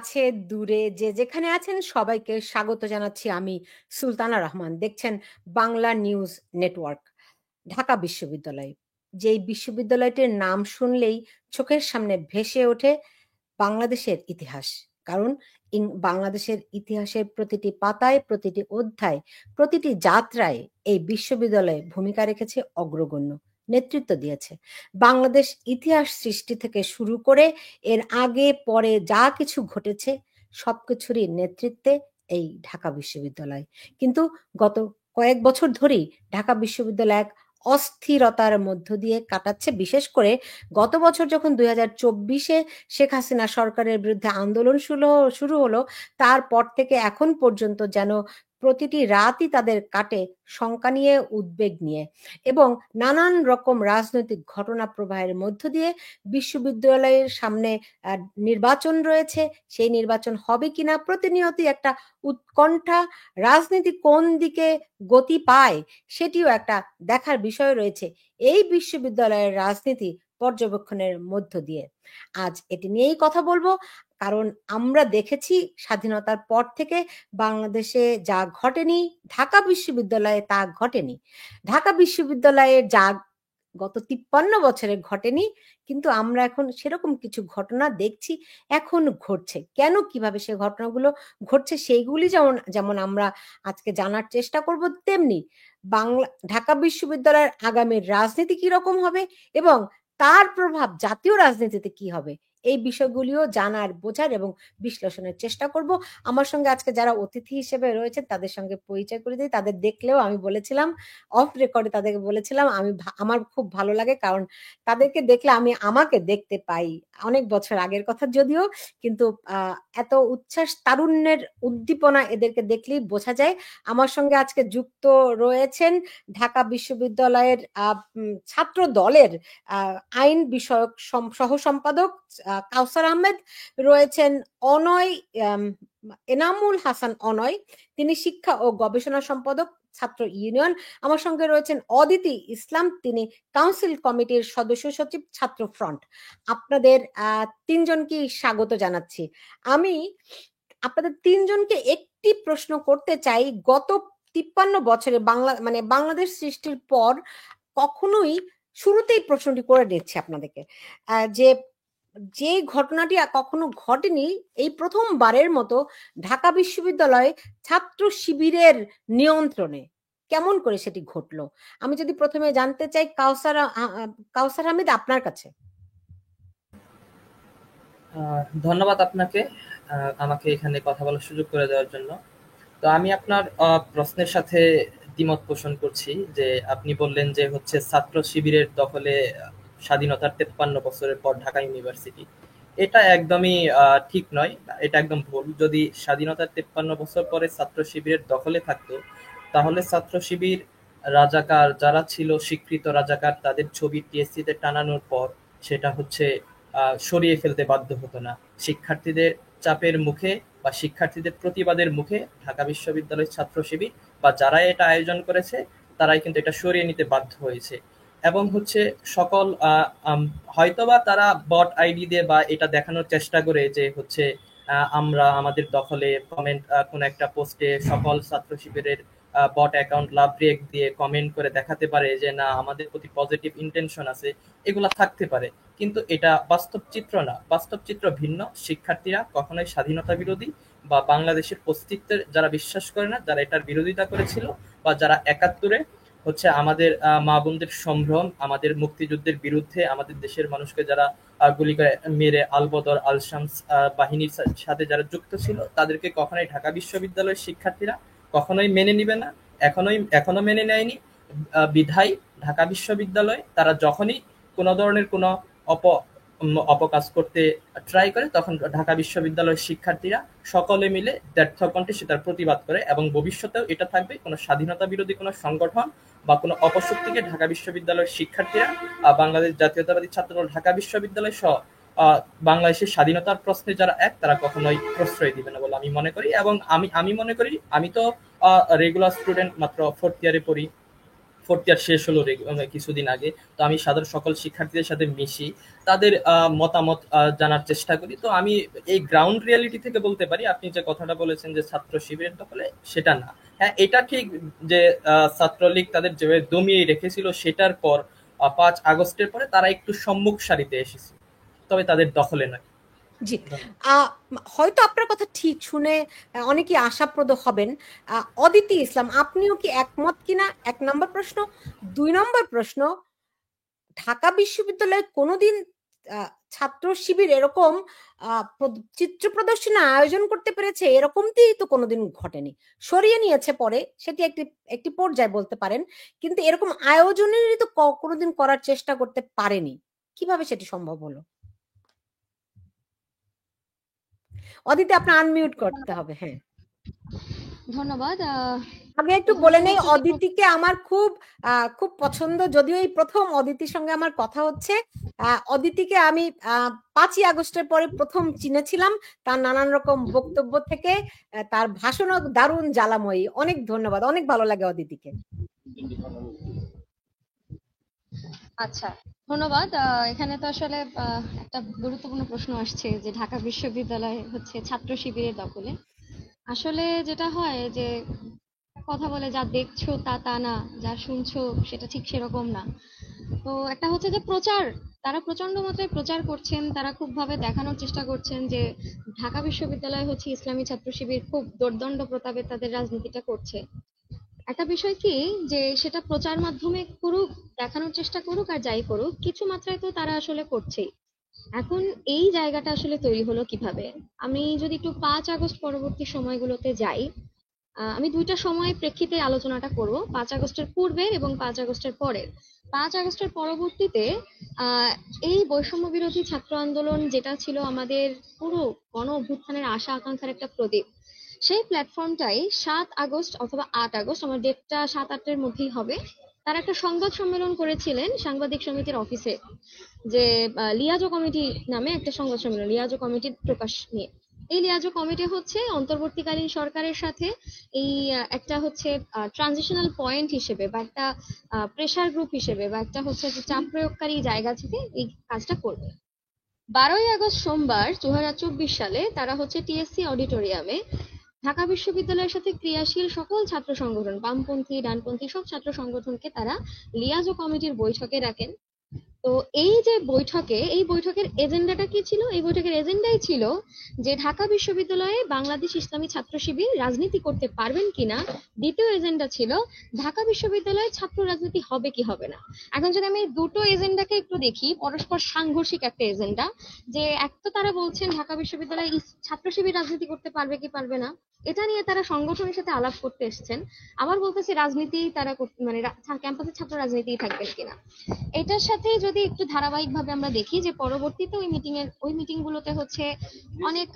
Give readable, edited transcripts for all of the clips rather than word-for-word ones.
কাছে দূরে যে যেখানে আছেন সবাইকে স্বাগত জানাচ্ছি আমি সুলতানা রহমান। দেখছেন বাংলা নিউজ নেটওয়ার্ক। ঢাকা বিশ্ববিদ্যালয়। যেই বিশ্ববিদ্যালয়টির নাম শুনলেই চোখের সামনে ভেসে ওঠে বাংলাদেশের ইতিহাস। কারণ বাংলাদেশের ইতিহাসের প্রতিটি পাতায়, প্রতিটি অধ্যায়, প্রতিটি যাত্রায় এই বিশ্ববিদ্যালয় ভূমিকা রেখেছে অগ্রগণ্য, নেতৃত্ব দিয়েছে। বাংলাদেশ ইতিহাস সৃষ্টি থেকে শুরু করে এর আগে পরে যা কিছু ঘটেছে সবকিছুরই নেতৃত্বে এই ঢাকা বিশ্ববিদ্যালয়। কিন্তু গত কয়েক বছর ধরেই ঢাকা বিশ্ববিদ্যালয় এক অস্থিরতার মধ্য দিয়ে কাটাচ্ছে। বিশেষ করে গত বছর যখন ২০২৪-এ শেখ হাসিনা সরকারের বিরুদ্ধে আন্দোলন শুরু হলো, তারপর থেকে এখন পর্যন্ত যেন প্রতিটি রাতই তাদের কাটে শঙ্কা নিয়ে, উদ্বেগ নিয়ে এবং নানান রকম রাজনৈতিক ঘটনা প্রবাহের মধ্য দিয়ে বিশ্ববিদ্যালয়ের সামনে নির্বাচন রয়েছে। সেই নির্বাচন হবে কিনা প্রতিনিয়তই একটা উৎকণ্ঠা, রাজনীতি কোন দিকে গতি পায় সেটিও একটা দেখার বিষয় রয়েছে এই বিশ্ববিদ্যালয়ের রাজনীতি পর্যবেক্ষণের মধ্য দিয়ে। আজ এটি নিয়েই কথা বলবো, কারণ আমরা দেখেছি স্বাধীনতার পর থেকে বাংলাদেশে যা ঘটেনি, ঢাকা বিশ্ববিদ্যালয়ে তা ঘটেনি। ঢাকা বিশ্ববিদ্যালয়ে যা গত ৫৩ বছরে ঘটেনি, কিন্তু আমরা এখন সেরকম কিছু ঘটনা দেখছি এখন ঘটছে। কেন কিভাবে সে ঘটনাগুলো ঘটছে সেইগুলি যেমন যেমন আমরা আজকে জানার চেষ্টা করব, তেমনি ঢাকা বিশ্ববিদ্যালয়ের আগামীর রাজনীতি কিরকম হবে এবং তার প্রভাব জাতীয় রাজনীতিতে কি হবে, এই বিষয়গুলিও জানার, বোঝার এবং বিশ্লেষণের চেষ্টা করব। আমার সঙ্গে আজকে যারা অতিথি হিসেবে রয়েছেন তাদের সঙ্গে পরিচয় করে দিই। তাদের দেখলেও আমি বলেছিলাম, অফ রেকর্ডে তাদেরকে বলেছিলাম আমার খুব ভালো লাগে, কারণ তাদেরকে দেখলে আমি আমাকে দেখতে পাই। অনেক বছর আগের কথা যদিও, কিন্তু এত উচ্ছ্বাস, তারুণ্যের উদ্দীপনা এদেরকে দেখলেই বোঝা যায়। আমার সঙ্গে আজকে যুক্ত রয়েছেন ঢাকা বিশ্ববিদ্যালয়ের ছাত্র দলের আইন বিষয়ক সহ সম্পাদক কাউসার আহমেদ, রয়েছেন অনয়, এনামুল হাসান অনয়, তিনি শিক্ষা ও গবেষণা সম্পাদক ছাত্র ইউনিয়ন। আমার সঙ্গে রয়েছেন অদিতি ইসলাম, তিনি কাউন্সিল কমিটির সদস্য সচিব ছাত্র ফ্রন্ট। আপনাদের তিনজনকে স্বাগত জানাচ্ছি। আমি আপনাদের তিনজনকে একটি প্রশ্ন করতে চাই। গত ৫৩ বছরে বাংলাদেশ সৃষ্টির পর কখনোই, শুরুতেই প্রশ্নটি করে দিচ্ছি আপনাদেরকে, যে যে ঘটনাটি কখনো ঘটেনি, এই প্রথমবারের মতো ঢাকা বিশ্ববিদ্যালয় ছাত্র শিবিরের নিয়ন্ত্রণে কেমন করে সেটি ঘটলো। আমি যদি প্রথমে জানতে চাই কাউসার আহমেদ, আপনার কাছে। ধন্যবাদ আপনাকে আমাকে এখানে কথা বলার সুযোগ করে দেওয়ার জন্য। তো আমি আপনার প্রশ্নের সাথে দ্বিমত পোষণ করছি যে আপনি বললেন যে হচ্ছে ছাত্র শিবিরের দখলে স্বাধীনতার ৫৩ বছরের পর ঢাকা ইউনিভার্সিটি। এটা একদমই ঠিক নয়, এটা একদম ভুল। যদি স্বাধীনতার ৫৩ বছর পরে ছাত্র শিবিরের দখলে থাকতো, তাহলে ছাত্র শিবির রাজাকার যারা ছিল, স্বীকৃত রাজাকার, তাদের ছবি টিএসসিতে টানানোর পর সেটা হচ্ছে সরিয়ে ফেলতে বাধ্য হতো না। শিক্ষার্থীদের চাপের মুখে বা শিক্ষার্থীদের প্রতিবাদের মুখে ঢাকা বিশ্ববিদ্যালয়ের ছাত্র শিবির বা যারা এটা আয়োজন করেছে তারাই কিন্তু এটা সরিয়ে নিতে বাধ্য হয়েছে। এবং হচ্ছে সকল হয়তোবা তারা বট আইডি দিয়ে বা এটা দেখানোর চেষ্টা করে যে হচ্ছে আমরা আমাদের দখলে কমেন্ট কোন একটা পোস্টে সকল ছাত্র শিবিরের বট অ্যাকাউন্ট লাভ রিয়েক্ট দিয়ে কমেন্ট করে দেখাতে পারে যে না আমাদের প্রতি পজিটিভ ইন্টেনশন আছে, এগুলা থাকতে পারে। কিন্তু এটা বাস্তব চিত্র না, বাস্তব চিত্র ভিন্ন। শিক্ষার্থীরা কখনোই স্বাধীনতা বিরোধী বা বাংলাদেশের অস্তিত্বের যারা বিশ্বাস করে না, যারা এটার বিরোধিতা করেছিল বা যারা ৭১-এ হচ্ছে আমাদের মা বোনদের সম্ভ্রম, আমাদের মুক্তিযুদ্ধের বিরুদ্ধে আমাদের দেশের মানুষকে যারা গুলি করে মেরে আলবদর আল শামস বাহিনীর সাথে যারা যুক্ত ছিল, তাদেরকে কখনোই ঢাকা বিশ্ববিদ্যালয়ের শিক্ষার্থীরা কখনোই মেনে নিবে না, এখনো মেনে নেয়নি। বিধায় ঢাকা বিশ্ববিদ্যালয় তারা যখনই কোনো ধরনের কোনো অপকাজ করতে ট্রাই করে, তখন ঢাকা বিশ্ববিদ্যালয়ের শিক্ষার্থীরা সকলে মিলে দ্ব্যর্থ কণ্ঠে সেটার প্রতিবাদ করে। এবং ভবিষ্যতেও এটা থাকবে, কোনো স্বাধীনতা বিরোধী কোনো সংগঠন বা কোনো অপশক্তিকে ঢাকা বিশ্ববিদ্যালয়ের শিক্ষার্থীরা, বাংলাদেশ জাতীয়তাবাদী ছাত্রদল ঢাকা বিশ্ববিদ্যালয় সহ বাংলাদেশের স্বাধীনতার প্রশ্নে যারা তারা কখনোই প্রশ্রয় দিবে না বলে আমি মনে করি। এবং আমি মনে করি, আমি তো রেগুলার স্টুডেন্ট, মাত্র 4th ইয়ারে পড়ি। 4th ইয়ার শেষ হলো কিছুদিন আগে। তো আমি সাধারণ সকল শিক্ষার্থীদের সাথে মিশি, তাদের মতামত জানার চেষ্টা করি। তো আমি এই গ্রাউন্ড রিয়ালিটি থেকে বলতে পারি, আপনি যে কথাটা বলেছেন যে ছাত্র শিবিরের দখলে, সেটা না। হ্যাঁ, এটা ঠিক যে ছাত্রলীগ তাদের যেভাবে দমিয়ে রেখেছিল, সেটার পর 5 আগস্টের পরে তারা একটু সম্মুখ সারিতে এসেছে, তবে তাদের দখলে নয়। জি, হয়তো আপনার কথা ঠিক শুনে অনেকেই আশাপ্রদ হবেন। অদিতি ইসলাম, আপনিও কি একমত কিনা, 1 নম্বর প্রশ্ন। 2 নম্বর প্রশ্ন, ঢাকা বিশ্ববিদ্যালয়ে কোনোদিন ছাত্র শিবির এরকম চিত্র প্রদর্শনী আয়োজন করতে পেরেছে? এরকমটি তো কোনোদিন ঘটেনি। সরিয়ে নিয়েছে পরে, সেটি একটি পর্যায়ে বলতে পারেন, কিন্তু এরকম আয়োজনেরই তো কোনোদিন করার চেষ্টা করতে পারেনি। কিভাবে সেটি সম্ভব হলো? অদিতি, আপনার আনমিউট করতে হবে। হ্যাঁ, ধন্যবাদ। আমি একটু বলে নেই, অদিতিকে আমার খুব খুব পছন্দ, যদিও এই প্রথম অদিতির সঙ্গে আমার কথা হচ্ছে। অদিতিকে আমি 5ই আগস্টের পরে প্রথম চিনেছিলাম তার নানান রকম বক্তব্য থেকে। তার ভাষণও দারুণ জ্বালাময়ী। অনেক ধন্যবাদ, অনেক ভালো লাগে অদিতিকে। আচ্ছা, ধন্যবাদ। এখানে তো আসলে একটা গুরুত্বপূর্ণ প্রশ্ন আসছে যে ঢাকা বিশ্ববিদ্যালয় হচ্ছে ছাত্র শিবিরের দখলে। আসলে যেটা হয় যে কথা বলে যা দেখছো তা না, যা শুনছো সেটা ঠিক সেরকম না। তো একটা হচ্ছে যে প্রচার, তারা প্রচন্ড মাত্রায় প্রচার করছেন, তারা খুব ভাবে দেখানোর চেষ্টা করছেন যে ঢাকা বিশ্ববিদ্যালয় হচ্ছে ইসলামী ছাত্র শিবির খুব দোর্দণ্ড প্রতাপে তাদের রাজনীতিটা করছে। একটা বিষয় কি, যে সেটা প্রচার মাধ্যমে করুক, দেখানোর চেষ্টা করুক আর যাই করুক, কিছু মাত্রায় তো তারা আসলে করছেই। এখন এই জায়গাটা আসলে তৈরি হলো কিভাবে? আমি যদি একটু 5 আগস্ট পরবর্তী সময়গুলোতে যাই, আমি দুইটা সময় প্রেক্ষিতে আলোচনাটা করব, 5 আগস্টের পূর্বে এবং 5 আগস্টের পরে। 5 আগস্টের পরবর্তীতে আহ এই বৈষম্য বিরোধী ছাত্র আন্দোলন যেটা ছিল আমাদের পুরো গণ অভ্যুত্থানের আশা আকাঙ্ক্ষার একটা প্রদীপ, সেই প্ল্যাটফর্মটাই 7 আগস্ট অথবা 8 আগস্ট, আমার ডেটটা 7-8-এর মধ্যেই হবে, তারা একটা সংবাদ সম্মেলন করেছিলেন সাংবাদিক সমিতির অফিসে, যে লিয়াজো কমিটি নামে একটা সংবাদ সম্মেলন, লিয়াজো কমিটির প্রকাশ নিয়ে। এই লিয়াজো কমিটি হচ্ছে অন্তর্বর্তীকালীন সরকারের সাথে এই একটা হচ্ছে ট্রানজিশনাল পয়েন্ট হিসেবে, বা একটা প্রেসার গ্রুপ হিসেবে, বা একটা হচ্ছে চাপ প্রয়োগকারী জায়গা থেকে এই কাজটা করবে। 12ই আগস্ট সোমবার 2024 সালে তারা হচ্ছে টিএসসি অডিটোরিয়ামে ঢাকা বিশ্ববিদ্যালয়ের সাথে ক্রিয়াশীল সকল ছাত্র সংগঠন, বামপন্থী ডানপন্থী সব ছাত্র সংগঠনকে তারা লিয়াজো কমিটির বৈঠকে রাখেন। তো এই যে বৈঠকে, এই বৈঠকের এজেন্ডাটা কি ছিল? এই বৈঠকের এজেন্ডাই ছিল যে ঢাকা বিশ্ববিদ্যালয়ে বাংলাদেশ ইসলামী ছাত্র শিবির রাজনীতি করতে পারবেন কিনা। দ্বিতীয় এজেন্ডা ছিল ঢাকা বিশ্ববিদ্যালয়ে ছাত্র রাজনীতি হবে কি হবে না। এখন যদি আমি দুটো এজেন্ডাকে একটু দেখি, পরস্পর সাংঘর্ষিক একটা এজেন্ডা, যে এক তো তারা বলছেন ঢাকা বিশ্ববিদ্যালয়ে ছাত্র শিবির রাজনীতি করতে পারবে কি পারবে না, এটা নিয়ে তারা সংগঠনের সাথে আলাপ করতে এসেছেন। আবার বলতেছে রাজনীতি তারা মানে ক্যাম্পাসে ছাত্র রাজনীতি থাকবে কিনা। এটার সাথে যদি একটু ধারাবাহিক ভাবে আমরা দেখি, যে পরবর্তীতে ওই মিটিং গুলোতে হচ্ছে অনেক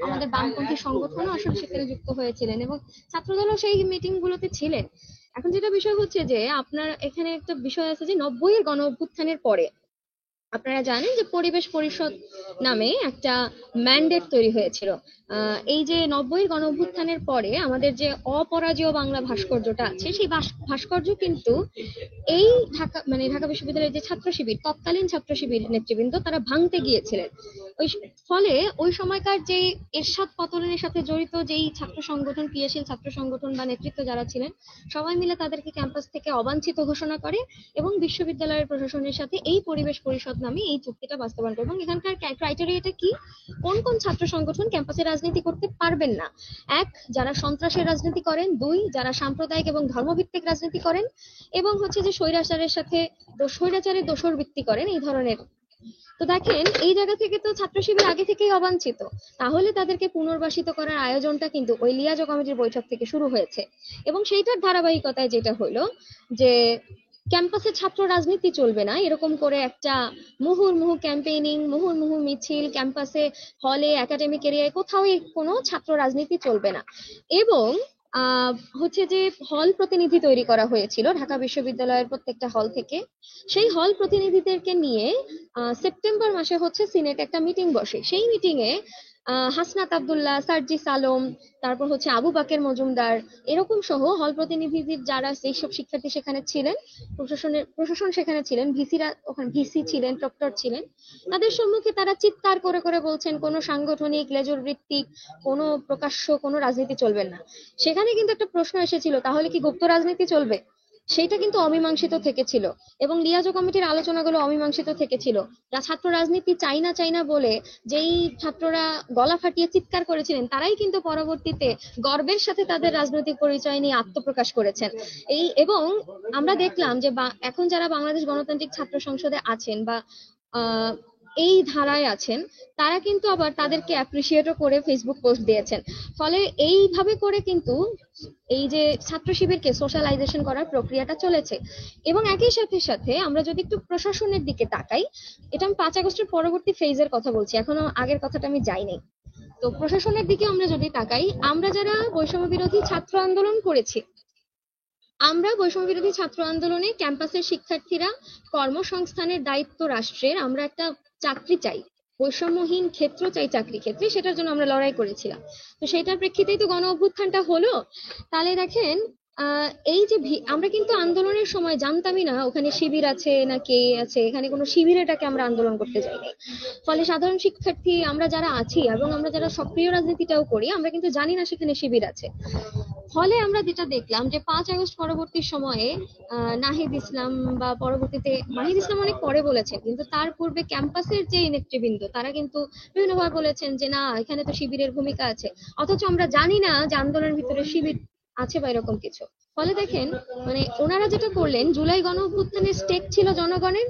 আমাদের বামপন্থী সংগঠনও আসলে সেখানে যুক্ত হয়েছিলেন এবং ছাত্রদলও সেই মিটিং গুলোতে ছিলেন। এখন যেটা বিষয় হচ্ছে যে আপনার এখানে একটা বিষয় আছে যে 90-এর গণ অভ্যুত্থানের পরে আপনারা জানেন যে পরিবেশ পরিষদ নামে একটা ম্যান্ডেট তৈরি হয়েছিল। এই যে 90-এর গণ অভ্যুত্থানের পরে আমাদের যে অপরাজেয় বাংলা ভাস্কর্যটা আছে, সেই ভাস্কর্য কিন্তু এই ঢাকা বিশ্ববিদ্যালয়ের যে ছাত্র শিবির, তৎকালীন ছাত্র শিবির নেতৃবৃন্দ তারা ভাঙতে গিয়েছিলেন। ওই ফলে ওই সময়কার যে এরশাদ পতনের সাথে জড়িত যেই ছাত্র সংগঠন, ক্রিয়াশীল ছাত্র সংগঠন বা নেতৃত্ব যারা ছিলেন, সবাই মিলে তাদেরকে ক্যাম্পাস থেকে অবাঞ্ছিত ঘোষণা করে এবং বিশ্ববিদ্যালয়ের প্রশাসনের সাথে এই পরিবেশ পরিষদ নামে এই চুক্তিটা বাস্তবায়ন করে। এবং এখানকার ক্রাইটেরিয়াটা কি? কোন কোন ছাত্র সংগঠন ক্যাম্পাসে রাজনীতি করতে পারবেন না? এক, যারা সন্ত্রাসের রাজনীতি করেন; দুই, যারা সাম্প্রদায়িক এবং ধর্মভিত্তিক রাজনীতি করেন; এবং হচ্ছে যে স্বৈরাচারের দোসর ভিত্তি করেন, এই ধরনের। তো দেখেন, এই জায়গা থেকে তো ছাত্র শিবির আগে থেকেই অবাঞ্ছিত, তাহলে তাদেরকে পুনর্বাসিত করার আয়োজনটা কিন্তু ওই লিয়াজো কমিটির বৈঠক থেকে শুরু হয়েছে। এবং সেইটার ধারাবাহিকতায় যেটা হলো যে ক্যাম্পাসে ছাত্র রাজনীতি চলবে না, এরকম করে একটা মুহুর্মুহু ক্যাম্পেইনিং, মুহুর্মুহু মিছিল, ক্যাম্পাসে, হলে, একাডেমিক এরিয়ায় কোথাও কোনো ছাত্র রাজনীতি চলবে না। এবং হচ্ছে যে হল প্রতিনিধি তৈরি করা হয়েছিল ঢাকা বিশ্ববিদ্যালয়ের প্রত্যেকটা হল থেকে। সেই হল প্রতিনিধিদেরকে নিয়ে সেপ্টেম্বর মাসে হচ্ছে সিনেট একটা মিটিং বসে। সেই মিটিং এ হাসনাত আব্দুল্লাহ, সার্জিস আলম, তারপর হচ্ছে আবু বাকের মজুমদার, এরকম সহ হল প্রতিনিধিদের যারা যেসব শিক্ষার্থী সেখানে ছিলেন, প্রশাসন সেখানে ছিলেন, ভিসিরা ওখানে ভিসি ছিলেন, প্রক্টর ছিলেন, তাদের সম্মুখে তারা চিৎকার করে করে বলছেন কোনো সাংগঠনিক লেজুর ভিত্তিক কোনো প্রকাশ্য কোনো রাজনীতি চলবে না। সেখানে কিন্তু একটা প্রশ্ন এসেছিল, তাহলে কি গুপ্ত রাজনীতি চলবে? সেটা কিন্তু অমীমাংসিত থেকেছিল এবং লিয়াজো কমিটির আলোচনাগুলো অমীমাংসিত থেকেছিল। ছাত্র রাজনীতি চাই না বলে যেই ছাত্ররা গলা ফাটিয়ে চিৎকার করেছিলেন, তারাই কিন্তু পরবর্তীতে গর্বের সাথে তাদের রাজনৈতিক পরিচয় নিয়ে আত্মপ্রকাশ করেছেন। এবং আমরা দেখলাম যে এখন যারা বাংলাদেশ গণতান্ত্রিক ছাত্র সংসদে আছেন বা আহ এই ধারায় আছেন, তারা কিন্তু আবার তাদেরকে অ্যাপ্রিসিয়েটও করে ফেসবুক পোস্ট দিয়েছেন। ফলে এইভাবে করে কিন্তু এই যে ছাত্র শিবিরকে সোশ্যালাইজেশন করার প্রক্রিয়াটা চলেছে। এবং একই সাথে সাথে আমরা যদি একটু প্রশাসনের দিকে তাকাই, এটা আমি 5 আগস্টের পরবর্তী ফেজের কথা বলছি, এখনো আগের কথাটা আমি যাইনি। তো প্রশাসনের দিকে আমরা যদি তাকাই, আমরা যারা বৈষম্য বিরোধী ছাত্র আন্দোলন করেছি, আমরা বৈষম্য বিরোধী ছাত্র আন্দোলনে ক্যাম্পাসের শিক্ষার্থীরা কর্মসংস্থানের দায়িত্ব রাষ্ট্রের, আমরা একটা চাকরি চাই, বৈষম্যহীন ক্ষেত্র চাই, চাকরি ক্ষেত্রে, সেটার জন্য আমরা লড়াই করেছিলাম। তো সেটার প্রেক্ষিতেই তো গণ অভ্যুত্থানটা হলো। তাহলে দেখেন, এই যে আমরা কিন্তু আন্দোলনের সময় জানতামই না ওখানে শিবির আছে না কে আছে, এখানে কোনো শিবিরেটাকে আমরা আন্দোলন করতে যাইনি। ফলে সাধারণ শিক্ষার্থী আমরা যারা আছি এবং আমরা যারা সক্রিয় রাজনীতিটাও করি, আমরা কিন্তু জানি না সেখানে শিবির আছে। ফলে আমরা যেটা দেখলাম যে 5 আগস্ট পরবর্তী সময়ে নাহিদ ইসলাম বা পরবর্তীতে নাহিদ ইসলাম অনেক পরে বলেছেন, কিন্তু তার পূর্বে ক্যাম্পাসের যে নেতৃবৃন্দ তারা কিন্তু বিভিন্নভাবে বলেছেন যে না, এখানে তো শিবিরের ভূমিকা আছে, অথচ আমরা জানি না যে আন্দোলনের ভিতরে শিবির আছে বা এরকম কিছু। ফলে দেখেন, মানে ওনারা যেটা করলেন, জুলাই গণ অভ্যুত্থানের স্টেক ছিল জনগণের,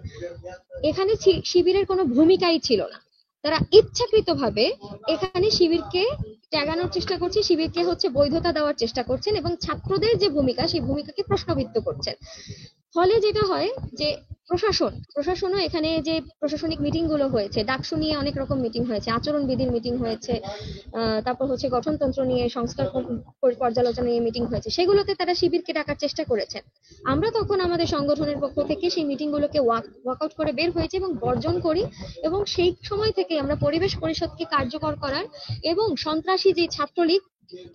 এখানে শিবিরের কোনো ভূমিকাই ছিল না। তারা ইচ্ছাকৃতভাবে এখানে শিবিরকে ত্যাগানোর চেষ্টা করছে, শিবিরকে হচ্ছে বৈধতা দেওয়ার চেষ্টা করছেন এবং ছাত্রদের যে ভূমিকা সেই ভূমিকাকে প্রশ্নবিদ্ধ করছেন। ফলে যেটা হয় যে প্রশাসনও এখানে যে প্রশাসনিক মিটিং গুলো হয়েছে, ডাকসু নিয়ে অনেক রকম মিটিং হয়েছে, আচরণ বিধির মিটিং হয়েছে, তারপর হচ্ছে গঠনতন্ত্র নিয়ে, সংস্কার পর্যালোচনা নিয়ে মিটিং হয়েছে, সেগুলোতে তারা শিবিরকে ডাকার চেষ্টা করেছেন। আমরা তখন আমাদের সংগঠনের পক্ষ থেকে সেই মিটিং গুলোকে ওয়াকআউট করে বের হয়েছে এবং বর্জন করি। এবং সেই সময় থেকে আমরা পরিবেশ পরিষদকে কার্যকর করার এবং সন্ত্রাসী যে ছাত্রলীগ,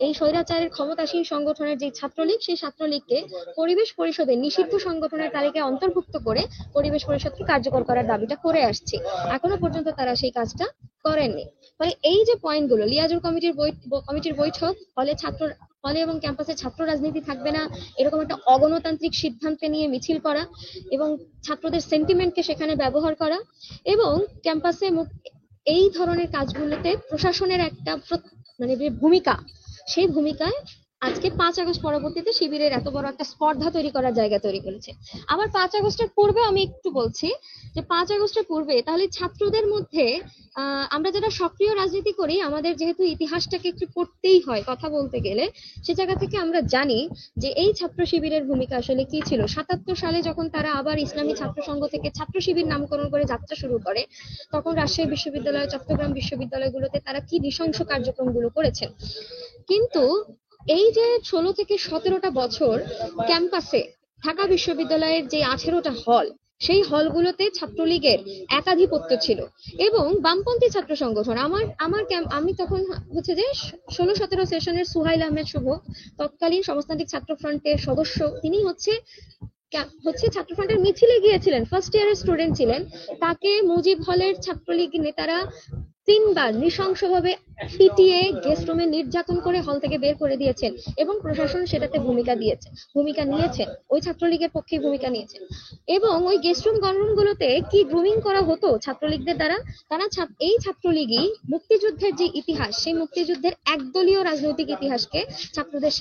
এই স্বৈরাচারের ক্ষমতাসীন সংগঠনের যে ছাত্রলীগ, সেই ছাত্রলীগকে পরিবেশ পরিষদের নিষিদ্ধ সংগঠনের তালিকায় অন্তর্ভুক্ত করে পরিবেশ পরিষদকে কার্যকর করার দাবিটা করে আসছি। এখনো পর্যন্ত তারা সেই কাজটা করেননি। ফলে এই যে পয়েন্টগুলো, লিয়াজুর কমিটির বৈঠক, হলে এবং ক্যাম্পাসে ছাত্র রাজনীতি থাকবে না এরকম একটা অগণতান্ত্রিক সিদ্ধান্তে নিয়ে মিছিল করা এবং ছাত্রদের সেন্টিমেন্টকে সেখানে ব্যবহার করা, এবং ক্যাম্পাসে এই ধরনের কাজগুলোতে প্রশাসনের একটা মানে যে ভূমিকা, সেই ভূমিকায় আজকে 5 আগস্ট পরবর্তীতে শিবিরের এত বড় একটা স্পর্ধা তৈরি করার জায়গা তৈরি করেছে। আবার 5 আগস্টের পূর্বে আমি একটু বলছি যে 5 আগস্টের পূর্বে তাহলে ছাত্রদের মধ্যে আমরা যারা সক্রিয় রাজনীতি করি, আমাদের যেহেতু ইতিহাসটাকে একটু পড়তেই হয় কথা বলতে গেলে, সে জায়গা থেকে আমরা জানি যে এই ছাত্র শিবিরের ভূমিকা আসলে কি ছিল। 77 সালে যখন তারা আবার ইসলামী ছাত্র সংঘ থেকে ছাত্র শিবির নামকরণ করে যাত্রা শুরু করে, তখন রাজশাহী বিশ্ববিদ্যালয়, চট্টগ্রাম বিশ্ববিদ্যালয়গুলোতে তারা কি নৃশংস কার্যক্রমগুলো করেছেন। কিন্তু এই যে 16 থেকে 17টা বছর ক্যাম্পাসে ঢাকা বিশ্ববিদ্যালয়ের যে 18টা হল, সেই হলগুলোতে ছাত্রলীগের একাধিপত্য ছিল এবং বামপন্থী ছাত্র সংগঠন, আমি তখন হচ্ছে যে 16-17 সেশনের সুহাইল আহমেদ শুভ, তৎকালীন সমাজতান্ত্রিক ছাত্র ফ্রন্টের সদস্য, তিনি হচ্ছে ছাত্র ফ্রন্টের মিছিলে গিয়েছিলেন, ফার্স্ট ইয়ারের স্টুডেন্ট ছিলেন, তাকে মুজিব হলের ছাত্রলীগ নেতারা 3বার নৃশংসভাবে পিটিয়ে গেস্ট রুমে নির্যাতন করে হল থেকে বের করে দিয়েছেন এবং প্রশাসন সেটাতে ভূমিকা নিয়েছেন, ওই ছাত্রলীগের পক্ষে ভূমিকা নিয়েছেন। এবং ওই গেস্ট রুম গণরুম গুলোতে কি গ্রুমিং করা হতো ছাত্রলীগদের দ্বারা, তারা এই ছাত্রলীগই মুক্তিযুদ্ধের যে ইতিহাস, সেই মুক্তিযুদ্ধের একদলীয় রাজনৈতিক ইতিহাসকে ছাত্রদের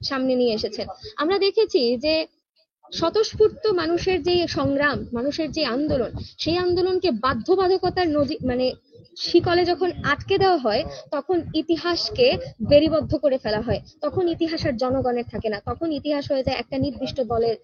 সামনে নিয়ে এসেছেন। আমরা দেখেছি যে স্বতঃস্ফূর্ত মানুষের যে সংগ্রাম, মানুষের যে আন্দোলন, সেই আন্দোলনকে বাধ্যবাধকতার মানে শিকলে যখন আটকে দেওয়া হয়, তখন ইতিহাসকে বেরিবদ্ধ করে ফেলা হয়, তখন ইতিহাস আর জনগণের থাকে না, তখন ইতিহাস হয়ে যায় একটা নির্দিষ্ট দলের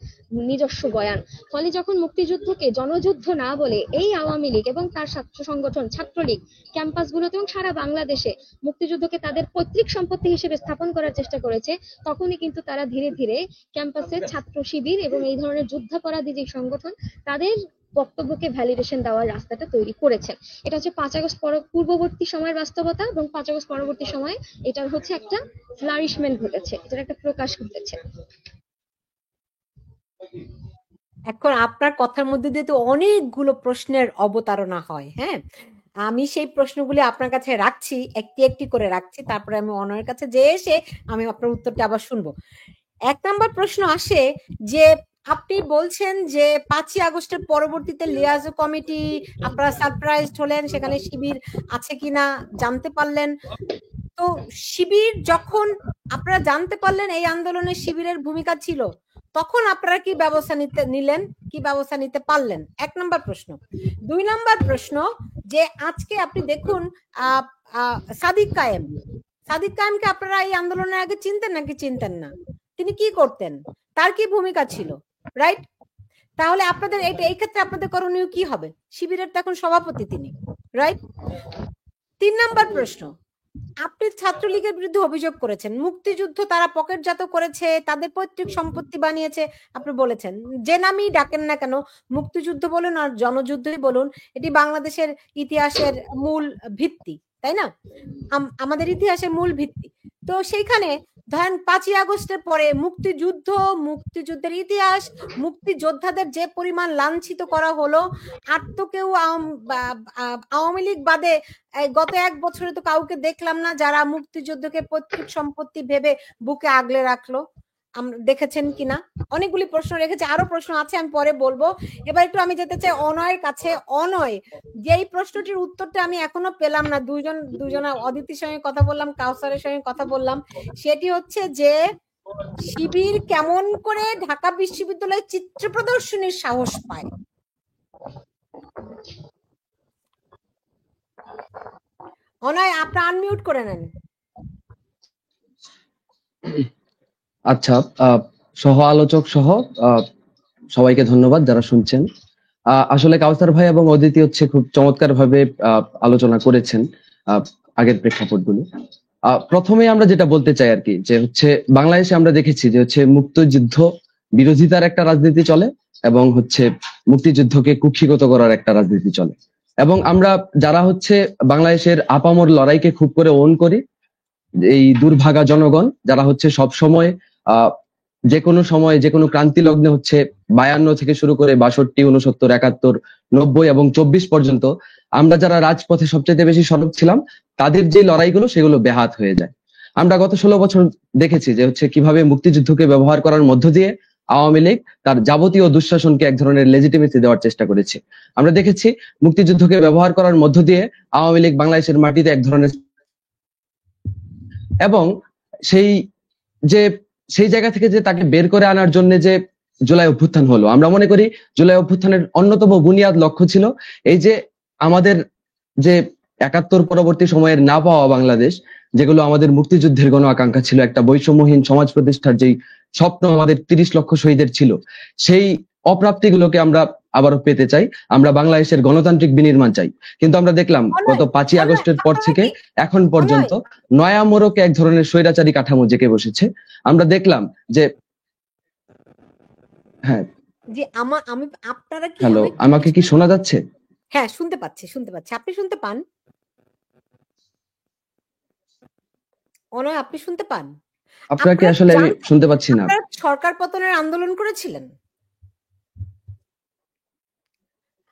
নিজস্ব বয়ান। ফলে যখন মুক্তিযুদ্ধকে জনযুদ্ধ না বলে এই আওয়ামী লীগ এবং তার ছাত্র সংগঠন ছাত্রলীগ ক্যাম্পাসগুলোতে এবং সারা বাংলাদেশে মুক্তিযুদ্ধকে তাদের পৈতৃক সম্পত্তি হিসেবে স্থাপন করার চেষ্টা করেছে, তখনই কিন্তু তারা ধীরে ধীরে ক্যাম্পাসের ছাত্র শিবির এবং এই ধরনের যুদ্ধাপরাধী যে সংগঠন, তাদের বক্তব্যকে ভ্যালিডেশন দেওয়ার রাস্তাটা তৈরি করেছেন। এটা হচ্ছে 5 আগস্ট পূর্ববর্তী সময়ের বাস্তবতা, এবং 5 আগস্ট পরবর্তী সময়ে এটার হচ্ছে একটা ফ্লারিশমেন্ট ঘটেছে, এটার একটা প্রকাশ ঘটেছে। এখন আপনার কথার মধ্যে দিয়ে তো অনেকগুলো প্রশ্নের অবতারণা হয়, হ্যাঁ? আমি সেই প্রশ্নগুলি আপনার কাছে রাখছি, একটি একটি করে রাখছি, তারপরে আমি অনয়ের কাছে যেয়ে এসে আমি আপনার উত্তরটা আবার শুনবো। 1 নাম্বার প্রশ্ন আসে যে আপনি বলছেন যে 5ই আগস্টের পরবর্তীতে লিয়াজো কমিটি আপনারা সারপ্রাইজড হলেন, সেখানে শিবির আছে কিনা জানতে পারলেন। তো শিবির যখন আপনারা জানতে পারলেন এই আন্দোলনে শিবিরের ভূমিকা ছিল, তখন আপনারা কি ব্যবস্থা নিলেন, কি ব্যবস্থা নিতে পারলেন? 1 নাম্বার প্রশ্ন। 2 নাম্বার প্রশ্ন যে আজকে আপনি দেখুন সাদিক কায়েমকে আপনারা এই আন্দোলনের আগে চিনতেন নাকি চিনতেন না? তিনি কি করতেন, তার কি ভূমিকা ছিল, রাইট? তাহলে আপনাদের এই ক্ষেত্রে আপনাদের করণীয় কি হবে? শিবিরের তো এখন সভাপতি তিনি, রাইট? 3 নাম্বার প্রশ্ন, আপনি ছাত্রলীগের বিরুদ্ধে অভিযোগ করেছেন মুক্তিযুদ্ধ তারা পকেটজাত করেছে, তাদের পৈতৃক সম্পত্তি বানিয়েছে, আপনি বলেছেন যে নামই ডাকেন না কেন, মুক্তিযুদ্ধ বলুন আর জনযুদ্ধই বলুন, এটি বাংলাদেশের ইতিহাসের মূল ভিত্তি, তাই না? আমাদের ইতিহাসের মূল ভিত্তি। তো সেইখানে ধরেন 5ই আগস্টের পরে মুক্তিযুদ্ধের ইতিহাস, মুক্তিযোদ্ধাদের যে পরিমাণ লাঞ্ছিত করা হলো, আর তো কেউ আওয়ামী লীগ বাদে গত 1 বছরে তো কাউকে দেখলাম না যারা মুক্তিযুদ্ধকে পৈতৃক সম্পত্তি ভেবে বুকে আগলে রাখলো। দেখেছেন কিনা? অনেকগুলি প্রশ্ন রেখেছে, আরো প্রশ্ন আছে, আমি পরে বলবো। এবার একটু আমি যেতে চাই অনয়ের কাছে। অনয়, যে এই প্রশ্নটির উত্তরটা আমি এখনো পেলাম না, দুজনা অদিতির সঙ্গে কথা বললাম, কাউসারের সঙ্গে কথা বললাম, সেটি হচ্ছে যে শিবির কেমন করে ঢাকা বিশ্ববিদ্যালয়ে চিত্র প্রদর্শনীর সাহস পায়? অনয়, আপনি আনমিউট করে নেন। আচ্ছা, সহ আলোচক সহ সবাইকে ধন্যবাদ যারা শুনছেন। আসলে কাউসার ভাই এবং অদিতি হচ্ছে খুব চমৎকার ভাবে আলোচনা করেছেন আগের প্রেক্ষাপটগুলো। প্রথমে আমরা যেটা বলতে চাই আর কি, যে হচ্ছে বাংলাদেশে আমরা দেখেছি যে হচ্ছে মুক্তিযুদ্ধ বিরোধিতার একটা রাজনীতি চলে, এবং হচ্ছে মুক্তিযুদ্ধকে কুক্ষিগত করার একটা রাজনীতি চলে। এবং আমরা যারা হচ্ছে বাংলাদেশের আপামর লড়াইকে খুব করে ওন করি, এই দুর্ভাগা জনগণ যারা হচ্ছে সব সময় যে কোনো সময় যে কোনো ক্রান্তি লগ্নে হচ্ছে 52 থেকে শুরু করে 62, 69, 71, 90 এবং 24 পর্যন্ত আমরা যারা রাজপথে সবচেয়ে বেশি সরব ছিলাম, তাদের যে লড়াইগুলো সেগুলো বেহাত হয়ে যায়। আমরা গত 16 বছর দেখেছি যে হচ্ছে কিভাবে মুক্তিযুদ্ধকে ব্যবহার করার মধ্য দিয়ে আওয়ামী লীগ তার যাবতীয় দুঃশাসনকে এক ধরনের লেজিটিমেসি দেওয়ার চেষ্টা করেছে। আমরা দেখেছি মুক্তিযুদ্ধকে ব্যবহার করার মধ্য দিয়ে আওয়ামী লীগ বাংলাদেশের মাটিতে এক ধরনের, এবং সেই জায়গা থেকে যে তাকে বের করে আনার জন্য যে জুলাই অভ্যুত্থান হলো, আমরা মনে করি জুলাই অভ্যুত্থানের অন্যতম বুনিয়াদ লক্ষ্য ছিল এই যে আমাদের যে 71 পরবর্তী সময়ের না পাওয়া বাংলাদেশ, যেগুলো আমাদের মুক্তিযুদ্ধের গণ আকাঙ্ক্ষা ছিল, একটা বৈষম্যহীন সমাজ প্রতিষ্ঠার যেই স্বপ্ন আমাদের 30 লক্ষ শহীদের ছিল, সেই অপ্রাপ্তিগুলোকে আমরা আবারও পেতে চাই। আমরা বাংলাদেশের গণতান্ত্রিক বিনির্মাণ চাই। কিন্তু আমরা দেখলাম গত 5ই আগস্টের পর থেকে এখন পর্যন্ত নয়া মোড়কে এক ধরনের স্বৈরাচারী কাঠামো জেঁকে বসেছে। আমরা দেখলাম যে হ্যাঁ জি, আমি আপনারা কি, হ্যালো, আমাকে কি শোনা যাচ্ছে? হ্যাঁ, শুনতে পাচ্ছি। আপনি শুনতে পান? অনয়, আপনি শুনতে পান? আপনাকে আসলে আমি শুনতে পাচ্ছি না। আপনারা সরকার পতনের আন্দোলন করেছিলেন?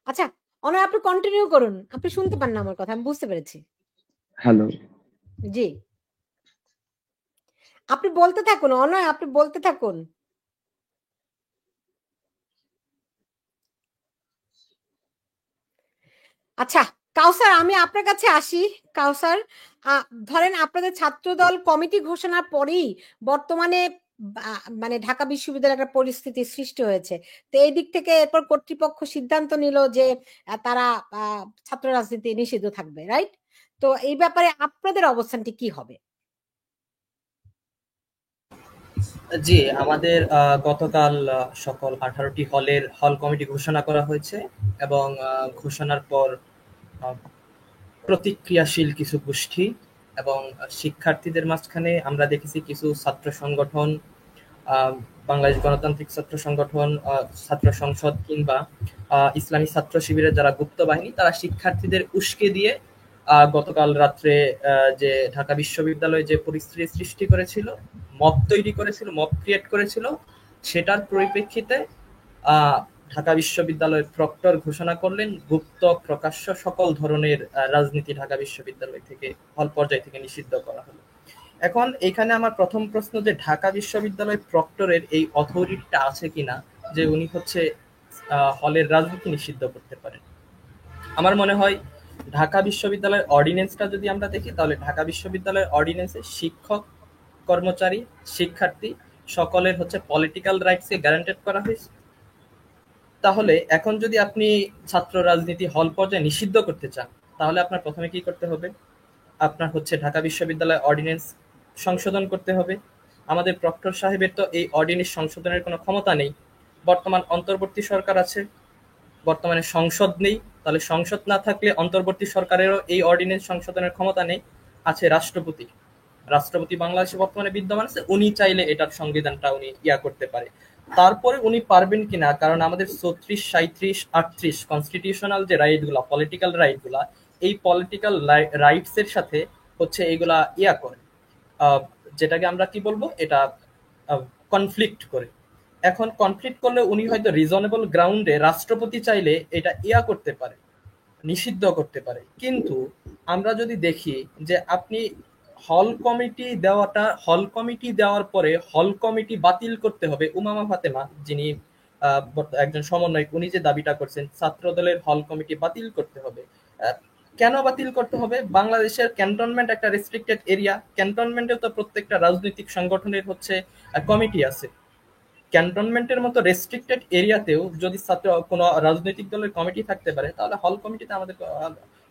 আচ্ছা, অনয়, আপনি কন্টিনিউ করুন। আপনি শুনতে পান না আমার কথা, আমি বুঝতে পেরেছি। হ্যালো, জি, আপনি বলতে থাকুন। অনয়, আপনি বলতে থাকুন। আচ্ছা, কাউসার, আমি আপনার কাছে আসি। কাউসার, ধরেন আপনাদের ছাত্রদল কমিটি ঘোষণার পরেই বর্তমানে মানে ঢাকা বিশ্ববিদ্যালয়ের একটা পরিস্থিতি সৃষ্টি হয়েছে। তো এই দিক থেকে এরপর কর্তৃপক্ষ সিদ্ধান্ত নিল যে তারা ছাত্র রাজনীতি নিষিদ্ধ থাকবে, রাইট? তো এই ব্যাপারে আপনাদের অবস্থানটি কি হবে? জি, আমাদের গতকাল সকল 18টি হল কমিটি ঘোষণা করা হয়েছে, এবং ঘোষণার পর প্রতিক্রিয়াশীল কিছু গোষ্ঠী এবং শিক্ষার্থীদের মাঝখানে আমরা দেখেছি কিছু ছাত্র সংগঠন আহ, বাংলাদেশ গণতান্ত্রিক ছাত্র সংগঠন, ছাত্র সংসদ কিংবা ইসলামী ছাত্র শিবিরের যারা গুপ্ত বাহিনী, তারা শিক্ষার্থীদের উস্কে দিয়ে গতকাল রাত্রে যে ঢাকা বিশ্ববিদ্যালয়ে যে পরিস্থিতি সৃষ্টি করেছিল, মব তৈরি করেছিল, মব ক্রিয়েট করেছিল, সেটার পরিপ্রেক্ষিতে আহ, ঢাকা বিশ্ববিদ্যালয়ের প্রক্টর ঘোষণা করলেন গুপ্ত প্রকাশ্য সকল ধরনের রাজনীতি ঢাকা বিশ্ববিদ্যালয় থেকে, হল পর্যায় থেকে নিষিদ্ধ করা হলো। এখন এখানে আমার প্রথম প্রশ্ন যে ঢাকা বিশ্ববিদ্যালয় প্রক্টরের এই অথরিটিটা আছে কিনা যে উনি হচ্ছে হলের রাজনীতি নিষিদ্ধ করতে পারেন। আমার মনে হয় ঢাকা বিশ্ববিদ্যালয়ের অর্ডিন্যান্সটা যদি আমরা দেখি, তাহলে ঢাকা বিশ্ববিদ্যালয়ের অর্ডিন্যান্সে শিক্ষক, কর্মচারী, শিক্ষার্থী সকলের হচ্ছে পলিটিক্যাল রাইটসকে গ্যারান্টেড করা হয়েছে। তাহলে এখন যদি আপনি ছাত্র রাজনীতি হল পর্যায়ে নিষিদ্ধ করতে চান, তাহলে আপনার প্রথমে কি করতে হবে? আপনার হচ্ছে ঢাকা বিশ্ববিদ্যালয় অর্ডিন্যান্স সংশোধন করতে হবে। আমাদের প্রক্টর সাহেবের তো এই অর্ডিন্যান্স সংশোধনের কোনো ক্ষমতা নেই। বর্তমান অন্তর্বর্তী সরকার আছে, বর্তমানে সংসদ নেই। তাহলে সংসদ না থাকলে অন্তর্বর্তী সরকারেরও এই অর্ডিন্যান্স সংশোধনের ক্ষমতা নেই। আছে রাষ্ট্রপতি। রাষ্ট্রপতি বাংলাদেশে বর্তমানে বিদ্যমান আছে, উনি চাইলে এটার সংবিধানটা উনি করতে পারে। তারপরে উনি পারবেন কিনা, কারণ আমাদের 34, 37, 38 কনস্টিটিউশনাল যে রাইট গুলা, পলিটিক্যাল রাইট গুলা, এই পলিটিক্যাল রাইটস এর সাথে হচ্ছে এগুলা করে, আহ, যেটাকে আমরা কি বলবো, এটা কনফ্লিক্ট করে। এখন কনফ্লিক্ট করলে উনি হয়তো রিজনেবল গ্রাউন্ডে রাষ্ট্রপতি চাইলে এটা করতে পারে, নিষিদ্ধ করতে পারে। কিন্তু আমরা যদি দেখি যে আপনি হল কমিটি দেওয়ার পরে হল কমিটি বাতিল করতে হবে, উমামা ফাতেমা যিনি একজন সমন্বয়ক, উনি যে দাবিটা করছেন ছাত্র দলের হল কমিটি বাতিল করতে হবে। কেন বাতিল করতে হবে? বাংলাদেশের ক্যান্টনমেন্ট একটা রেস্ট্রিক্টেড এরিয়া, ক্যান্টনমেন্টেও তো প্রত্যেকটা রাজনৈতিক সংগঠনের হচ্ছে কমিটি আছে। ক্যান্টনমেন্টের মতো রেস্ট্রিক্টেড এরিয়াতেও যদি ছাত্র কোনো রাজনৈতিক দলের কমিটি থাকতে পারে, তাহলে হল কমিটিতে আমাদের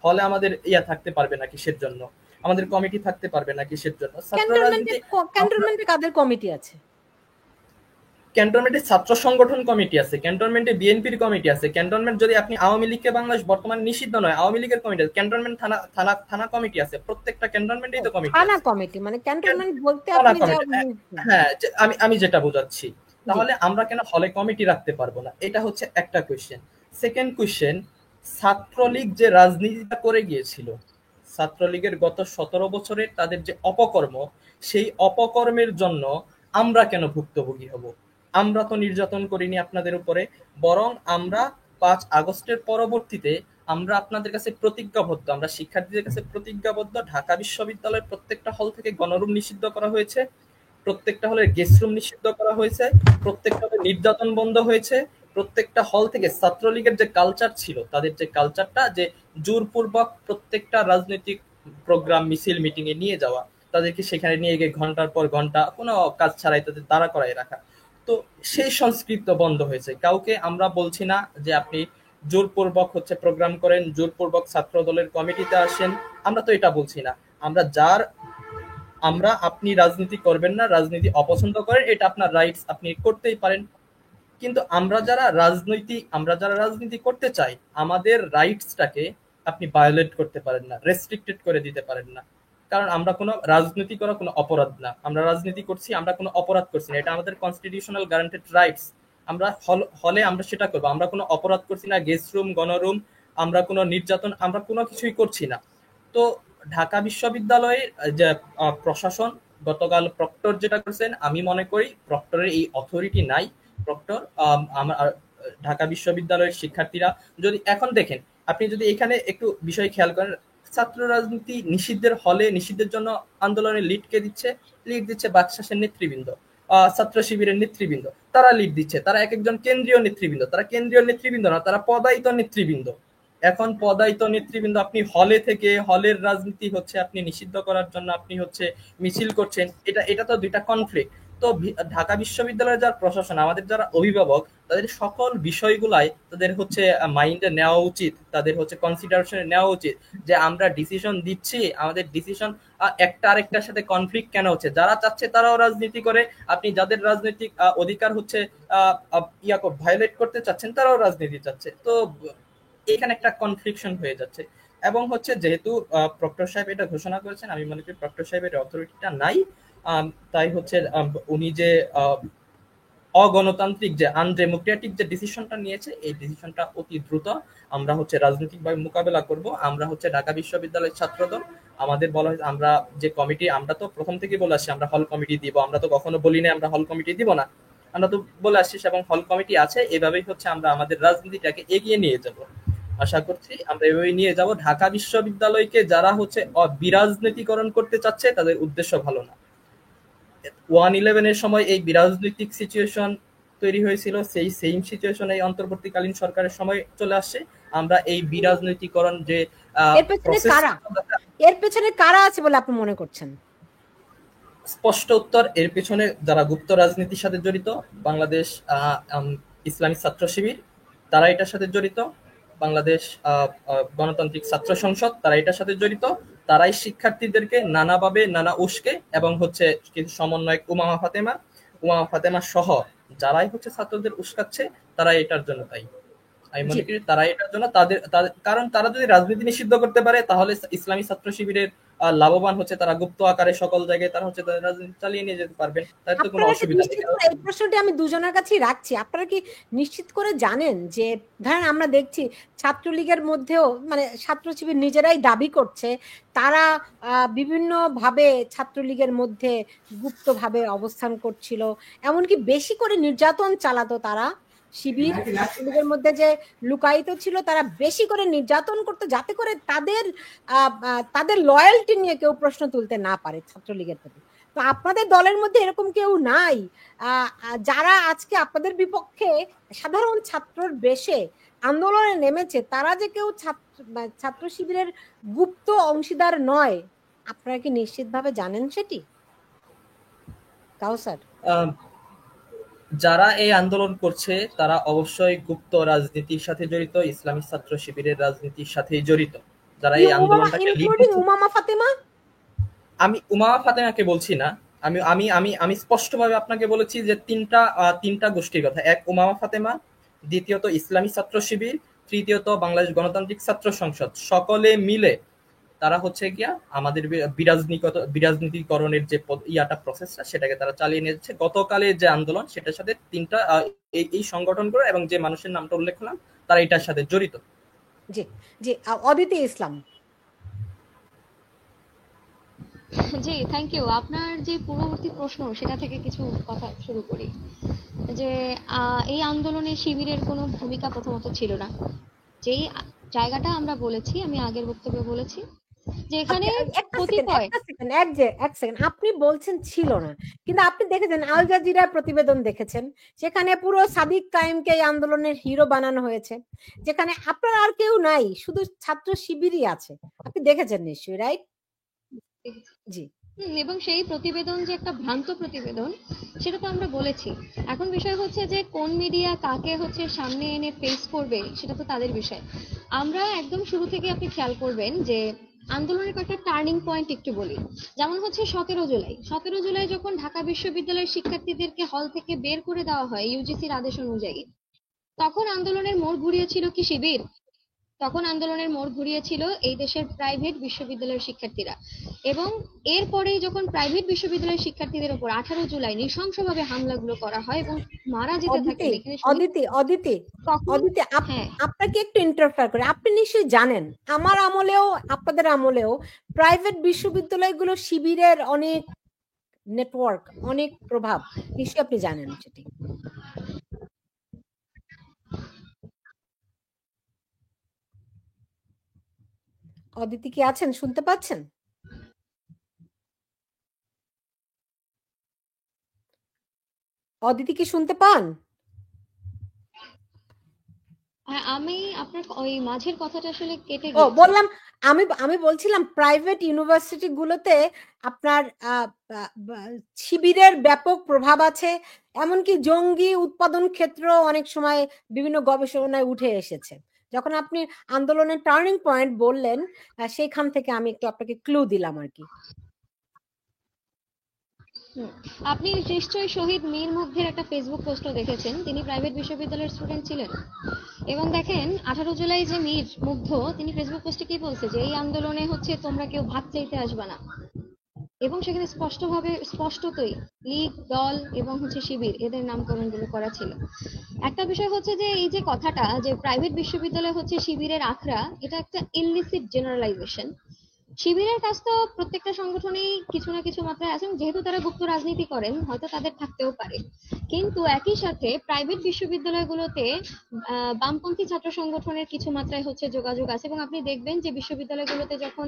হলে আমাদের থাকতে পারবে না কিসের জন্য, আমাদের কমিটি থাকতে পারবে না কিসের জন্য? ছাত্র রাজনীতি ক্যান্টনমেন্টে কাদের কমিটি আছে? ক্যান্টনমেন্টে ছাত্র সংগঠন কমিটি আছে, ক্যান্টনমেন্টে বিএনপির কমিটি আছে। ক্যান্টনমেন্ট যদি আপনি আওয়ামী লীগকে, বাংলাদেশ বর্তমানে নিষিদ্ধ নয়, আওয়ামী লীগের কমিটি আছে। ক্যান্টনমেন্ট থানা থানা থানা কমিটি আছে, প্রত্যেকটা ক্যান্টনমেন্টেই তো কমিটি থানা আছে। কমিটি মানে ক্যান্টনমেন্ট বলতে থানা আপনি যা কমিটি, হ্যাঁ, আমি যেটা বোঝাচ্ছি, তাহলে আমরা কেন হলে কমিটি রাখতে পারবো না? এটা হচ্ছে একটা কোয়েশ্চেন। সেকেন্ড কোয়েশ্চেন, ছাত্রলীগ যে রাজনীতিটা করে গিয়েছিল, ছাত্রলীগের গত 17 বছরের তাদের যে অপকর্ম, সেই অপকর্মের জন্য আমরা কেন ভুক্তভোগী হব? আমরা তো নির্যাতন করিনি আপনাদের উপরে, বরং আমরা 5 আগস্টের পরবর্তীতে আমরা আপনাদের কাছে প্রতিজ্ঞাবদ্ধ, আমরা শিক্ষার্থীদের কাছে প্রতিজ্ঞাবদ্ধ। ঢাকা বিশ্ববিদ্যালয়ের প্রত্যেকটা হল থেকে গণরুম নিষিদ্ধ করা হয়েছে, প্রত্যেকটা হলের গেস্ট রুম নিষিদ্ধ করা হয়েছে, প্রত্যেকটা হলে নির্যাতন বন্ধ হয়েছে, প্রত্যেকটা হল থেকে ছাত্রলীগের যে কালচার ছিল, তাদের যে কালচারটা, যে জোরপূর্বক প্রত্যেকটা রাজনৈতিক প্রোগ্রাম, মিছিল, মিটিং এ নিয়ে যাওয়া, তাদেরকে সেখানে নিয়ে গিয়ে ঘন্টার পর ঘন্টা কোনো কাজ ছাড়াই তাদের দাঁড়া করাই রাখা, তো সেই সংস্কৃত বন্ধ হয়েছে। কাউকে আমরা বলছি না যে আপনি জোরপূর্বক হচ্ছে প্রোগ্রাম করেন, জোরপূর্বক ছাত্র দলের কমিটিতে আসেন, আমরা তো এটা বলছি না। আপনি রাজনীতি করবেন না, রাজনীতি অপছন্দ করেন, এটা আপনার রাইটস, আপনি করতেই পারেন। কিন্তু আমরা যারা রাজনীতি করতে চাই, আমাদের রাইটসটাকে আপনি ভায়োলেট করতে পারেন না, রেস্ট্রিক্টেড করে দিতে পারেন না। কারণ আমরা কোনো রাজনীতি করা কোনো অপরাধ না, আমরা রাজনীতি করছি, আমরা কোনো অপরাধ করছি না, এটা আমাদের কনস্টিটিউশনাল গ্যারান্টেড রাইটস। আমরা হলে আমরা সেটা করবো, আমরা কোনো অপরাধ করছি না, গেস্ট রুম, গণরুম, আমরা কোনো নির্যাতন, আমরা কোনো কিছুই করছি না। তো ঢাকা বিশ্ববিদ্যালয়ের যে প্রশাসন, গতকাল প্রক্টর যেটা করছেন, আমি মনে করি প্রক্টরের এই অথরিটি নাই। প্রক্টর ঢাকা বিশ্ববিদ্যালয়ের শিক্ষার্থীরা যদি এখন দেখেন, আপনি যদি এখানে একটু বিষয় খেয়াল করেন, ছাত্র রাজনীতি নিষিদ্ধের হলে নিষিদ্ধের জন্য আন্দোলনের লিড কে দিচ্ছে? লিড দিচ্ছে বাকশাসের নেতৃবৃন্দ, ছাত্র শিবিরের নেতৃবৃন্দ, তারা লিড দিচ্ছে। তারা এক একজন কেন্দ্রীয় নেতৃবৃন্দ, তারা কেন্দ্রীয় নেতৃবৃন্দ না, তারা পদায়িত নেতৃবৃন্দ। এখন পদায়িত নেতৃবৃন্দ, আপনি হলে থেকে হলের রাজনীতি হচ্ছে আপনি নিষিদ্ধ করার জন্য আপনি হচ্ছে মিছিল করছেন, এটা তো দুইটা কনফ্লিক্ট। তো ঢাকা বিশ্ববিদ্যালয়ের যারা প্রশাসন, আমাদের যারা অভিভাবক, তাদের সকল বিষয়গুলাই তাদের হচ্ছে মাইন্ডে নেওয়া উচিত, তাদের হচ্ছে কনসিডারেশনে নেওয়া উচিত যে আমরা ডিসিশন দিচ্ছি, আমাদের ডিসিশন একটা আরেকটার সাথে কনফ্লিক্ট কেন হচ্ছে। যারা চাচ্ছে তারাও রাজনীতি করে, আপনি যাদের রাজনৈতিক অধিকার হচ্ছে ভায়োলেট করতে চাচ্ছেন, তারাও রাজনীতি চাচ্ছে। তো এখানে একটা কনফ্লিকশন হয়ে যাচ্ছে। এবং হচ্ছে যেহেতু প্রক্টর সাহেব এটা ঘোষণা করেছেন, আমি মনে করি প্রক্টর সাহেবের অথরিটিটা নাই। তাই হচ্ছে উনি যে অগণতান্ত্রিক যে আনডেমোক্রেটিক যে ডিসিশনটা নিয়েছে, এই ডিসিশনটা অতি দ্রুত আমরা রাজনৈতিকভাবে মোকাবেলা করব। আমরা ঢাকা বিশ্ববিদ্যালয়ের ছাত্রদল, আমাদের বলা হয়েছে আমরা যে কমিটি, আমরা তো প্রথম থেকেই বলে আসছি আমরা হল কমিটি দিব, আমরা তো কখনো বলি না আমরা হল কমিটি দিব না, আমরা তো বলে আসছি এবং হল কমিটি আছে। এভাবেই আমরা আমাদের রাজনীতিটাকে এগিয়ে নিয়ে যাব। আশা করছি আমরা এভাবেই নিয়ে যাব। ঢাকা বিশ্ববিদ্যালয়কে যারা বিরাজনীতিকরণ করতে চাচ্ছে তাদের উদ্দেশ্য ভালো না। 1/11 সময় এই বিরাজনৈতিক সিচুয়েশন তৈরি হয়েছিল, সেই সেম সিচুয়েশন এই অন্তর্বর্তীকালীন সরকারের সময় চলে আসছে। আমরা এই বিরাজনৈতিকরণ যে এর পেছনে কারা আছে বলে আপনি মনে করছেন? স্পষ্ট উত্তর, এর পেছনে যারা গুপ্ত রাজনীতির সাথে জড়িত, বাংলাদেশ ইসলামী ছাত্র শিবির তারা এটার সাথে জড়িত, বাংলাদেশ গণতান্ত্রিক ছাত্র সংসদ তারা এটার সাথে জড়িত। তারাই শিক্ষার্থীদেরকে নানাভাবে নানা উস্কে এবং কিছু সমন্বয়ক উমামা ফাতেমা সহ যারাই ছাত্রদের উস্কাচ্ছে, তারা এটার জন্য দায়ী। আমি মনে করি তারা এটার জন্য কারণ তারা যদি রাজনীতি নিষিদ্ধ করতে পারে তাহলে ইসলামী ছাত্র শিবিরের লাভবান হচ্ছে, তারা গুপ্ত আকারে সকল জায়গায় তারা তাদের রাজনীতি চালিয়ে নিয়ে যেতে পারবেন, তার তো কোনো অসুবিধা নেই। এই প্রশ্নটি আমি দুজনের কাছেই রাখছি, আপনারা কি নিশ্চিত করে জানেন যে ধরেন আমরা দেখছি ছাত্রলীগের মধ্যেও মানে ছাত্র শিবির নিজেরাই দাবি করছে তারা বিভিন্ন ভাবে ছাত্রলীগের মধ্যে গুপ্তভাবে অবস্থান করছিল, এমনকি বেশি করে নির্যাতন চালাতো তারা, শিবির ছাত্রলীগের মধ্যে যে লুকায়িত ছিল তারা বেশি করে নির্যাতন করতো যাতে করে তাদের লয়্যালটি নিয়ে কেউ প্রশ্ন তুলতে না পারে ছাত্রলীগের প্রতি। তো আপনাদের দলের মধ্যে এরকম কেউ নাই যারা আজকে আপনাদের বিপক্ষে সাধারণ ছাত্রর বেশে আন্দোলনে নেমেছে, তারা যে কেউ ছাত্র শিবিরের গুপ্ত অংশীদার নয়? আপনারা কি নিশ্চিতভাবে জানেন সেটি? কাউসার, যারা এই আন্দোলন করছে তারা অবশ্যই গুপ্ত রাজনীতির সাথে জড়িত, ইসলামী ছাত্র শিবিরের রাজনীতির সাথে জড়িত। যারা এই আন্দোলনটাকে উমামা ফাতেমা, আমি উমামা ফাতেমাকে বলছি না, আমি আমি আমি আমি স্পষ্টভাবে আপনাকে বলেছি যে তিনটা গোষ্ঠীর কথা। এক, উমামা ফাতেমা; দ্বিতীয়ত ইসলামী ছাত্র শিবির; তৃতীয়ত বাংলাদেশ গণতান্ত্রিক ছাত্র সংসদ। সকলে মিলে তারা গিয়া আমাদের বিরাজনীতিকরণের যে প্রসেসটা সেটাকে তারা চালিয়ে নিয়ে যাচ্ছে। গতকালে যে আন্দোলন সেটার সাথে তিনটা এই সংগঠনগুলো এবং যে মানুষের নামটা উল্লেখ করলাম তারা এটার সাথে জড়িত। জি জি, অদিতি ইসলাম। জি, থ্যাংক ইউ। আপনার যে পূর্ববর্তী প্রশ্ন সেটা থেকে কিছু কথা শুরু করি। যে এই আন্দোলনে শিবিরের কোনো ভূমিকা প্রথমত ছিল না। যেই জায়গাটা আমরা বলেছি, আমি আগের বক্তব্যে বলেছি যে এখানে এক সেকেন্ড, আপনি বলছেন ছিল না, কিন্তু আপনি দেখেছেন আল জাজিরা প্রতিবেদন দেখেছেন, সেখানে পুরো সাদিক কায়েমকে এই আন্দোলনের হিরো বানানো হয়েছে, যেখানে আপনার আর কেউ নাই, শুধু ছাত্র শিবিরই আছে। আপনি দেখেছেন নিশ্চয়ই, রাইট? জি। এবং সেই প্রতিবেদন যে একটা ভ্রান্ত প্রতিবেদন সেটা তো আমরা বলেছি। এখন বিষয় হচ্ছে যে কোন মিডিয়া কাকে সামনে এনে ফেস করবে সেটা তো তাদের বিষয়। আমরা একদম শুরু থেকে আপনি খেয়াল করবেন যে আন্দোলনের কয়েকটা টার্নিং পয়েন্ট একটু বলি। যেমন 17 জুলাই যখন ঢাকা বিশ্ববিদ্যালয়ের শিক্ষার্থীদেরকে হল থেকে বের করে দেওয়া হয় ইউজিসির আদেশ অনুযায়ী, তখন আন্দোলনের মোড় ঘুরিয়েছিল কি শিবির? তখন আন্দোলনের মোড় ঘুরিয়েছিল এই দেশের প্রাইভেট বিশ্ববিদ্যালয়ের শিক্ষার্থীরা। এবং এরপরেই যখন প্রাইভেট বিশ্ববিদ্যালয়ের শিক্ষার্থীদের উপর 18 জুলাই নৃশংসভাবে হামলাগুলো করা হয় এবং মারা যেতে থাকে, অদিতি আপনাকে একটু ইন্টারফেয়ার করে, আপনি নিশ্চয়ই জানেন আমার আমলেও আপনাদের আমলেও প্রাইভেট বিশ্ববিদ্যালয়গুলো শিবিরের অনেক নেটওয়ার্ক, অনেক প্রভাব, নিশ্চয়ই আপনি জানেন সেটি। অদিতি কি আছেন, শুনতে পাচ্ছেন? অদিতি কি শুনতে পান? হ্যাঁ, আমি আপনার ওই মাঝের কথাটা আসলে কেটে গিয়েছে। বললাম আমি বলছিলাম প্রাইভেট ইউনিভার্সিটি গুলোতে আপনার শিবিরের ব্যাপক প্রভাব আছে, এমনকি জঙ্গি উৎপাদন ক্ষেত্র অনেক সময় বিভিন্ন গবেষণায় উঠে এসেছে। যখন আপনি আন্দোলনের টার্নিং পয়েন্ট বললেন, সেইখান থেকে আমি একটু আপনাকে ক্লু দিলাম আর কি। আপনি নিশ্চয়ই শহীদ মীর মুগ্ধের একটা ফেসবুক পোস্টও দেখেছেন, তিনি প্রাইভেট বিশ্ববিদ্যালয়ের স্টুডেন্ট ছিলেন। এবং দেখেন 18 জুলাই যে মীর মুগ্ধ, তিনি ফেসবুক পোস্টে কি বলছে যে এই আন্দোলনে তোমরা কেউ ভাত চাইতে আসবে না, এবং সেখানে স্পষ্টতই লীগ, দল এবং হচ্ছে শিবির এদের নামকরণগুলো করা ছিল। একটা বিষয় হচ্ছে যে এই যে কথাটা যে প্রাইভেট বিশ্ববিদ্যালয় হচ্ছে শিবিরের আখড়া, এটা একটা ইললিসিট জেনারেলাইজেশন। শিবিরের কাজ তো প্রত্যেকটা সংগঠনেই কিছু না কিছু মাত্রায় আছে, যেহেতু তারা গুপ্ত রাজনীতি করেন হয়তো তাদের থাকতেও পারে, কিন্তু একই সাথে প্রাইভেট বিশ্ববিদ্যালয়গুলোতে বামপন্থী ছাত্র সংগঠনের কিছু মাত্রায় হচ্ছে যোগাযোগ আছে। এবং আপনি দেখবেন যে বিশ্ববিদ্যালয়গুলোতে যখন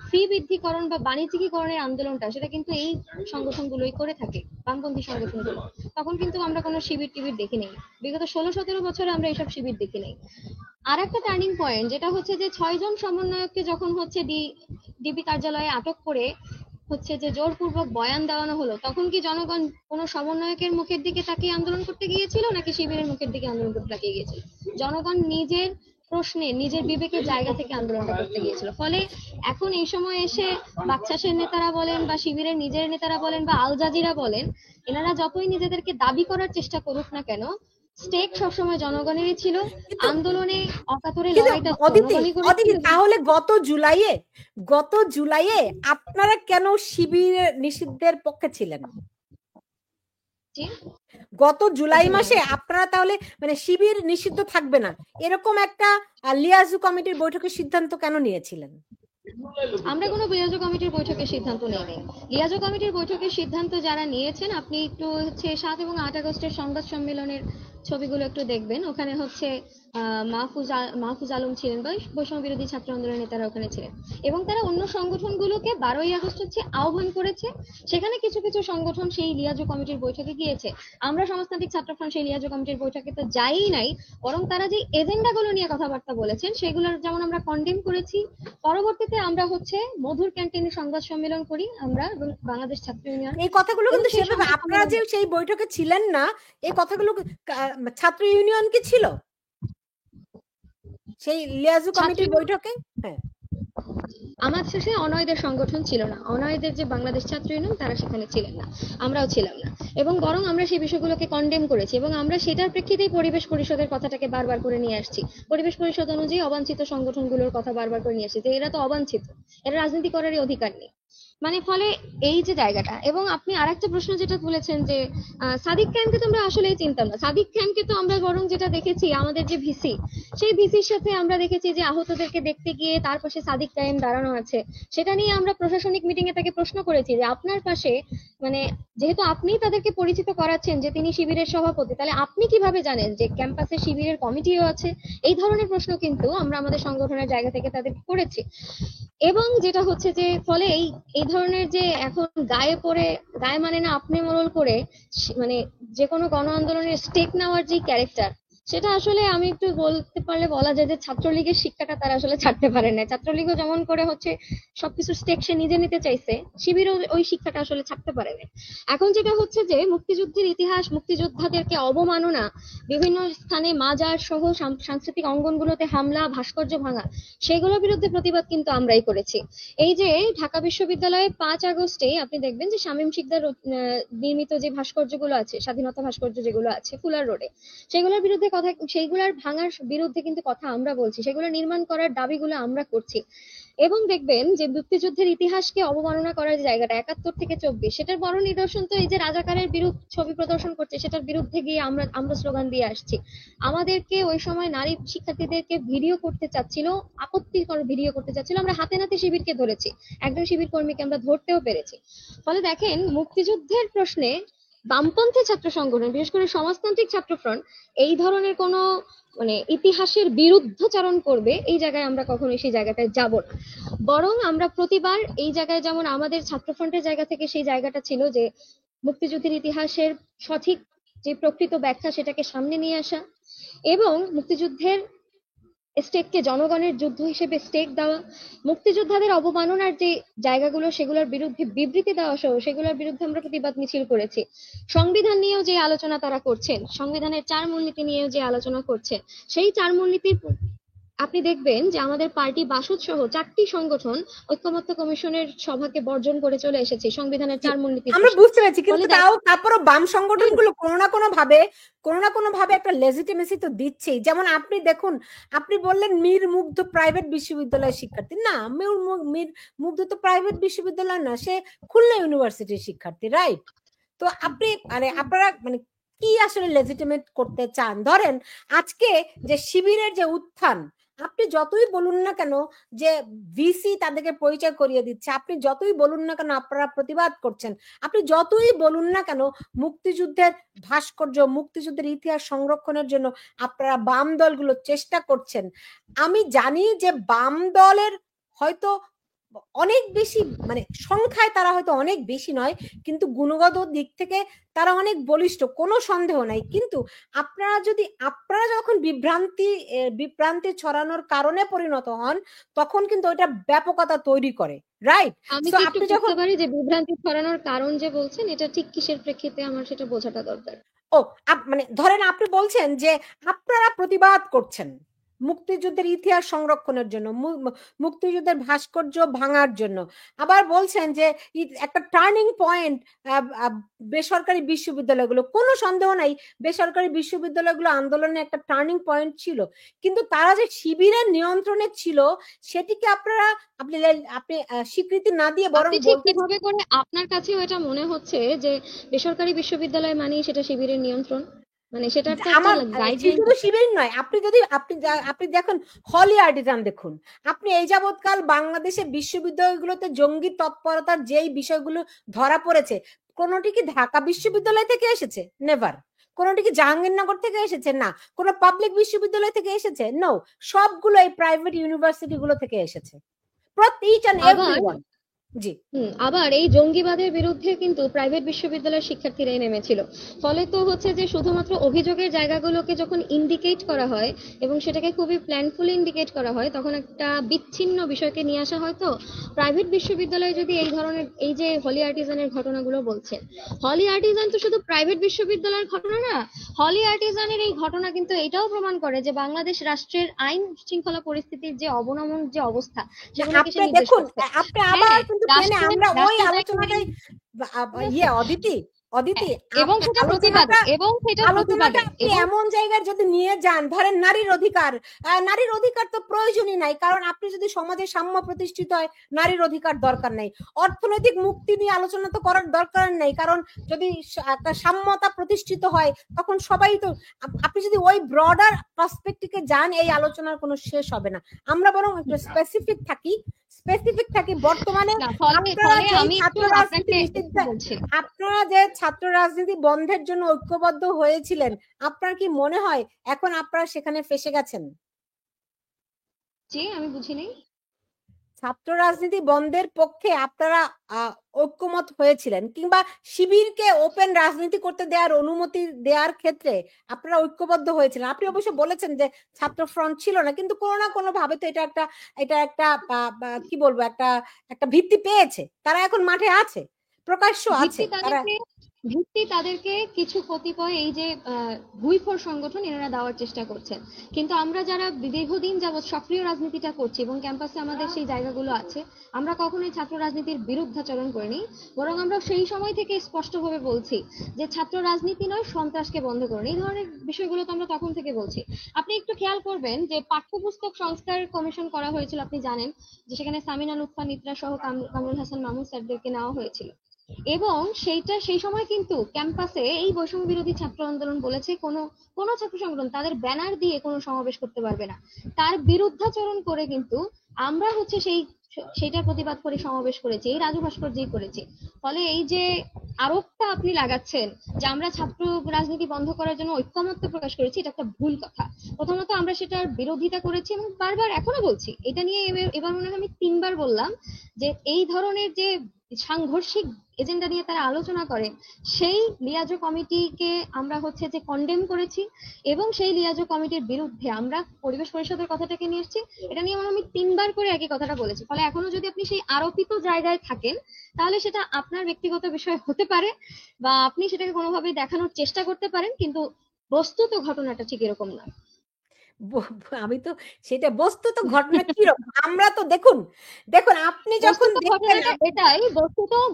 ফি বৃদ্ধিকরণ বা বাণিজ্যিকীকরণের আন্দোলনটা, সেটা কিন্তু এই সংগঠনগুলোই করে থাকে, বামপন্থী সংগঠনগুলো। তখন কিন্তু আমরা কোনো শিবির টিবির দেখি নাই, বিগত 16-17 বছরে আমরা এইসব শিবির দেখি নাই। আর একটা টার্নিং পয়েন্ট যেটা হচ্ছে যে 6 জন সমন্বয়ককে যখন হচ্ছে ডিবি কার্যালয়ে আটক করে হচ্ছে যে জোরপূর্বক বয়ান দেওয়ানো হলো, তখন কি জনগণ কোনো সমন্বয়কের মুখের দিকে তাকিয়ে আন্দোলন করতে গিয়েছিল নাকি শিবিরের মুখের দিকে আন্দোলন করতে তাকিয়ে গিয়েছিল? জনগণ নিজের প্রশ্নে নিজের বিবেকের জায়গা থেকে আন্দোলনটা করতে গিয়েছিল। ফলে এখন এই সময় এসে বাকশাসের নেতারা বলেন বা শিবিরের নিজের নেতারা বলেন বা আল জাজিরা বলেন, এনারা যতই নিজেদেরকে দাবি করার চেষ্টা করুক না কেন, স্টেক সবসময় জনগণেরই ছিল। কিন্তু আন্দোলনে অকাতরে কিন্তু লড়াইটা অদিতি জনগণই অদিতি করেছিল। তাহলে গত জুলাইয়ে আপনারা কেন শিবির নিষিদ্ধের পক্ষে ছিলেন? জি, গত জুলাই বুঝি নাই মাসে আসলে। আপনারা তাহলে মানে শিবির নিষিদ্ধ থাকবে না এরকম একটা লিয়াজু কমিটির বৈঠকের সিদ্ধান্ত কেন নিয়েছিলেন? আমরা কোনো লিয়াজো কমিটির বৈঠকের সিদ্ধান্ত নেইনি। লিয়াজো কমিটির বৈঠকের সিদ্ধান্ত যারা নিয়েছেন, আপনি একটু হচ্ছে 7 এবং 8 আগস্টের সংবাদ সম্মেলনের ছবিগুলো একটু দেখবেন। ওখানে হচ্ছে মাহফুজ আলম ছিলেন বা বৈষম্য বিরোধী ছাত্র আন্দোলনের নেতারা ওখানে ছিলেন, এবং তারা অন্য সংগঠনগুলোকে 12ই আগস্ট হচ্ছে আহ্বান করেছে। সেখানে কিছু কিছু সংগঠন সেই লিয়াজো কমিটির বৈঠকে গিয়েছে। আমরা সমাজতান্ত্রিক ছাত্রফ্রন্ট সেই লিয়াজো কমিটির বৈঠকে তো যাই নাই, বরং তারা যে এজেন্ডাগুলো নিয়ে কথাবার্তা বলেছেন সেগুলোর যেমন আমরা কন্ডেম করেছি। পরবর্তীতে আমরা হচ্ছে মধুর ক্যান্টিনে সংবাদ সম্মেলন করি আমরা এবং বাংলাদেশ ছাত্র ইউনিয়ন, এই কথাগুলো এবং কিন্তু সেই সেভাবে সংবাদ আপনারা যে সম্মেলনে সেই বৈঠকে ছিলেন না, এই কথাগুলো ছাত্র ইউনিয়ন কি ছিল সেই লিয়াজু ছাত্র কমিটির বৈঠকে? হ্যাঁ, আমার শেষে অনয়দের সংগঠন ছিল না, অনয়দের যে বাংলাদেশ ছাত্র ইউনিয়ন তারা সেখানে ছিলেন না, আমরাও ছিলাম না। এবং বরং আমরা সেই বিষয়গুলোকে কন্ডেম করেছি এবং আমরা সেটার প্রেক্ষিতেই পরিবেশ পরিষদের কথাটাকে বারবার করে নিয়ে আসছি। পরিবেশ পরিষদ অনুযায়ী অবাঞ্ছিত সংগঠনগুলোর কথা বারবার করে নিয়ে আসছি যে এরা তো অবাঞ্ছিত, এরা রাজনীতি করারই অধিকার নেই। মানে ফলে এই যে জায়গাটা, এবং আপনি আরেকটা প্রশ্ন যেটা তুলেছেন যে সাদিক খানকে তো আমরা আসলেই চিনতাম না। সাদিক খানকে তো আমরা বরং যেটা দেখেছি, আমাদের যে ভিসি, সেই ভিসির সাথে আমরা দেখেছি যে আহতদেরকে দেখতে গিয়ে তার পাশে সাদিক কায়েম দাঁড়ানো আছে। সেটা নিয়ে আমরা প্রশাসনিক মিটিং এ তাকে প্রশ্ন করেছি যে আপনার পাশে, মানে যেহেতু আপনি তাদেরকে পরিচিত করাচ্ছেন যে তিনি শিবিরের সভাপতি, তাহলে আপনি কিভাবে জানেন যে ক্যাম্পাসে শিবিরের কমিটিও আছে? এই ধরনের প্রশ্ন কিন্তু আমরা আমাদের সংগঠনের জায়গা থেকে তাদেরকে করেছি। এবং যেটা হচ্ছে যে ফলে এই এই ধরনের যে এখন গায়ে পড়ে, গায়ে মানে না আপনি মোড়ল করে মানে যে কোনো গণ আন্দোলনের স্টেক নেওয়ার যে ক্যারেক্টার, সেটা আসলে আমি একটু বলতে পারলে বলা যায় যে ছাত্রলীগের শিক্ষাটা তারা আসলে ছাড়তে পারে না। ছাত্রলীগও যেমন করে হচ্ছে সবকিছু স্টেক সে নিজে নিতে চাইছে, শিবিরও ওই শিক্ষাটা আসলে ছাড়তে পারে না। এখন যেটা হচ্ছে যে মুক্তিযুদ্ধের ইতিহাস, মুক্তিযোদ্ধাদেরকে অবমাননা, বিভিন্ন স্থানে মাজার সহ সাংস্কৃতিক অঙ্গনগুলোতে হামলা, ভাস্কর্য ভাঙা, সেগুলোর বিরুদ্ধে প্রতিবাদ কিন্তু আমরাই করেছি। এই যে ঢাকা বিশ্ববিদ্যালয়ে 5 আগস্টে আপনি দেখবেন যে শামীম শিকদার নির্মিত যে ভাস্কর্যগুলো আছে, স্বাধীনতা ভাস্কর্য যেগুলো আছে ফুলার রোডে, সেগুলোর বিরুদ্ধে কথা, সেইগুলোর ভাঙার বিরুদ্ধে কিন্তু কথা আমরা বলছি, সেগুলো নির্মাণ করার দাবিগুলো আমরা করছি। এবং দেখবেন যে মুক্তিযুদ্ধের ইতিহাসকে অবমাননা করার যে জায়গাটা 71 থেকে 24, সেটার বড় নিদর্শন তো এই যে রাজাকারের বিরুদ্ধে ছবি প্রদর্শন করছে, সেটার বিরুদ্ধে গিয়ে আমরা আমরা স্লোগান দিয়ে আসছি। আমাদেরকে ওই সময় নারী শিক্ষার্থীদেরকে ভিডিও করতে চাচ্ছিল, আপত্তিকর ভিডিও করতে চাচ্ছিল, আমরা হাতে নাতে শিবিরকে ধরেছি, একজন শিবির কর্মীকে আমরা ধরতেও পেরেছি। ফলে দেখেন মুক্তিযুদ্ধের প্রশ্নে বামপন্থী ছাত্র সংগঠন, বিশেষ করে সমাজতান্ত্রিক ছাত্রফ্রন্ট, এই ধরনের কোনো মানে ইতিহাসের বিরুদ্ধাচরণ করবে, এই জায়গায় আমরা কখনোই সেই জায়গাটায় যাব না। বরং আমরা প্রতিবার এই জায়গায়, যেমন আমাদের ছাত্রফ্রন্টের জায়গা থেকে সেই জায়গাটা ছিল যে মুক্তিযুদ্ধের ইতিহাসের সঠিক যে প্রকৃত ব্যাখ্যা সেটাকে সামনে নিয়ে আসা, এবং মুক্তিযুদ্ধের স্টেককে জনগণের যুদ্ধ হিসেবে স্টেক দেওয়া, মুক্তিযোদ্ধাদের অবমাননার যে জায়গাগুলো সেগুলোর বিরুদ্ধে বিবৃতি দেওয়া সহ সেগুলোর বিরুদ্ধে আমরা প্রতিবাদ মিছিল করেছি। সংবিধান নিয়েও যে আলোচনা তারা করছেন, সংবিধানের 4 মূলনীতি নিয়েও যে আলোচনা করছেন, সেই 4 মূলনীতির আপনি দেখবেন যে আমাদের পার্টি বাসদ সহ 4টি সংগঠন ঐকমত্য কমিশনের সভাকে বর্জন করে চলে এসেছে সংবিধানের জি, 4 মূলনীতির আমরা প্রশ্নে। বুঝতে পেরেছি, ফলে কিন্তু তারপরও বাম সংগঠনগুলো কোনো না কোনো ভাবে একটা লেজিটিমেসি তো দিচ্ছেই। যেমন আপনি দেখুন, আপনি বললেন মীর মুগ্ধ প্রাইভেট বিশ্ববিদ্যালয়ের শিক্ষার্থী। না, মীর মুগ্ধ তো প্রাইভেট বিশ্ববিদ্যালয় না, সে খুলনা ইউনিভার্সিটির শিক্ষার্থী, রাইট? তো আপনি মানে আপনারা মানে কি আসলে লেজিটিমেট করতে চান? ধরেন আজকে যে শিবিরের যে উত্থান, আপনি যতই বলুন না কেন যে ভিসি তাদেরকে পরিচয় করিয়ে দিচ্ছে, আপনি যতই বলুন না কেন আপনারা প্রতিবাদ করছেন, আপনি যতই বলুন না কেন মুক্তিযুদ্ধের ভাস্কর্য, মুক্তিযুদ্ধের ইতিহাস সংরক্ষণের জন্য আপনারা বাম দলগুলো চেষ্টা করছেন, আমি জানি যে বাম দলের হয়তো অনেক বেশি মানে সংখ্যায় তারা হয়তো অনেক বেশি নয়, কিন্তু গুণগত দিক থেকে তারা অনেক বলিষ্ঠ, কোনো সন্দেহ নাই। কিন্তু আপনারা যখন বিভ্রান্তি ছড়ানোর কারণে পরিণত হন, তখন কিন্তু ওইটা ব্যাপকতা তৈরি করে, রাইট? আমি সো কি একটু আপনি যখন বুঝতে পারি যে বিভ্রান্তি ছড়ানোর কারণ যে বলছেন এটা ঠিক কিসের প্রেক্ষিতে, আমার সেটা বোঝাটা দরকার। ও মানে ধরেন আপনি বলছেন যে আপনারা প্রতিবাদ করছেন মুক্তিযুদ্ধের ইতিহাস সংরক্ষণের জন্য, মুক্তিযুদ্ধের ভাস্কর্য ভাঙার জন্য, আবার বলছেন যে একটা টার্নিং পয়েন্ট বেসরকারি বিশ্ববিদ্যালয়গুলো, কোনো সন্দেহ নাই বেসরকারি বিশ্ববিদ্যালয়গুলো আন্দোলনে একটা টার্নিং পয়েন্ট ছিল, কিন্তু তারা যে শিবিরের নিয়ন্ত্রণে ছিল সেটিকে আপনি আপনি স্বীকৃতি না দিয়ে বরং আপনি ঠিক বলতে কিভাবে করে আপনার কাছেও এটা মনে হচ্ছে যে বেসরকারি বিশ্ববিদ্যালয় মানেই সেটা শিবিরের নিয়ন্ত্রণ? মানে সেটার তো একটা আমার গাইডলাইন শুধু শিবির নয়, আপনি দেখুন হলি আর্টিজান দেখুন, আপনি এই যাবৎকাল বাংলাদেশের বিশ্ববিদ্যালয়গুলোতে জঙ্গি তৎপরতার যেই বিষয়গুলো ধরা পড়েছে, কোনোটি কি ঢাকা বিশ্ববিদ্যালয় থেকে এসেছে? নেভার। কোনোটি কি জাহাঙ্গীরনগর থেকে এসেছে? না। কোনো পাবলিক বিশ্ববিদ্যালয় থেকে এসেছে? নো। সবগুলো এই প্রাইভেট ইউনিভার্সিটি গুলো থেকে এসেছে, ইচ অ্যান্ড এভরি আবার ওয়ান। জি, আবার এই জঙ্গিবাদের বিরুদ্ধে কিন্তু প্রাইভেট বিশ্ববিদ্যালয়ের শিক্ষার্থীরাই নেমেছিল। ফলে তো হচ্ছে যে শুধুমাত্র অভিযোগের জায়গাগুলোকে যখন ইন্ডিকেট করা হয় এবং সেটাকে খুবই প্ল্যানফুলি ইন্ডিকেট করা হয়, তখন একটা বিচ্ছিন্ন বিষয়কে নিয়ে আসা হয়। তো প্রাইভেট বিশ্ববিদ্যালয়ে যদি এই ধরনের, এই যে হলি আর্টিজানের ঘটনাগুলো বলছেন, হলি আর্টিজান তো শুধু প্রাইভেট বিশ্ববিদ্যালয়ের ঘটনা না, হলি আর্টিজানের এই ঘটনা কিন্তু এটাও প্রমাণ করে যে বাংলাদেশ রাষ্ট্রের আইন শৃঙ্খলা পরিস্থিতির যে অবনমন, যে অবস্থা, সেগুলোকে সে আপনি নির্দেশ দেখুন করছে। আপনি আবার হ্যাঁ, কিন্তু টেনে রাষ্ট্রের আমরা ওই রাষ্ট্রের দায়িত্ব নিয়ে আলোচনাটাই ঠিক আছে। অদিতি, অদিতি, এবং সেটা প্রতিবাদে, আলোচনাটা এবং সেটা আলোচনাটা প্রতিবাদে আপনি এবং এমন জায়গায় যদি নিয়ে যান, ধরেন নারীর অধিকার তো প্রয়োজনই নাই, কারণ আপনি যদি সমাজে সাম্য প্রতিষ্ঠিত হয় নারীর অধিকার দরকার নাই। অর্থনৈতিক মুক্তি নিয়ে আলোচনা তো করার দরকার নেই, কারণ যদি একটা সাম্যতা প্রতিষ্ঠিত হয় তখন সবাই তো, আপনি যদি ওই ব্রডার পার্সপেক্টিভে যান এই আলোচনার কোনো শেষ হবে না। আমরা বরং একটু স্পেসিফিক থাকি বর্তমানে। না, ফলে আপনারা ফলে যে আমি একটু ছাত্র রাজনীতি আপনাকে নিষিদ্ধ, একটু বলছি। আপনারা যে ছাত্র রাজনীতি বন্ধের জন্য ঐক্যবদ্ধ হয়েছিলেন, আপনার কি মনে হয় এখন আপনারা সেখানে ফেসে গেছেন? জি, আমি বুঝিনি। ছাত্র রাজনীতি বন্ধের পক্ষে আপনারা ঐক্যমত হয়েছিলেন, কিংবা শিবিরকে ওপেন রাজনীতি করতে দেওয়ার অনুমতি দেওয়ার ক্ষেত্রে আপনারা ঐক্যবদ্ধ হয়েছিলেন। আপনি অবশ্য বলেছেন যে ছাত্র ফ্রন্ট ছিল না, কিন্তু কোনো না কোনো ভাবে তো এটা একটা কি বলবো, একটা ভিত্তি পেয়েছে, তারা এখন মাঠে আছে, প্রকাশ্য আছে ভিত্তি তারা। তাদেরকে ভিত্তি তাদেরকে কিছু কতিপয় এই যে ভুইফোর সংগঠন এনারা দেওয়ার চেষ্টা করছেন, কিন্তু আমরা যারা দীর্ঘদিন যাবৎ সক্রিয় রাজনীতিটা করছি এবং ক্যাম্পাসে আমাদের সেই জায়গাগুলো আছে, আমরা কখনোই ছাত্র রাজনীতির বিরুদ্ধাচরণ করিনি, বরং আমরা সেই সময় থেকে স্পষ্টভাবে বলছি যে ছাত্র রাজনীতি নয়, সন্ত্রাসকে বন্ধ করুন, এই ধরনের বিষয়গুলো তো আমরা তখন থেকে বলছি। আপনি একটু খেয়াল করবেন যে পাঠ্যপুস্তক সংস্কার কমিশন করা হয়েছিল, আপনি জানেন যে সেখানে সামিনা লুৎফা নিত্রা সহ কামরুল হাসান মামুন স্যারদেরকে নেওয়া হয়েছিল, এবং সেই সময় কিন্তু ক্যাম্পাসে এই বৈষম্য বিরোধী ছাত্র আন্দোলন বলেছে কোনো ছাত্র সংগঠন তাদের ব্যানার দিয়ে কোনো সমাবেশ করতে পারবে না। তার বিরুদ্ধাচরণ করে কিন্তু আমরা হচ্ছে সেইটার প্রতিবাদ করে সমাবেশ করেছি, এই রাজু ভাস্কর্যেই করেছি। ফলে এই যে আরোপটা আপনি লাগাচ্ছেন যে আমরা ছাত্র রাজনীতি বন্ধ করার জন্য ঐক্যমত্য প্রকাশ করেছি, এটা একটা ভুল কথা। প্রথমত আমরা সেটার বিরোধিতা করেছি এবং বারবার এখনো বলছি, এটা নিয়ে এবার মনে হয় আমি 3বার বললাম যে এই ধরনের যে সাংঘর্ষিক এজেন্ডা নিয়ে তারা আলোচনা করে, সেই লিয়াজো কমিটিকে আমরা হচ্ছে যে কন্ডেম করেছি, এবং সেই লিয়াজো কমিটির বিরুদ্ধে আমরা পরিবেশ পরিষদের কথাটাকে নিয়ে এসেছি। এটা নিয়ে আমি 3বার করে একই কথাটা বলেছি। ফলে এখনো যদি আপনি সেই আরোপিত জায়গায় থাকেন, তাহলে সেটা আপনার ব্যক্তিগত বিষয় হতে পারে বা আপনি সেটাকে কোনোভাবে দেখানোর চেষ্টা করতে পারেন, কিন্তু বস্তুত ঘটনাটা ঠিক এরকম না। আমি তো সেটা বস্তুত ঘটনা কিরকম আমরা তো দেখুন আপনি যখন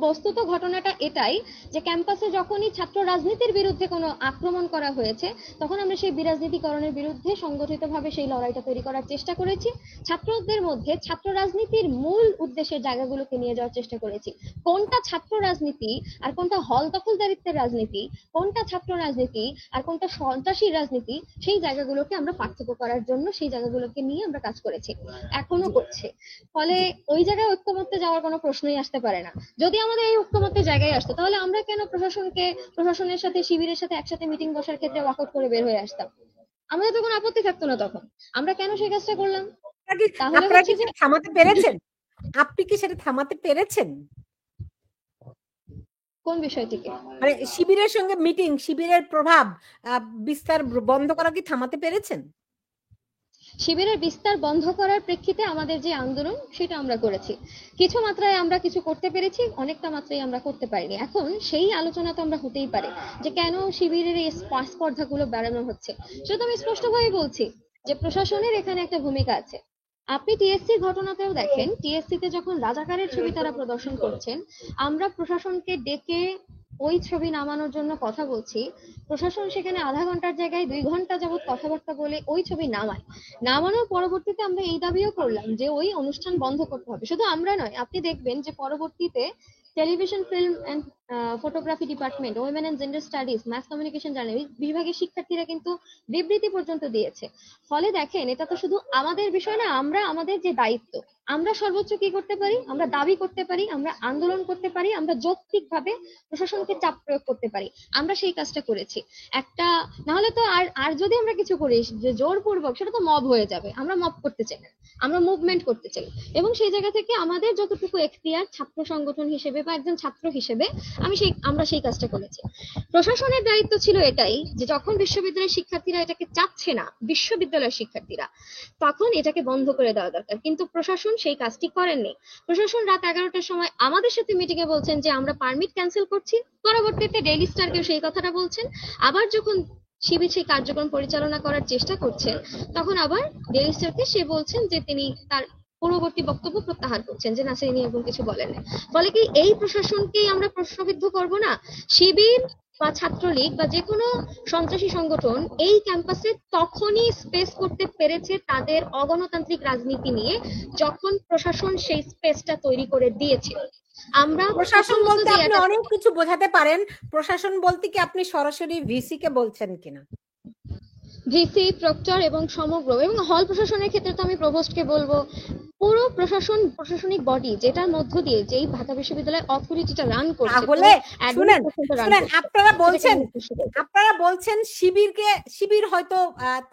বস্তুত ঘটনাটা এটাই যে ক্যাম্পাসে যখনই ছাত্র রাজনীতির বিরুদ্ধে কোনো আক্রমণ করা হয়েছে তখন আমরা সেই বিরাজনীতিকরণের বিরুদ্ধে সংগঠিতভাবে সেই লড়াইটা তৈরি করার চেষ্টা করেছি। ছাত্রদের মধ্যে ছাত্র রাজনীতির মূল উদ্দেশ্যের জায়গাগুলোকে নিয়ে যাওয়ার চেষ্টা করেছি। কোনটা ছাত্র রাজনীতি আর কোনটা হল দখলদারিত্বের রাজনীতি, কোনটা ছাত্র রাজনীতি আর কোনটা সন্ত্রাসী রাজনীতি, সেই জায়গাগুলোকে আমরা পার্থক্য করার জন্য সেই জায়গাগুলোকে নিয়ে আমরা কাজ করেছি, এখনো করছে। ফলে ওই জায়গায় ঐক্যমত্যে যাওয়ার কোনো প্রশ্নই আসতে পারে না। যদি আমাদের এই ঐক্যমত্যের জায়গায় আসতো তাহলে আমরা কেন প্রশাসনের সাথে শিবিরের সাথে একসাথে মিটিং বসার ক্ষেত্রে ওয়াকআউট করে বের হয়ে আসতাম? আমাদের তো কোনো আপত্তি থাকতো না তখন। আমরা কেন সেই কাজটা করলাম? তাহলে হচ্ছে যে থামাতে পেরেছেন, আপনি কি সেটা থামাতে পেরেছেন? কোন বিষয়টিকে? মানে শিবিরের সঙ্গে মিটিং, শিবিরের প্রভাব বিস্তার বন্ধ করা কি থামাতে পেরেছেন? শিবিরের বিস্তার বন্ধ করার প্রেক্ষিতে আমাদের যে আন্দোলন সেটা আমরা করেছি। কিছু মাত্রায় আমরা কিছু করতে পেরেছি, অনেকটা মাত্রায় আমরা করতে পারিনি। এখন সেই আলোচনা তো আমরা হতেই পারে যে কেন শিবিরের এই স্পর্ধাগুলো বাড়ানো হচ্ছে। সেটা আমি স্পষ্টভাবে বলছি যে প্রশাসনের এখানে একটা ভূমিকা আছে। আপনি টিএসসির ঘটনাতেও দেখেন, টিএসসিতে যখন রাজাকারের ছবি তারা প্রদর্শন করছেন, আমরা প্রশাসনকে ডেকে ওই ছবি নামানোর জন্য কথা বলছি, প্রশাসন সেখানে আধা ঘন্টার জায়গায় 2 ঘন্টা যাবত কথাবার্তা বলে ওই ছবি নামায়। নামানোর পরবর্তীতে আমরা এই দাবিও করলাম যে ওই অনুষ্ঠান বন্ধ করতে হবে। শুধু আমরা নয়, আপনি দেখবেন যে পরবর্তীতে television film and photography department, women and gender studies, mass communication journalist বিভাগের শিক্ষার্থীরা কিন্তু বিবৃতি পর্যন্ত দিয়েছে। ফলে দেখেন, এটা তো শুধু আমাদের বিষয় না, আমরা আমাদের যে দায়িত্ব, আমরা সর্বোচ্চ কি করতে পারি? আমরা দাবি করতে পারি, আমরা আন্দোলন করতে পারি, আমরা যৌক্তিকভাবে প্রশাসনকে চাপ প্রয়োগ করতে পারি। আমরা সেই কাজটা করেছি। একটা নাহলে তো আর যদি আমরা কিছু করি যে জোরপূর্বক, সেটা তো মব হয়ে যাবে। আমরা মব করতে চাই না, আমরা মুভমেন্ট করতে চাই। এবং সেই জায়গা থেকে আমাদের যতটুকু এখতিয়ার ছাত্র সংগঠন হিসেবে বা একজন ছাত্র হিসেবে আমরা সেই কাজটা করেছি। প্রশাসনের দায়িত্ব ছিল এটাই যে যখন বিশ্ববিদ্যালয়ের শিক্ষার্থীরা এটাকে চাচ্ছে না, বিশ্ববিদ্যালয়ের শিক্ষার্থীরা, তখন এটাকে বন্ধ করে দেওয়া দরকার। কিন্তু প্রশাসন সেই কাজটি করেননি। প্রশাসন রাত 11টার সময় আমাদের সাথে মিটিং এ বলছেন যে আমরা পারমিট ক্যান্সেল করছি, পরবর্তীতে ডেইলি স্টারকেও সেই কথাটা বলছেন। আবার যখন শিবির সেই কার্যক্রম পরিচালনা করার চেষ্টা করছেন, তখন আবার ডেইলি স্টারকে সে বলছেন যে তিনি তার পূর্ববর্তী বক্তব্য প্রত্যাহার করছেন, যে না, তিনি এরকম কিছু বলেন না। ফলে কি এই প্রশাসনকেই আমরা প্রশ্নবিদ্ধ করব না? শিবির বা ছাত্রলীগ বা যে কোনো সন্ত্রাসী সংগঠন এই ক্যাম্পাসে তখনই স্পেস করতে পেরেছে তাদের অগণতান্ত্রিক রাজনীতি নিয়ে, যখন প্রশাসন সেই স্পেসটা তৈরি করে দিয়েছে। আমরা প্রশাসন বলতে আপনি অনেক কিছু বোঝাতে পারেন। প্রশাসন বলতে কি আপনি সরাসরি ভিসি কে বলছেন কিনা? ভিসি, প্রক্টর এবং সমগ্র এবং হল প্রশাসনের ক্ষেত্রে তো আমি প্রভোস্টকে বলবো। পুরো প্রশাসনিক বডি যেটার মধ্য দিয়ে যেই ঢাকা বিশ্ববিদ্যালয়ের অথরিটিটা রান করছে, তাহলে শুনেন আপনারা বলছেন শিবির হয়তো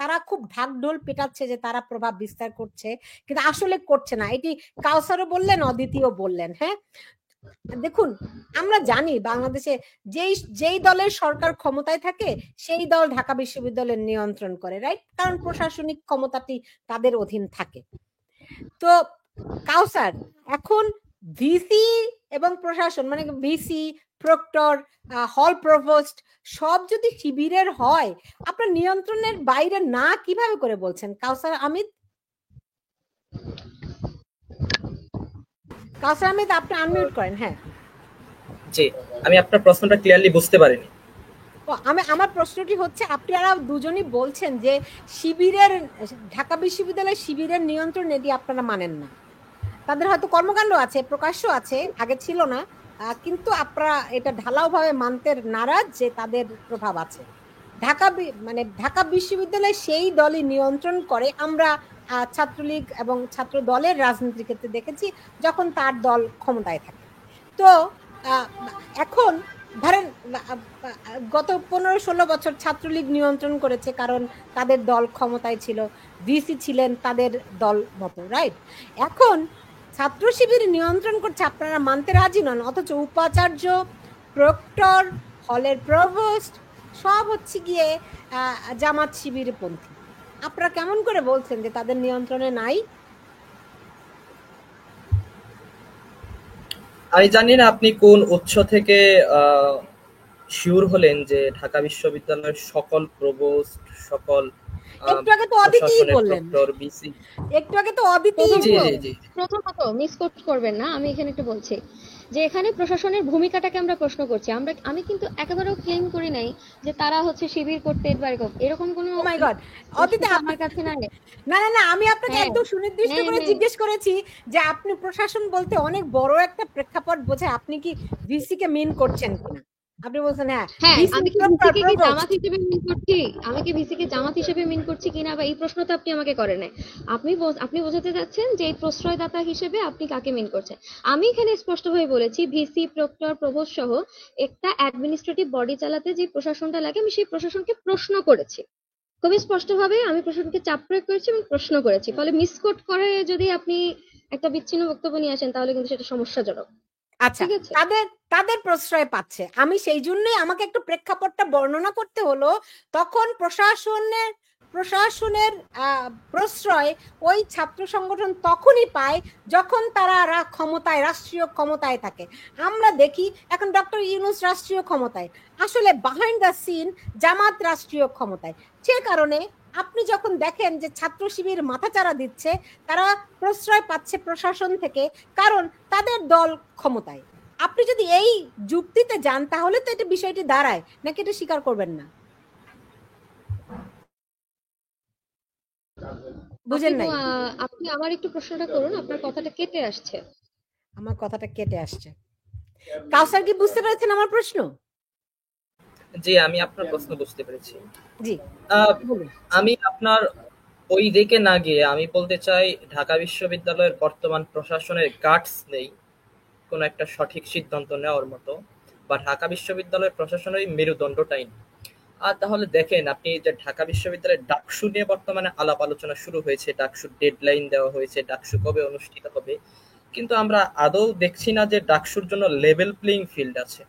তারা খুব ঢাকঢোল পেটাচ্ছে যে তারা প্রভাব বিস্তার করছে, কিন্তু আসলে করছে না। এটি কাউসারও বললেন, অদিতিও বললেন। হ্যাঁ, দেখুন, আমরা জানি বাংলাদেশে যেই দলের সরকার ক্ষমতায় থাকে সেই দল ঢাকা বিশ্ববিদ্যালয়ের নিয়ন্ত্রণ করে, রাইট? কারণ প্রশাসনিক ক্ষমতাটি তাদের অধীন থাকে। তো কাউসার, এখন ভিসি এবং প্রশাসন মানে ভিসি, প্রক্টর, হল প্রভোস্ট সব যদি শিবিরের হয়, আপনার নিয়ন্ত্রণের বাইরে না কিভাবে করে বলছেন? কাউসার আহমেদ, আপনি আনমিউট করেন। হ্যাঁ জি, আমি আপনার প্রশ্নটা ক্লিয়ারলি বুঝতে পারিনি। আমার প্রশ্নটি হচ্ছে, আপনারা দুজনই বলছেন যে শিবিরের, ঢাকা বিশ্ববিদ্যালয়ের শিবিরের নিয়ন্ত্রণ এটি আপনারা মানেন না। তাদের হয়তো কর্মকাণ্ড আছে, প্রকাশ্য আছে, আগে ছিল না, কিন্তু আপনারা এটা ঢালাওভাবে মানতে নারাজ যে তাদের প্রভাব আছে। ঢাকা বিশ্ববিদ্যালয়ে সেই দলই নিয়ন্ত্রণ করে। আমরা ছাত্রলীগ এবং ছাত্র দলের রাজনীতির ক্ষেত্রে দেখেছি যখন তার দল ক্ষমতায় থাকে। তো এখন ধরেন গত 15-16 বছর ছাত্রলীগ নিয়ন্ত্রণ করেছে, কারণ তাদের দল ক্ষমতায় ছিল, ভিসি ছিলেন তাদের দল মতো, রাইট? এখন ছাত্র শিবির নিয়ন্ত্রণ করছে, আপনারা মানতে রাজি নন, অথচ উপাচার্য, প্রক্টর, হলের প্রভোস্ট সব হচ্ছে গিয়ে জামাত শিবির পন্থী। আপনারা কেমন করে বলছেন যে তাদের নিয়ন্ত্রণে নাই? আমি জানি না আপনি কোন উৎস থেকে শিওর হলেন যে ঢাকা বিশ্ববিদ্যালয়ের সকল প্রভোস্ট, সকল একটু আগে তো অদিতিই প্রশাসনের বললেন, প্রক্টর, ভিসি। একটু আগে তো অদিতিই জি জি বললেন। জি প্রথমত মিসকোট করবেন না, আমি এখানে একটু বলছি যে এখানে প্রশাসনের ভূমিকাটাকে আমরা প্রশ্ন করছি। আমি কিন্তু একেবারেও ক্লেম করি নাই যে তারা হচ্ছে শিবির করতে এরকম কোনো ও মাই গড, প্রশ্ন অদিতি তো আমার কাছে নাই। না না না, আমি আপনাকে হ্যাঁ একদম সুনির্দিষ্ট হ্যাঁ করে হ্যাঁ জিজ্ঞেস করেছি যে আপনি প্রশাসন বলতে অনেক বড় একটা প্রেক্ষাপট বোঝে, আপনি কি ভিসি কে মিন করছেন কিনা। আপনি বলছেন হ্যাঁ হ্যাঁ, ভিসি আমি কি প্রক্টর ভিসিকে কি প্রভোস্ট। জামাত হিসেবে মিন করছি? আমি কি ভিসিকে জামাত হিসেবে মিন করছি কিনা, বা এই প্রশ্ন তো আপনি আমাকে করেন নাই। আপনি বোঝাতে চাচ্ছেন যে এই প্রশ্রয়দাতা হিসেবে আপনি কাকে মিন করছেন। আমি এখানে স্পষ্টভাবে বলেছি ভিসি, প্রক্টর, প্রভোস্ট সহ একটা অ্যাডমিনিস্ট্রেটিভ বডি চালাতে যে প্রশাসনটা লাগে আমি সেই প্রশাসনকে প্রশ্ন করেছি। খুবই স্পষ্টভাবে আমি প্রশাসনকে চাপ প্রয়োগ করেছি এবং প্রশ্ন করেছি। ফলে মিসকোট করে যদি আপনি একটা বিচ্ছিন্ন বক্তব্য নিয়ে আসেন তাহলে কিন্তু সেটা সমস্যাজনক। আচ্ছা, ঠিক আছে? তাদের তাদের প্রশ্রয় পাচ্ছে, আমি সেই জন্যই আমাকে একটু প্রেক্ষাপটটা বর্ণনা করতে হলো। তখন প্রশাসনের প্রশাসনের প্রশ্রয় ওই ছাত্র সংগঠন তখনই পায় যখন তারা ক্ষমতায়, রাষ্ট্রীয় ক্ষমতায় থাকে। আমরা দেখি এখন ডক্টর ইউনূস রাষ্ট্রীয় ক্ষমতায়, আসলে বিহাইন্ড দ্য সিন জামাত রাষ্ট্রীয় ক্ষমতায়। সে কারণে আপনি যখন দেখেন যে ছাত্র শিবির মাথাচাড়া দিচ্ছে, তারা প্রশ্রয় পাচ্ছে প্রশাসন থেকে, কারণ তাদের দল ক্ষমতায়। আপনি যদি এই যুক্তিতে যান তাহলে তো এটা বিষয়টি দাঁড়ায়, নাকি এটা স্বীকার করবেন না? বুঝেন নাই? আপনি আবার একটু প্রশ্নটা করুন, আপনার কথাটা কেটে আসছে। আমার কথাটা কেটে আসছে। কাউসার কি বুঝতে পেরেছেন আমার প্রশ্ন? জি, আমি আপনার প্রশ্ন বুঝতে পেরেছি। জি আহ, বলুন। আমি আপনার ওই দিকে না গিয়ে আমি বলতে চাই ঢাকা বিশ্ববিদ্যালয়ের বর্তমান প্রশাসনের গাটস নেই কোনো একটা সঠিক সিদ্ধান্ত নেওয়ার মতো, বা ঢাকা বিশ্ববিদ্যালয়ের প্রশাসনের ওই মেরুদণ্ডটাই নেই। আর তাহলে দেখেন আপনি যে ঢাকা বিশ্ববিদ্যালয়ের ডাকসু নিয়ে বর্তমানে আলাপ আলোচনা শুরু হয়েছে, ডাকসুর ডেডলাইন দেওয়া হয়েছে, ডাকসু কবে অনুষ্ঠিত হবে, কিন্তু আমরা আদৌ দেখছি না যে ডাকসুর জন্য লেভেল প্লেইং ফিল্ড আছে,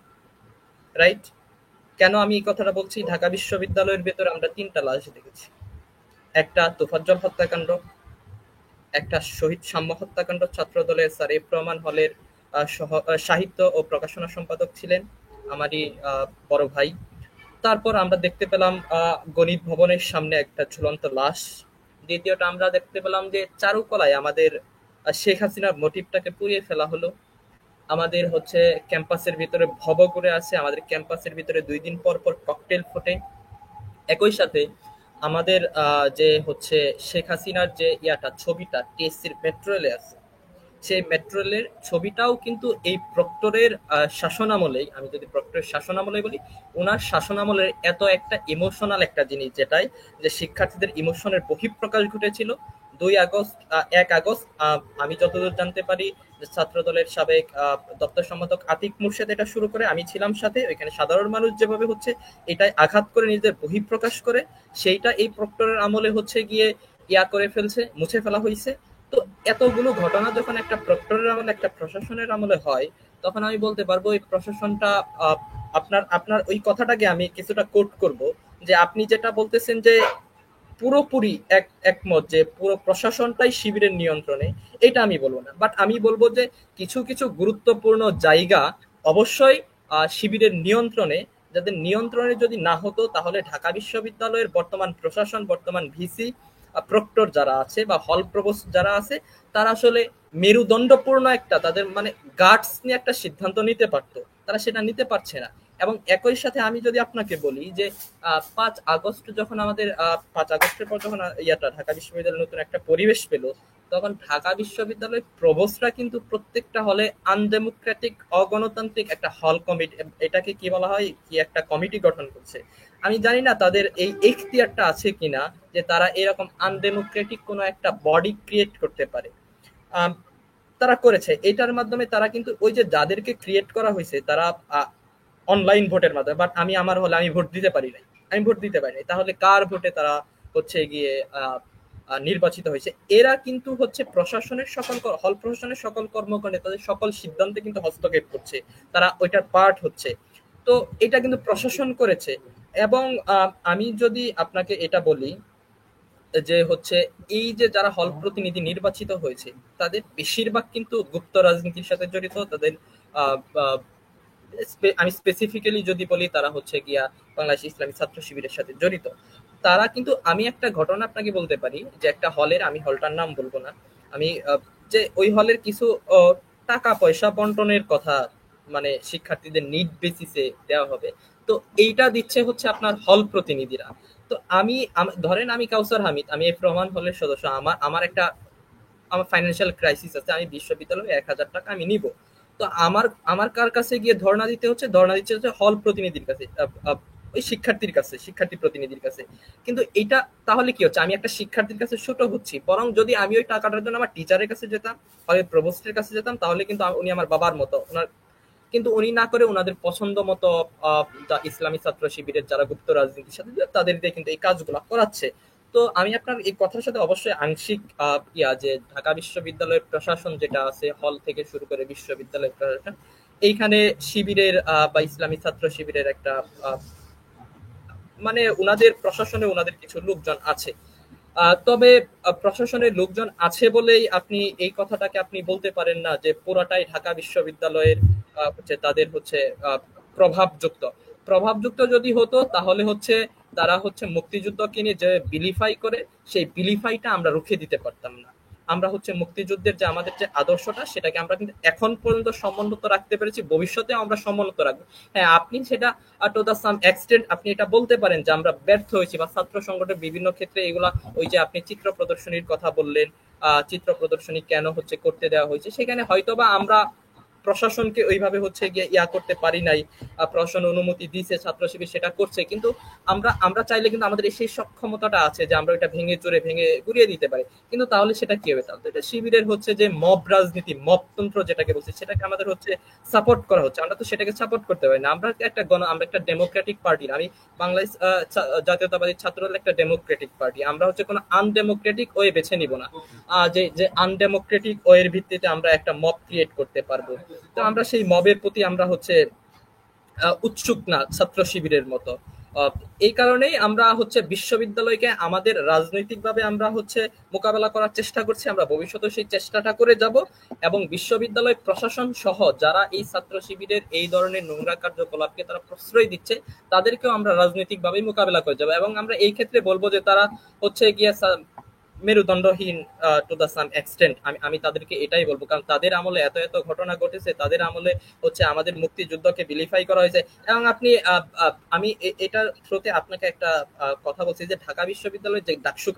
রাইট? কেন আমি এই কথাটা বলছি? ঢাকা বিশ্ববিদ্যালয়ের ভেতরে আমরা তিনটা লাশ দেখেছি। একটা তোফাজ্জল হত্যাকাণ্ড, একটা শহীদ সাম্য হত্যাকাণ্ড, ছাত্র দলের স্যার এফ রহমান হলের সাহিত্য ও প্রকাশনা সম্পাদক ছিলেন আমারই বড় ভাই। তারপর আমরা দেখতে পেলাম গণিত ভবনের সামনে একটা ঝুলন্ত লাশ। দ্বিতীয়টা আমরা দেখতে পেলাম যে চারুকলায় আমাদের শেখ হাসিনার মোটিভটাকে পুড়িয়ে ফেলা হলো। আমাদের হচ্ছে ক্যাম্পাসের ভিতরে ভবঘুরে আছে, আমাদের ক্যাম্পাসের ভিতরে 2 দিন পর পর ককটেল ফোটে। একই সাথে আমাদের যে হচ্ছে শেখ হাসিনার যে ছবিটা টিএসসির মেট্রো রেলে আছে, সেই মেট্রো রেলের ছবিটাও কিন্তু এই প্রক্টরের শাসনামলেই, আমি যদি প্রক্টরের শাসনামলে বলি, ওনার শাসনামলের এত একটা ইমোশনাল একটা জিনিস, যেটাই যে শিক্ষার্থীদের ইমোশনের বহিঃপ্রকাশ ঘটেছিল 2 আগস্ট 1 আগস্ট। আমি যতদূর জানতে পারি যে ছাত্র দলের সাবেক দপ্তর সম্পাদক আতিক মুর্শেদ এটা শুরু করে, আমি ছিলাম সাথে, ওইখানে সাধারণ মানুষ যেভাবে হচ্ছে এটাই আঘাত করে নিজেদের বহিঃপ্রকাশ করে, সেইটা এই প্রক্টরের আমলে হচ্ছে গিয়ে করে ফেলছে, মুছে ফেলা হয়েছে। তো এতগুলো ঘটনা যখন একটা প্রক্টরের আমলে, একটা প্রশাসনের আমলে হয়, তখন আমি বলতে পারবো এই প্রশাসনটা আপনার আপনার ওই কথাটাকে আমি কিছুটা কোট করব, যে আপনি যেটা বলতেছেন যে পুরোপুরি একমত যে পুরো প্রশাসনটাই শিবিরের নিয়ন্ত্রণে, এটা আমি বলবো না, বাট আমি বলবো যে কিছু কিছু গুরুত্বপূর্ণ জায়গা অবশ্যই শিবিরের নিয়ন্ত্রণে। যাদের নিয়ন্ত্রণে যদি না হতো তাহলে ঢাকা বিশ্ববিদ্যালয়ের বর্তমান প্রশাসন, বর্তমান ভিসি, প্রক্টর যারা আছে বা হল প্রভোস্ট যারা আছে, তারা আসলে মেরুদণ্ডপূর্ণ একটা তাদের মানে গার্ডস নিয়ে একটা সিদ্ধান্ত নিতে পারতো, তারা সেটা নিতে পারছে না। এবং একই সাথে আমি যদি আপনাকে বলি যে 5 আগস্ট যখন আমাদের 5 আগস্টের পর যখন ঢাকা বিশ্ববিদ্যালয় নতুন একটা পরিবেশ পেল, তখন ঢাকা বিশ্ববিদ্যালয়ের প্রভোস্টরা কিন্তু প্রত্যেকটা হলে আনডেমোক্রেটিক, অগণতান্ত্রিক একটা হল কমিটি, এটাকে কি বলা হয়, কি একটা কমিটি গঠন করছে। আমি জানি না তাদের এই এখতিয়ারটা আছে কিনা যে তারা এরকম আনডেমোক্রেটিক কোনো একটা বডি ক্রিয়েট করতে পারে। আম, তারা করেছে, এটার মাধ্যমে তারা কিন্তু ওই যে যাদেরকে ক্রিয়েট করা হয়েছে তারা অনলাইন ভোটের মাধ্যমে, বাট আমি আমার হলে আমি ভোট দিতে পারি নাই, আমি ভোট দিতে পারি নাই, তাহলে কার ভোটে তারা হচ্ছে গিয়ে নির্বাচিত হয়েছে? এরা কিন্তু হচ্ছে প্রশাসনের সকল হল প্রশাসনের সকল কর্মকাণ্ডে, তাদের সকল সিদ্ধান্তে কিন্তু হস্তক্ষেপ করছে, তারা ওইটার পার্ট হচ্ছে। তো এটা কিন্তু প্রশাসন করেছে। এবং আমি যদি আপনাকে এটা বলি যে হচ্ছে এই যে যারা হল প্রতিনিধি নির্বাচিত হয়েছে, তাদের বেশিরভাগ কিন্তু গুপ্ত রাজনীতির সাথে জড়িত, তাদের আমি স্পেসিফিক্যালি যদি বলি তারা হচ্ছে গিয়া বাংলাদেশ ইসলামী ছাত্র শিবিরের সাথে জড়িত। তারা কিন্তু, আমি একটা ঘটনা আপনাকে বলতে পারি যে একটা হলের, আমি হলটার নাম বলবো না, আমি যে ওই হলের কিছু টাকা পয়সা বন্টনের কথা, মানে শিক্ষার্থীদের নিড বেসিসে দেওয়া হবে, তো এইটা দিচ্ছে হচ্ছে আপনার হল প্রতিনিধিরা। তো ধরেন আমি কাউসার হামিদ, আমি এই প্রমাণ হলের সদস্য, আমার একটা, আমার ফাইন্যান্সিয়াল ক্রাইসিস আছে, আমি বিশ্ববিদ্যালয়ে 1,000 টাকা আমি নিব, তো আমার আমার কার কাছে গিয়ে ধর্ণা দিতে হচ্ছে? ধর্ণা দিচ্ছে হচ্ছে হল প্রতিনিধির কাছে, ওই শিক্ষার্থীর কাছে, শিক্ষার্থী প্রতিনিধির কাছে। কিন্তু এটা তাহলে কি হচ্ছে? আমি একটা শিক্ষার্থীর কাছে ছোট হচ্ছি। বরং যদি আমি ওই টাকাটার জন্য আমার টিচারের কাছে যেতাম, হয় প্রভোস্টের কাছে যেতাম, তাহলে কিন্তু উনি আমার বাবার মতো, ওনার, কিন্তু উনি না করে ওনাদের পছন্দ মতো ইসলামী ছাত্র শিবিরের যারা গুপ্ত রাজনীতির সাথে তাদের দিয়ে কিন্তু এই কাজগুলো করাচ্ছে। তো আমি আপনার এই কথার সাথে অবশ্যই আংশিক যে ঢাকা বিশ্ববিদ্যালয়ের প্রশাসন যেটা আছে, হল থেকে শুরু করে বিশ্ববিদ্যালয়ের প্রশাসন, এইখানে শিবিরের বা ইসলামী ছাত্র শিবিরের একটা মানে উনাদের প্রশাসনে উনাদের কিছু লোকজন আছে। তবে প্রশাসনের লোকজন আছে বলেই আপনি এই কথাটাকে আপনি বলতে পারেন না যে পুরাটাই ঢাকা বিশ্ববিদ্যালয়ের হচ্ছে তাদের হচ্ছে প্রভাবযুক্ত। প্রভাবযুক্ত যদি হতো তাহলে হচ্ছে তারা হচ্ছে মুক্তিযুদ্ধকে নিয়ে যে বিলিফাই করে, সেই বিলিফাইটা আমরা রুখে দিতে পারতাম না। আমরা হচ্ছে মুক্তিযুদ্ধের যে আমাদের যে আদর্শটা, সেটাকে আমরা কিন্তু এখন পর্যন্ত সমুন্নত রাখতে পেরেছি, ভবিষ্যতেও আমরা সমুন্নত রাখবো। হ্যাঁ, আপনি সেটা টু দা সাম এক্সটেন্ট আপনি এটা বলতে পারেন যে আমরা ব্যর্থ হয়েছি, বা ছাত্র সংগঠনের বিভিন্ন ক্ষেত্রে এগুলা, ওই যে আপনি চিত্র প্রদর্শনীর কথা বললেন, চিত্র প্রদর্শনী কেন হচ্ছে করতে দেওয়া হয়েছে, সেখানে হয়তোবা আমরা প্রশাসনকে ওইভাবে হচ্ছে গিয়ে করতে পারি নাই। প্রশাসন অনুমতি দিয়েছে, ছাত্র শিবির সেটা করছে, কিন্তু আমরা আমরা চাইলে কিন্তু আমাদের সেই সক্ষমতাটা আছে যে আমরা এটা ভেঙে চুরে ভেঙে গুড়িয়ে দিতে পারি। কিন্তু তাহলে সেটা কি হবে? তাহলে এটা শিবিরের হচ্ছে যে মব রাজনীতি, মবতন্ত্র যেটাকে বলছে, সেটাকে আমাদের হচ্ছে সাপোর্ট করা হচ্ছে। আমরা তো সেটাকে সাপোর্ট করতে পারি না। আমরা একটা ডেমোক্রেটিক পার্টি, আমি বাংলাদেশ জাতীয়তাবাদী ছাত্রদল একটা ডেমোক্রেটিক পার্টি। আমরা হচ্ছে কোনো আনডেমোক্রেটিক ওয়ে বেছে নিব না, যে যে আনডেমোক্রেটিক ওয়ের ভিত্তিতে আমরা একটা মব ক্রিয়েট করতে পারবো। তো আমরা সেই মবের প্রতি আমরা হচ্ছে উৎসুক না, ছাত্র শিবিরের মতো। এই কারণেই আমরা হচ্ছে বিশ্ববিদ্যালয়কে আমাদের রাজনৈতিকভাবে আমরা হচ্ছে মোকাবেলা করার চেষ্টা করছি। আমরা ভবিষ্যতে সেই চেষ্টাটা করে যাব, এবং বিশ্ববিদ্যালয় প্রশাসন সহ যারা এই ছাত্র শিবিরের এই ধরনের নোংরা কার্যকলাপকে তারা প্রশ্রয় দিচ্ছে, তাদেরকেও আমরা রাজনৈতিকভাবে মোকাবেলা করে যাব। এবং আমরা এই ক্ষেত্রে বলবো যে তারা হচ্ছে গিয়ে মেরুদণ্ডহীন টু দা সাম এক্সটেন্ট। আমি তাদেরকে এটাই বলবো, কারণ তাদের আমলে এত এত ঘটনা ঘটেছে, তাদের আমলে হচ্ছে আমাদের মুক্তিযুদ্ধকে বিলিফাই করা হয়েছে। এবং আপনি আমি এটার থ্রুতে আপনাকে একটা কথা বলছি যে ঢাকা বিশ্ববিদ্যালয়ের যে ডাকসু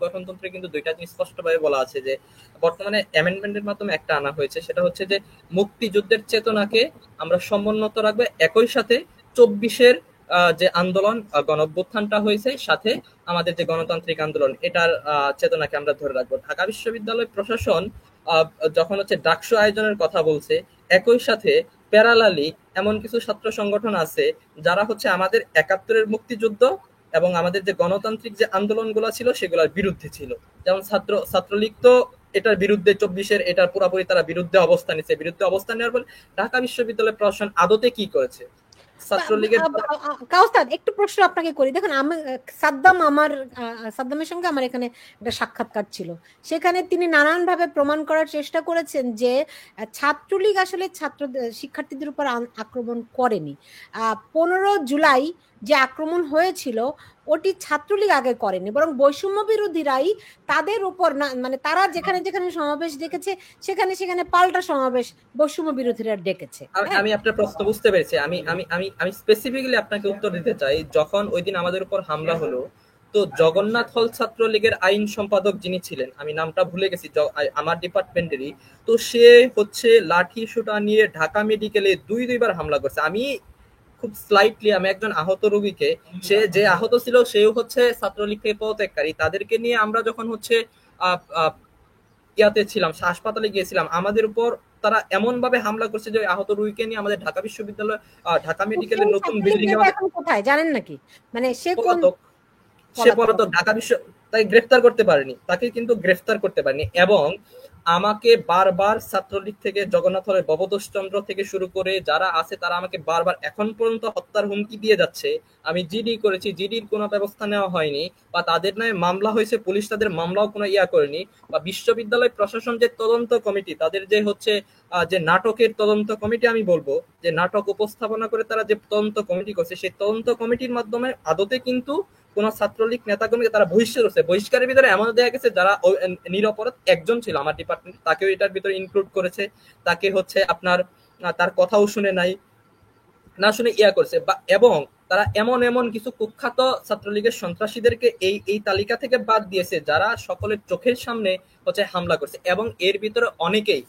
গঠনতন্ত্রে কিন্তু দুইটা জিনিস স্পষ্টভাবে বলা আছে, যে বর্তমানে অ্যামেন্ডমেন্টের মাধ্যমে একটা আনা হয়েছে, সেটা হচ্ছে যে মুক্তিযুদ্ধের চেতনাকে আমরা সমুন্নত রাখবো, একই সাথে 24-এর যে আন্দোলন, গণঅভ্যুত্থানটা হয়েছে, সাথে আমাদের যে গণতান্ত্রিক আন্দোলন, এটার চেতনাকে আমরা ধরে রাখবো। ঢাকা বিশ্ববিদ্যালয় প্রশাসন যখন হচ্ছে ডাকসু আয়োজনের কথা বলছে, একই সাথে প্যারালালি এমন কিছু ছাত্র সংগঠন আছে যারা হচ্ছে আমাদের 71-এর মুক্তিযুদ্ধ এবং আমাদের যে গণতান্ত্রিক যে আন্দোলনগুলো ছিল সেগুলোর বিরুদ্ধে ছিল। যেমন ছাত্রলীগ তো এটার বিরুদ্ধে, 24-এর এটার পুরোপুরি তারা বিরুদ্ধে অবস্থান নিচ্ছে। বিরুদ্ধে অবস্থান নেওয়ার পর ঢাকা বিশ্ববিদ্যালয় প্রশাসন আদতে কি করেছে? ছাত্রলীগের কাউসার, একটু প্রশ্ন আপনাকে করি। দেখুন, আমি সাদ্দামের সঙ্গে আমার এখানে একটা সাক্ষাৎকার ছিল, সেখানে তিনি নানানভাবে প্রমাণ করার চেষ্টা করেছেন যে ছাত্রলীগ আসলে শিক্ষার্থীদের উপর আক্রমণ করেনি। 15 জুলাই যে আক্রমণ হয়েছিল ওটি ছাত্রলীগ আগে করেনি, বরং বৈষম্য বিরোধীরাই তাদের উপর, মানে তারা যেখানে যেখানে সমাবেশ ডেকেছে সেখানে সেখানে পাল্টা সমাবেশ বৈষম্য বিরোধীরা ডেকেছে। আমি আপনার প্রশ্ন বুঝতে পেরেছি। আমি আমি আমি আমি স্পেসিফিক্যালি আপনাকে উত্তর দিতে চাই। যখন ওই দিন আমাদের উপর হামলা হলো, তো জগন্নাথ হল ছাত্রলীগের আইন সম্পাদক যিনি ছিলেন, আমি নামটা ভুলে গেছি, আমার ডিপার্টমেন্টেরই, তো সে হচ্ছে লাঠি সোটা নিয়ে ঢাকা মেডিকেলে দুইবার হামলা করছে। আমি খুব স্লাইটলি, আমি একজন আহত রোগীকে, সে যে আহত ছিল সেও হচ্ছে ছাত্রলীগ থেকে পদত্যাগকারী, তাদেরকে নিয়ে আমরা যখন হচ্ছে ইয়াতে ছিলাম, হাসপাতালে গিয়েছিলাম, আমাদের উপর তারা এমন ভাবে হামলা করছে যে আহত রোগীকে নিয়ে আমাদের ঢাকা বিশ্ববিদ্যালয়, ঢাকা মেডিকেলের নতুন বিল্ডিং এ এখন কোথায় জানেন নাকি? মানে সে পলাতক ঢাকা বিশ্ব, তাই গ্রেফতার করতে পারেনি, তাকে কিন্তু গ্রেফতার করতে পারেনি। এবং আমাকে বারবার ছাত্রলীগ থেকে জগন্নাথ হলের ভবতোষ চন্দ্র থেকে শুরু করে যারা আছে তারা আমাকে বারবার এখন পর্যন্ত হত্যার হুমকি দিয়ে যাচ্ছে। আমি জিডি করেছি, জিডির কোনো ব্যবস্থা নেওয়া হয়নি, বা তাদের নামে মামলা হয়েছে, পুলিশ তাদের মামলাও কোনো করেনি, বা বিশ্ববিদ্যালয় প্রশাসন যে তদন্ত কমিটি তাদের যে হচ্ছে যে নাটকের তদন্ত কমিটি, আমি বলবো যে নাটক উপস্থাপনা করে তারা যে তদন্ত কমিটি করছে, সেই তদন্ত কমিটির মাধ্যমে আদতে কিন্তু কোন ছাত্রলীগ নেতাকর্মীকে তারা বহিষ্কার করছে। বহিষ্কারের ভিতরে এমন দেখা গেছে যারা নিরপরাধ একজন ছিল আমার ডিপার্টমেন্ট, তাকেও এটার ভিতরে ইনক্লুড করেছে। তাকে হচ্ছে আপনার তার কথাও শুনে নাই, না শুনে করছে, বা এবং তারা এমন এমন কিছু কুখ্যাত ছাত্রলীগের সন্ত্রাসীদেরকে এই এই তালিকা থেকে বাদ দিয়েছে যারা সকলের চোখের সামনে হচ্ছে হামলা করছে। এবং এর ভিতরে অনেকেই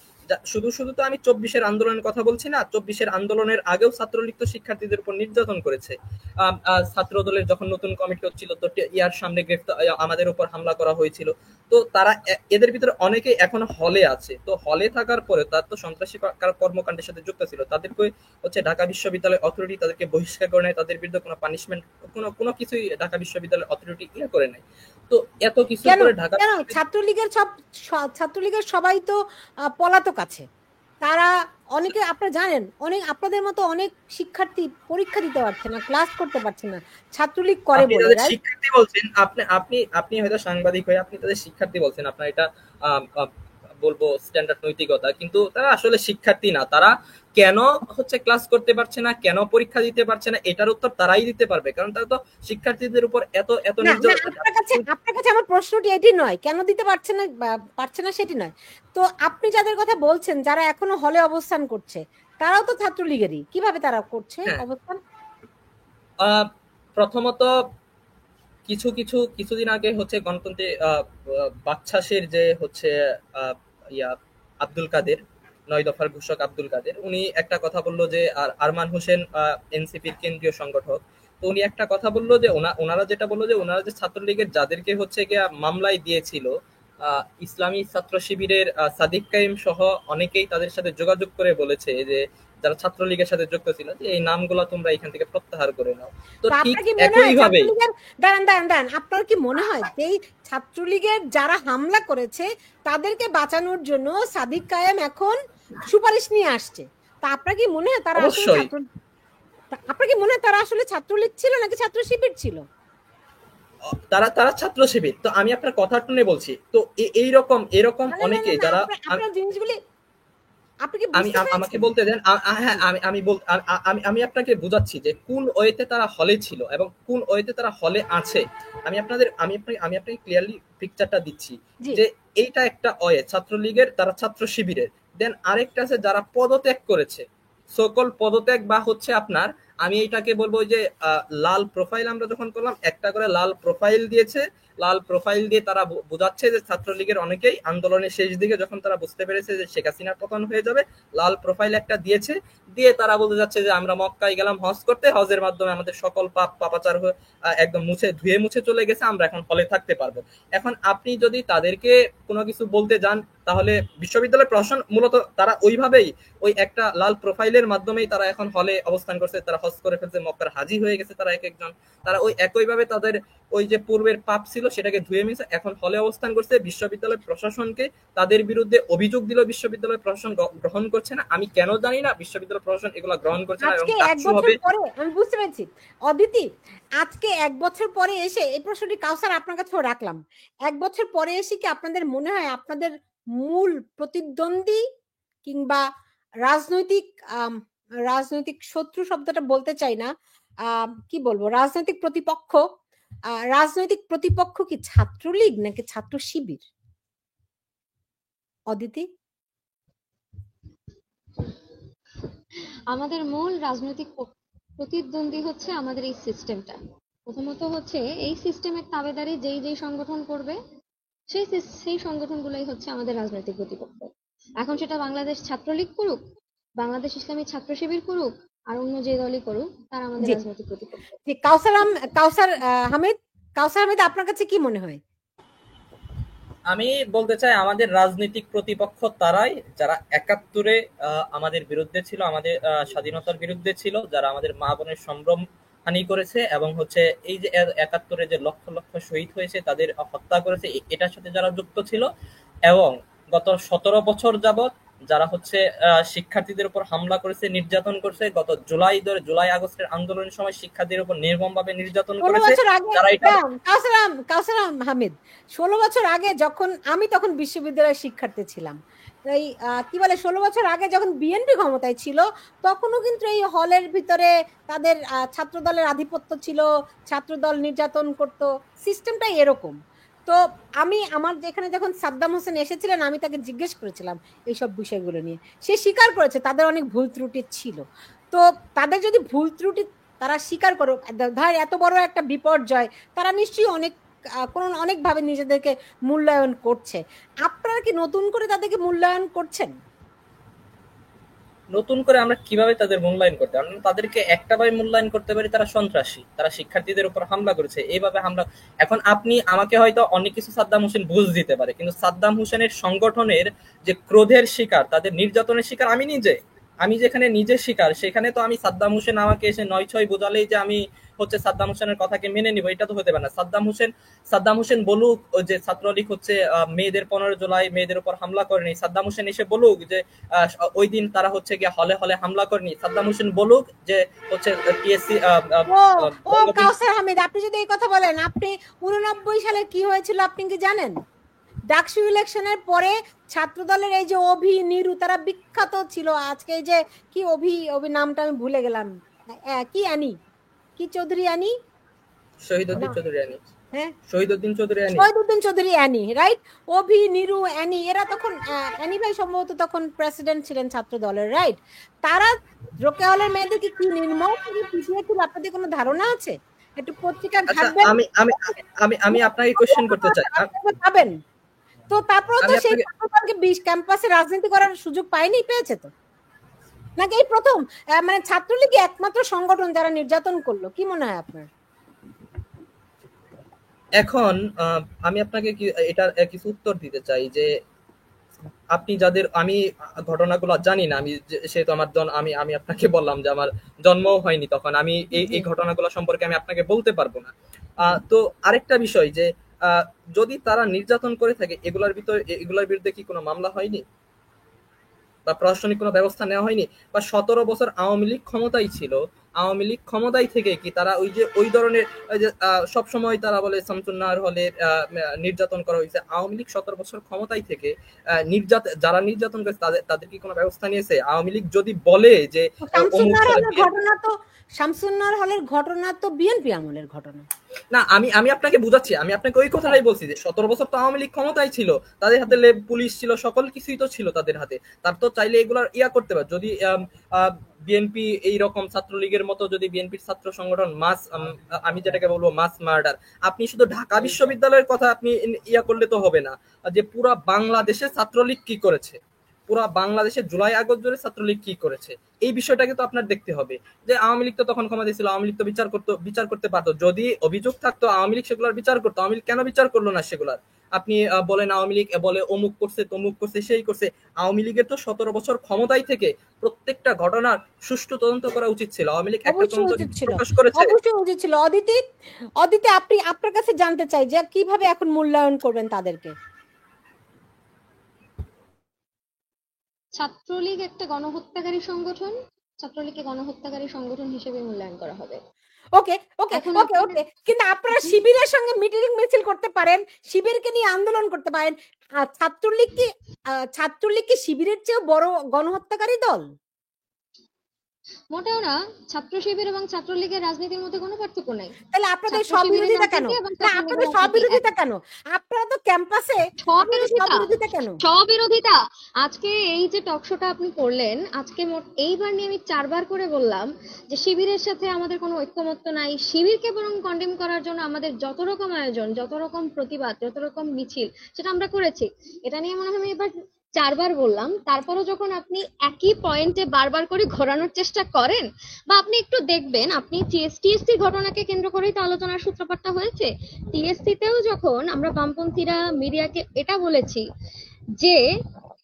শুধু শুধু তো আমি 24-এর আন্দোলনের কথা বলছি না, 24-এর আন্দোলনের আগেও ছাত্রলীগ তো শিক্ষার্থীদের উপর নির্যাতন করেছে। ছাত্র দলের যখন নতুন কমিটি হচ্ছিল তো ইয়ার সামনে আমাদের উপর হামলা করা হয়েছিল। তো তারা এদের ভিতরে অনেকেই এখনো হলে আছে। তো হলে থাকার পরে তার তো সন্ত্রাসী কর্মকাণ্ডের সাথে যুক্ত ছিল, তাদেরকে হচ্ছে ঢাকা বিশ্ববিদ্যালয় অথরিটি তাদেরকে বহিষ্কার করে নেয়, তাদের বিরুদ্ধে কোনো পানিশমেন্ট কোনো কিছুই ঢাকা বিশ্ববিদ্যালয় অথরিটি করে নেয়। তো এত কিছু কেন করে ঢাকা কেন ছাত্রলীগের সবাই তো পলাতক আছে। তারা অনেকে আপনারা জানেন, অনেক আপনাদের মতো অনেক শিক্ষার্থী পরীক্ষা দিতে পারছে না, ক্লাস করতে পারছে না ছাত্রলীগ করে আপনি বলে, তাদের রাইট? শিক্ষার্থী বলছেন, আপনি আপনি আপনি হয়তো সাংবাদিক হয়ে আপনি তাদের শিক্ষার্থী বলছেন, আপনার এটা বলবো স্ট্যান্ডার্ড নৈতিকতা, কিন্তু তারা আসলে শিক্ষার্থী না। তারা কেন হচ্ছে ক্লাস করতে পারছে না, কেন পরীক্ষা দিতে পারছে না, এটার উত্তর তারাই দিতে পারবে, কারণ তারা তো শিক্ষার্থীদের উপর এত এত না না, নির্যাতন। আপনার কাছে আমার প্রশ্নটি এটি নয়, কেন দিতে পারছে না বা পারছে না সেটি নয়। তো আপনি যাদের কথা বলছেন যারা এখনো হলে অবস্থান করছে, তারাও তো ছাত্রলীগেরই, কিভাবে তারা করছে হ্যাঁ, অবস্থান? প্রথমত কিছুদিন আগে হচ্ছে গণতন্ত্রে বাকশাসের যে হচ্ছে আহ, ইয়া আব্দুল কাদের, 9 দফার ঘোষক আব্দুল কাদের, উনি একটা কথা বললো যে, আর আরমান হোসেন এনসিপির কেন্দ্রীয় সংগঠক, তো উনি একটা কথা বললো যে ওনারা যেটা বললো যে ওনারা যে ছাত্রলীগের যাদেরকে হচ্ছে গিয়া মামলায় দিয়েছিল, ইসলামী ছাত্র শিবিরের সাদিক কাইম সহ অনেকেই তাদের সাথে যোগাযোগ করে বলেছে যে যারা ছাত্রলীগের সাথে যুক্ত ছিল যে এই নামগুলো তোমরা এখান থেকে প্রত্যাহার করে নাও। তো তো ঠিক আপনার কি মনে হয় একই ভাবে ছাত্রলীগের, দাঁড়ান, আপনার কি মনে হয় যে এই ছাত্রলীগের যারা হামলা করেছে তাদেরকে বাঁচানোর জন্য সাদিক কায়েম এখন সুপারিশ নিয়ে আসছে? তা আপনার কি মনে হয় তারা আসলে অবশ্যই আপনার কি মনে হয় তারা আসলে ছাত্রলীগ ছিল নাকি ছাত্র শিবির ছিল? তারা তারা ছাত্র শিবির। তো আমি আপনার কথা শুনে বলছি, তো এইরকম এরকম না, অনেকে যারা আপনার জিনিসগুলি আপনি কি আমি বুঝতে আমাকে পেরেছেন? বলতে দেন। হ্যাঁ, আমি আপনাকে বুঝাচ্ছি যে কোন ওয়েতে তারা হলে ছিল এবং কোন ওয়েতে তারা হলে আছে। আমি আপনাকে ক্লিয়ারলি পিকচারটা দিচ্ছি জি। যে এইটা একটা ওয়ে ছাত্রলীগের, তারা ছাত্র শিবিরের। দেন আরেকটা আছে যারা পদত্যাগ করেছে, সকল পদত্যাগ বা হচ্ছে আপনার, আমি এইটাকে বলবো যে লাল প্রোফাইল আমরা যখন করলাম, একটা করে লাল প্রোফাইল দিয়েছে। লাল প্রোফাইল দিয়ে তারা বোঝাচ্ছে যে ছাত্রলীগের অনেকেই আন্দোলনের শেষ দিকে যখন তারা বুঝতে পেরেছে যে শেখ হাসিনার পতন হয়ে যাবে, লাল প্রোফাইল একটা দিয়েছে, দিয়ে তারা বলতে যাচ্ছে যে আমরা মক্কায় গেলাম হজ করতে, হজের মাধ্যমে আমাদের সকল পাপাচার একদম ধুয়ে মুছে চলে গেছে, আমরা এখন হলে থাকতে পারবো। এখন আপনি যদি তাদেরকে কোনো কিছু বলতে যান, তাহলে বিশ্ববিদ্যালয় প্রশাসন মূলত তারা ওইভাবেই ওই একটা লাল প্রোফাইলের মাধ্যমেই তারা এখন হলে অবস্থান করছে, তারা হজ করে ফেলছে, মক্কার হাজি হয়ে গেছে তারা এক একজন। তারা ওই একইভাবে তাদের ওই যে পূর্বের পাপ ছিল সেটাকে ধুয়ে মিশে এখন হলে অবস্থান করছে। বিশ্ববিদ্যালয় প্রশাসনকে তাদের বিরুদ্ধে অভিযোগ দিল, বিশ্ববিদ্যালয় প্রশাসন গ্রহণ করছে না। আমি কেন জানি না, বিশ্ববিদ্যালয় প্রশাসন এগুলো গ্রহণ করছে না এবং আজকে 1 ডাকসু বছর হবে। পরে আমি বুঝতে পেরেছি। অদিতি, আজকে 1 বছর পরে এসে এই প্রশ্নটি কাউসার আপনার কাছেও রাখলাম। 1 বছর পরে এসে কি আপনাদের মনে হয় আপনাদের মূল প্রতিদ্বন্দ্বী কিংবা রাজনৈতিক রাজনৈতিক শত্রু শব্দটা বলতে চাই না, কি বলবো, রাজনৈতিক প্রতিপক্ষ কি ছাত্রলীগ নাকি ছাত্র শিবির? অদিতি? আমাদের মূল রাজনৈতিক প্রতিদ্বন্দ্বী হচ্ছে আমাদের এই সিস্টেমটা। প্রথমত হচ্ছে এই সিস্টেমের তাবেদারি যেই সংগঠন করবে সেই সংগঠনগুলোই হচ্ছে আমাদের রাজনৈতিক প্রতিপক্ষ। এখন সেটা বাংলাদেশ ছাত্রলীগ করুক, বাংলাদেশ ইসলামী ছাত্র শিবির করুক, আর অন্য যে দলই করুক, তারা আমাদের জি রাজনৈতিক প্রতিপক্ষ। জি, কাউসার হামিদ আপনার কাছে কি মনে হয়? আমি বলতে চাই আমাদের রাজনৈতিক প্রতিপক্ষ তারাই যারা 71-এ আমাদের বিরুদ্ধে ছিল, আমাদের স্বাধীনতার বিরুদ্ধে ছিল, যারা আমাদের মা বোনের সম্ভ্রম হানি করেছে এবং হচ্ছে এই যে 71-এ যে লক্ষ লক্ষ শহীদ হয়েছে তাদের হত্যা করেছে, এটার সাথে যারা যুক্ত ছিল। এবং গত 17 বছর যাবত যারা হচ্ছে শিক্ষার্থীদের উপর হামলা করেছে, নির্যাতন করেছে, গত জুলাই আগস্টের আন্দোলনের সময় শিক্ষার্থীদের উপর নির্মমভাবে নির্যাতন 16 করেছে, বছর আগে যারা এটা কাউসার হামিদ, 16 বছর আগে যখন আমি তখন বিশ্ববিদ্যালয়ের শিক্ষার্থী ছিলাম, এই কি বলে 16 বছর আগে যখন বিএনপি ক্ষমতায় ছিল, তখনও কিন্তু এই হলের ভিতরে তাদের ছাত্রদলের আধিপত্য ছিল, ছাত্রদল নির্যাতন করত, সিস্টেমটাই এরকম। তো আমার যেখানে যখন সাদ্দাম হোসেন এসেছিলেন, আমি তাকে জিজ্ঞেস করেছিলাম এইসব বিষয়গুলো নিয়ে, সে স্বীকার করেছে তাদের অনেক ভুল ত্রুটি ছিল। তো তাদের যদি ভুল ত্রুটি তারা স্বীকার করো, ধর এত বড় একটা বিপর্যয়, তারা নিশ্চয়ই অনেকভাবে নিজেদেরকে মূল্যায়ন করছে। আপনারা কি নতুন করে তাদেরকে মূল্যায়ন করছেন? নতুন করে আমরা কিভাবে তাদের মূল্যায়ন করতে, আমরা তাদেরকে একটা ভাবে মূল্যায়ন করতে পারি, তারা সন্ত্রাসী, তারা শিক্ষার্থীদের উপর হামলা করেছে, এইভাবে হামলা। এখন আপনি আমাকে হয়তো অনেক কিছু সাদ্দাম হোসেন বুঝ দিতে পারে, কিন্তু সাদ্দাম হোসেনের সংগঠনের যে ক্রোধের শিকার, তাদের নির্যাতনের শিকার আমি যেখানে নিজে শিকার, সেখানে তো আমি সাদ্দাম হোসেন আমাকে এসে 9-6 বোঝালেই যে আমি হচ্ছে সাদ্দাম হোসেনের কথাকে মেনে নিব, এটা তো হতে পারে না। সাদ্দাম হোসেন বলুক যে ছাত্রলীগ হচ্ছে মেয়েদের 15 জুলাই মেয়েদের উপর হামলা করেনি, সাদ্দাম হোসেন এসে বলুক যে ওই দিন তারা হচ্ছে গিয়ে হলে হলে হামলা করেনি, সাদ্দাম হোসেন বলুক যে হচ্ছে টিএসসি। ও কাউসার হামিদ, আপনি যদি এই কথা বলেন, আপনি 89 সালে কি হয়েছিল আপনি কি জানেন? ডাকসু ইলেকশনের পরে ছাত্রদলের এই যে অভি নিরু, তারা বিখ্যাত ছিল। আজকে এই যে কি অভি নামটা আমি ভুলে গেলাম, কি আনি, কি চৌধুরী আনি, শহীদউদ্দিন চৌধুরী আনি, হ্যাঁ শহীদউদ্দিন চৌধুরী অ্যানি, রাইট? অভি নিরু অ্যানি, এরা তখন অ্যানি ভাই সম্ভবত তখন প্রেসিডেন্ট ছিলেন ছাত্র দলের, রাইট? তারা রোকেয়া হলের মেয়েদেরকে কি নির্মম পিছিয়েছিল, আপনাদের কোনো ধারণা আছে? একটু পত্রিকা ঘাটবেন। আমি আপনাকে কোশ্চেন করতে চাই। পাবেন তো, তারপর তো সেই ছাত্রদলকে ক্যাম্পাসে রাজনীতি করার সুযোগ পেয়েছে তো, নাকি এই প্রথম? মানে ছাত্রলীগ একমাত্র সংগঠন যারা নির্যাতন করলো, কি মনে হয় আপনার? এখন আমি আপনাকে এটার কিছু উত্তর দিতে চাই যে আপনি যাদের, আমি ঘটনাগুলো জানি না, আমি সেহেতু আমি আপনাকে বললাম যে আমার জন্মও হয়নি তখন, আমি এই ঘটনাগুলো সম্পর্কে আমি আপনাকে বলতে পারবো না। তো আরেকটা বিষয় যে যদি তারা নির্যাতন করে থাকে, এগুলোর বিরুদ্ধে কি কোনো মামলা হয়নি বা প্রশাসনিক কোনো ব্যবস্থা নেওয়া হয়নি? বা 17 বছর আওয়ামী লীগ ক্ষমতায় ছিল, আওয়ামী লীগ ক্ষমতায় থেকে কি তারা ওই ধরনের সবসময় তারা বলে শামসুন্নাহর হলে নির্যাতন করা হয়েছে? আওয়ামী লীগ 17 বছর ক্ষমতায় থেকে যারা নির্যাতন করেছে তাদের কি কোনো ব্যবস্থা নিয়েছে? আওয়ামী লীগ যদি বলে যে শামসুন্নাহর হলের ঘটনা তো বিএনপি আমলের ঘটনা না, আমি আপনাকে বুঝাচ্ছি, আমি আপনাকে ওই কথাটাই বলছি যে 17 বছর তো আওয়ামী লীগ ক্ষমতায় ছিল, তাদের হাতে পুলিশ ছিল, সকল কিছুই তো ছিল তাদের হাতে, তার তো চাইলে এগুলার করতে পারে। যদি বিএনপি এইরকম ছাত্রলীগের মতো, যদি বিএনপির ছাত্র সংগঠন আমি যেটাকে বলবো মাস মার্ডার, আপনি শুধু ঢাকা বিশ্ববিদ্যালয়ের কথা আপনি করলে তো হবে না, যে পুরা বাংলাদেশে ছাত্রলীগ কি করেছে, পুরা বাংলাদেশে জুলাই আগস্ট জুড়ে ছাত্রলীগ কি করেছে, এই বিষয়টাকে তো আপনার দেখতে হবে। যে আওয়ামী লীগ তো তখন ক্ষমতায় ছিল, আওয়ামী লীগ তো বিচার করতে পারতো, যদি অভিযোগ থাকতো আওয়ামী লীগ সেগুলোর বিচার করতো। আওয়ামী লীগ কেন বিচার করলো না সেগুলার? আপনি বলেন আওয়ামী লীগ বলে অমুক করছে তমুক করছে সেই করছে, আওয়ামী লীগের তো 17 বছর ক্ষমতায় থেকে প্রত্যেকটা ঘটনার সুষ্ঠু তদন্ত করা উচিত ছিল। আওয়ামী লীগ একটা তদন্ত প্রকাশ করেছে, অবশ্যই উচিত ছিল। অদিতি আপনি, আপনার কাছে জানতে চাই যে কিভাবে এখন মূল্যায়ন করবেন তাদেরকে? ছাত্রলীগ একটা গণহত্যাকারী সংগঠন, ছাত্রলীগকে গণহত্যাকারী সংগঠন হিসেবে মূল্যায়ন করা হবে। ওকে ওকে ওকে ওকে, কিন্তু আপনারা শিবিরের সঙ্গে মিটিং মিছিল করতে পারেন, শিবিরকে নিয়ে আন্দোলন করতে পারেন। ছাত্রলীগ কি শিবিরের চেয়েও বড় গণহত্যাকারী দল? মোটেও না। ছাত্র শিবির এবং ছাত্রলীগের রাজনীতির মধ্যে কোনো পার্থক্য নাই। তাহলে আপনাদের সবিরোধিতা কেন? না, আপনাদের সবিরোধিতা কেন? আপনারা তো ক্যাম্পাসে সবিরোধিতা কেন? সবিরোধিতা আজকে এই যে টকশোটা আপনি করলেন, আজকে এইবার নিয়ে আমি 4 বার করে বললাম যে শিবিরের সাথে আমাদের কোনো ঐক্যমত্য নাই, শিবিরকে বরং কন্ডেম করার জন্য আমাদের যত রকম আয়োজন, যত রকম প্রতিবাদ, যত রকম মিছিল, সেটা আমরা করেছি। এটা নিয়ে মনে হয় আমি এবার 4 বার বললাম। তারপরও যখন আপনি একই পয়েন্টে বারবার করে ঘোরানোর চেষ্টা করেন, বা আপনি একটু দেখবেন, আপনি টিএসসি ঘটনাকে কেন্দ্র করেই তো আলোচনার সূত্রপাতটা হয়েছে। টিএসসি তেও যখন আমরা বামপন্থীরা মিডিয়াকে এটা বলেছি যে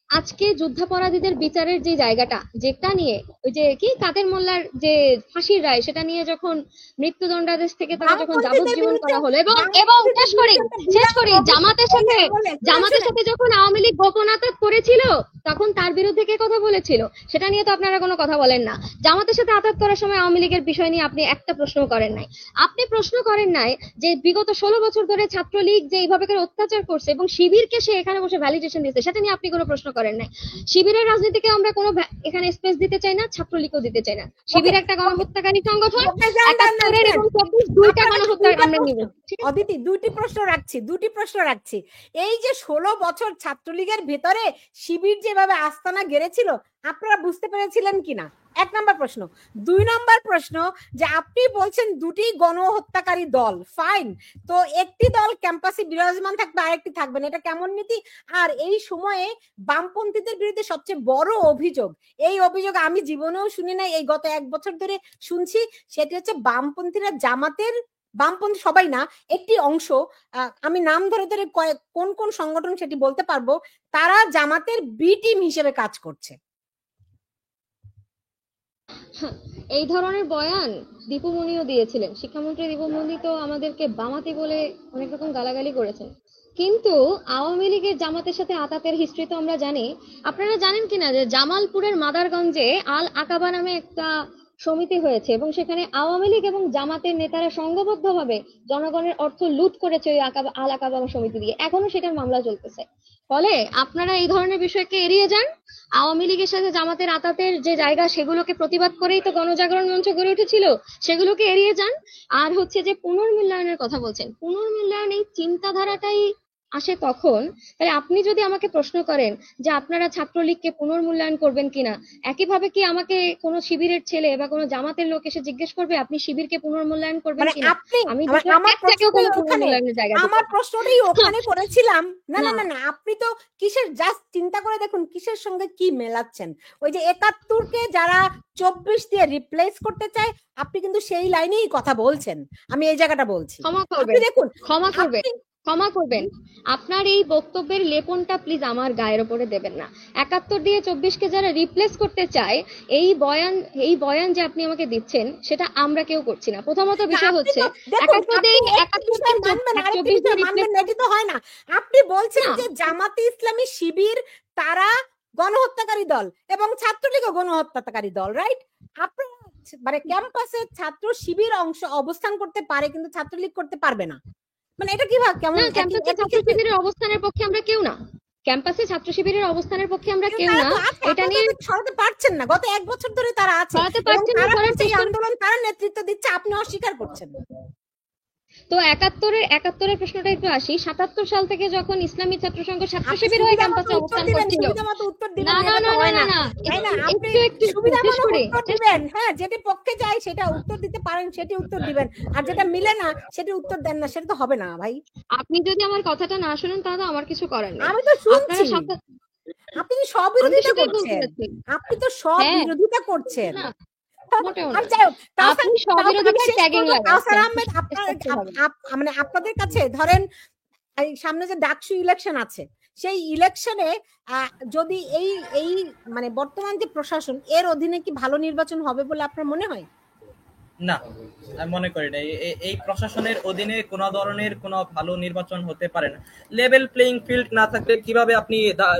আজকে যুদ্ধাপরাধীদের বিচারের যে জায়গাটা, যেটা নিয়ে ওই যে কি কাদের মোল্লার যে ফাঁসির রায়, সেটা নিয়ে যখন মৃত্যুদণ্ডাদেশ থেকে তাকে যখন বামপন্থীদের যাবজ্জীবন বিরুদ্ধে করা হলো, এবং বামপন্থীদের শেষ করি বিরুদ্ধে একটা শেষ বিরাট করি অভিযোগ জামাতের বলে সাথে বলে জামাতের শুনে সাথে যখন আওয়ামী লীগ গোপন আঘাত করেছিল, তখন তার বিরুদ্ধে কে কথা বলেছিল সেটা নিয়ে তো আপনারা কোনো কথা বলেন না। জামাতের সাথে আঘাত করার সময় আওয়ামী লীগের বিষয় নিয়ে আপনি একটা প্রশ্ন করেন নাই। আপনি প্রশ্ন করেন নাই যে বিগত 16 বছর ধরে ছাত্রলীগ যে এইভাবে করে অত্যাচার করছে এবং শিবিরকে সে এখানে বসে ভ্যালিডেশন দিচ্ছে, সেটা নিয়ে আপনি কোনো প্রশ্ন করেন নাই। শিবিরের রাজনীতিকে আমরা কোনো এখানে স্পেস দিতে চাই না, ছাত্রলীগও দিতে চাই না। শিবির একটা গণহত্যাকারী সংগঠন, ওকে, যান, যান, যান, 71 যান। এবং 24 দুইটা আপনাদের গণহত্যার দুইটা আমরা প্রশ্ন, নিব, ঠিক আছে? অদিতি দুটি প্রশ্ন রাখছি। এই যে 16 বছর ছাত্রলীগের ভেতরে শিবির যেভাবে আস্তানা গেড়েছিল, আপনারা বুঝতে পেরেছিলেন কিনা? 1 নাম্বার প্রশ্ন। 2 নাম্বার প্রশ্ন, যে আপনি বলছেন দুটি গণহত্যাকারী দল, ফাইন, তো একটি দল ক্যাম্পাসে বিরাজমান থাকবে, আরেকটি থাকবে না, এটা কেমন নীতি? আর এই সময়ে বামপন্থীদের বিরুদ্ধে সবচেয়ে বড় অভিযোগ, এই অভিযোগ আমি জীবনেও শুনি না, এই গত 1 বছর ধরে শুনছি, সেটি হচ্ছে বামপন্থীরা জামাতের, বামপন্থী সবাই না, একটি অংশ, আমি নাম ধরে ধরে কোন কোন সংগঠন সেটি বলতে পারবো, তারা জামাতের বি টিম হিসেবে কাজ করছে। এই ধরনের বয়ান দীপুমণিও দিয়েছিলেন। শিক্ষামন্ত্রী দীপুমণি তো আমাদেরকে বামাতি বলে অনেক রকম গালাগালি করেছেন। কিন্তু আওয়ামী লীগের জামাতের সাথে আতাতের হিস্ট্রি তো আমরা জানি। আপনারা জানেন কিনা যে জামালপুরের মাদারগঞ্জে আল আকাবা নামে একটা সমিতি হয়েছে এবং সেখানে আওয়ামী লীগ এবং জামাতের নেতারা সংঘবদ্ধভাবে জনগণের অর্থ লুট করেছে ওই আল আকাবা সমিতি দিয়ে, এখনো সেটার মামলা চলতেছে। ফলে আপনারা এই ধরনের বিষয়কে এড়িয়ে যান। আওয়ামী লীগের সাথে জামাতের আতাতের যে জায়গা, সেগুলোকে প্রতিবাদ করেই তো গণজাগরণ মঞ্চ গড়ে উঠেছিল, সেগুলোকে এড়িয়ে যান। আর হচ্ছে যে পুনর্মূল্যায়নের কথা বলছেন, পুনর্মূল্যায়ন এই চিন্তাধারাটাই আসে তখন, তাহলে আপনি যদি আমাকে প্রশ্ন করেন যে আপনারা ছাত্রলীগকে পুনর্মূল্যায়ন করবেন কিনা, একইভাবে কি আমাকে কোনো শিবিরের ছেলে বা কোনো জামাতের লোক এসে জিজ্ঞেস করবে আপনি শিবিরকে পুনর্মূল্যায়ন করবেন মানে কিনা? আপনি, আমি আমার একটাকেও কোনো প্রশ্নটাই ওখানে, পুনর্মূল্যায়নের জায়গা দিতে আমার না। প্রশ্নটাই ওখানে করেছিলাম। না না না, না না, আপনি তো কিসের, জাস্ট চিন্তা করে দেখুন কিসের সঙ্গে কি মেলাচ্ছেন। ওই যে 71কে যারা 24 দিয়ে রিপ্লেস করতে চায়, আপনি কিন্তু সেই লাইনেই কথা বলছেন। আমি এই জায়গাটা বলছি, ক্ষমা আপনি করবেন, দেখুন, ক্ষমা করবেন, আপনি ক্ষমা করবেন। আপনার এই বক্তব্যের লেপনটা প্লিজ আমার গায়ের উপরে দেবেন না। 71 দিয়ে 24কে যারা রিপ্লেস করতে চায়, এই বয়ান যে আপনি আমাকে দিচ্ছেন, সেটা আমরা কেউ করছি না। প্রথমত না, বিষয় আপনি হচ্ছে তো দেখুন, 71 আপনি দিয়ে একটি বিষয় মানবেন, আরেকটি 24 বিষয় দিয়ে মানবেন রিপ্লেস না, এটি তো হয় না। আপনি বলছেন না। যে জামাতে ইসলামী শিবির তারা গণহত্যাকারী দল এবং ছাত্রলীগও গণহত্যাকারী দল, রাইট? আপনারা মানে ক্যাম্পাসে ছাত্র শিবির অংশ অবস্থান করতে পারে, কিন্তু ছাত্রলীগ করতে পারবে না, মানে এটা কিভাবে, কেমন না, একই ক্যাম্পাসে একই ছাত্র ক্ষেত্রে? শিবিরের অবস্থানের পক্ষে আমরা কেউ না। ক্যাম্পাসে ছাত্র শিবিরের অবস্থানের পক্ষে আমরা কিন্তু কেউ তারা না। তো আছে, এটা আপনারা নিয়ে তাদের সরাতে পারছেন না, গত 1 বছর ধরে তারা আছে সরাতে এবং পারছেন না, তারা সরার করছে এই চেষ্টা। আন্দোলন, তারা নেতৃত্ব দিচ্ছে, আপনি অস্বীকার করছেন। তো 71-এর প্রশ্নটা একটু আসি। 77 সাল থেকে যখন ইসলামী ছাত্র সংঘ ছাত্র আপনি শিবির হয়ে সুবিধা মতো ক্যাম্পাসে উত্তর অবস্থান দিবেন, করছিল। সুবিধা মতো উত্তর দিবেন, না না এটা না তো না হয় না না, না, তাই না? আপনি একটু সুবিধা শেষ মতো করি, উত্তর শেষ দিবেন, হ্যাঁ, যেটি পক্ষে যায় সেটা উত্তর দিতে পারেন, সেটি উত্তর দিবেন, আর যেটা মিলে না সেটি উত্তর দেন না, সেটা তো হবে না ভাই। আপনি যদি আমার কথাটা না শুনেন তাহলে আমার কিছু করার নেই। আমি তো আপনারা শুনছি, সাথে, আপনি তো আমি স্ববিরোধিতা সেটাই বলতে করছেন, চাচ্ছি। আপনি তো হ্যাঁ, স্ববিরোধিতা করছেন। না, মোটেও আর না। যাই হোক, আপনি আমি স্ববিরোধিতার শেষ ট্যাগিং করবো, কাউসার লাগাচ্ছেন, আহমেদ, শেষ আপনার করতে হবে। মানে আপনাদের কাছে ধরেন এই সামনে যে ডাকসু ইলেকশন আছে, সেই ইলেকশনে যদি এই এই মানে বর্তমান যে প্রশাসন, এর অধীনে কি ভালো নির্বাচন হবে বলে আপনার মনে হয়? না, আমি মনে করি না এই প্রশাসনের অধীনে কোনো ধরনের কোনো ভালো নির্বাচন হতে পারে না। লেভেল প্লেইং ফিল্ড না থাকলে কিভাবে আপনি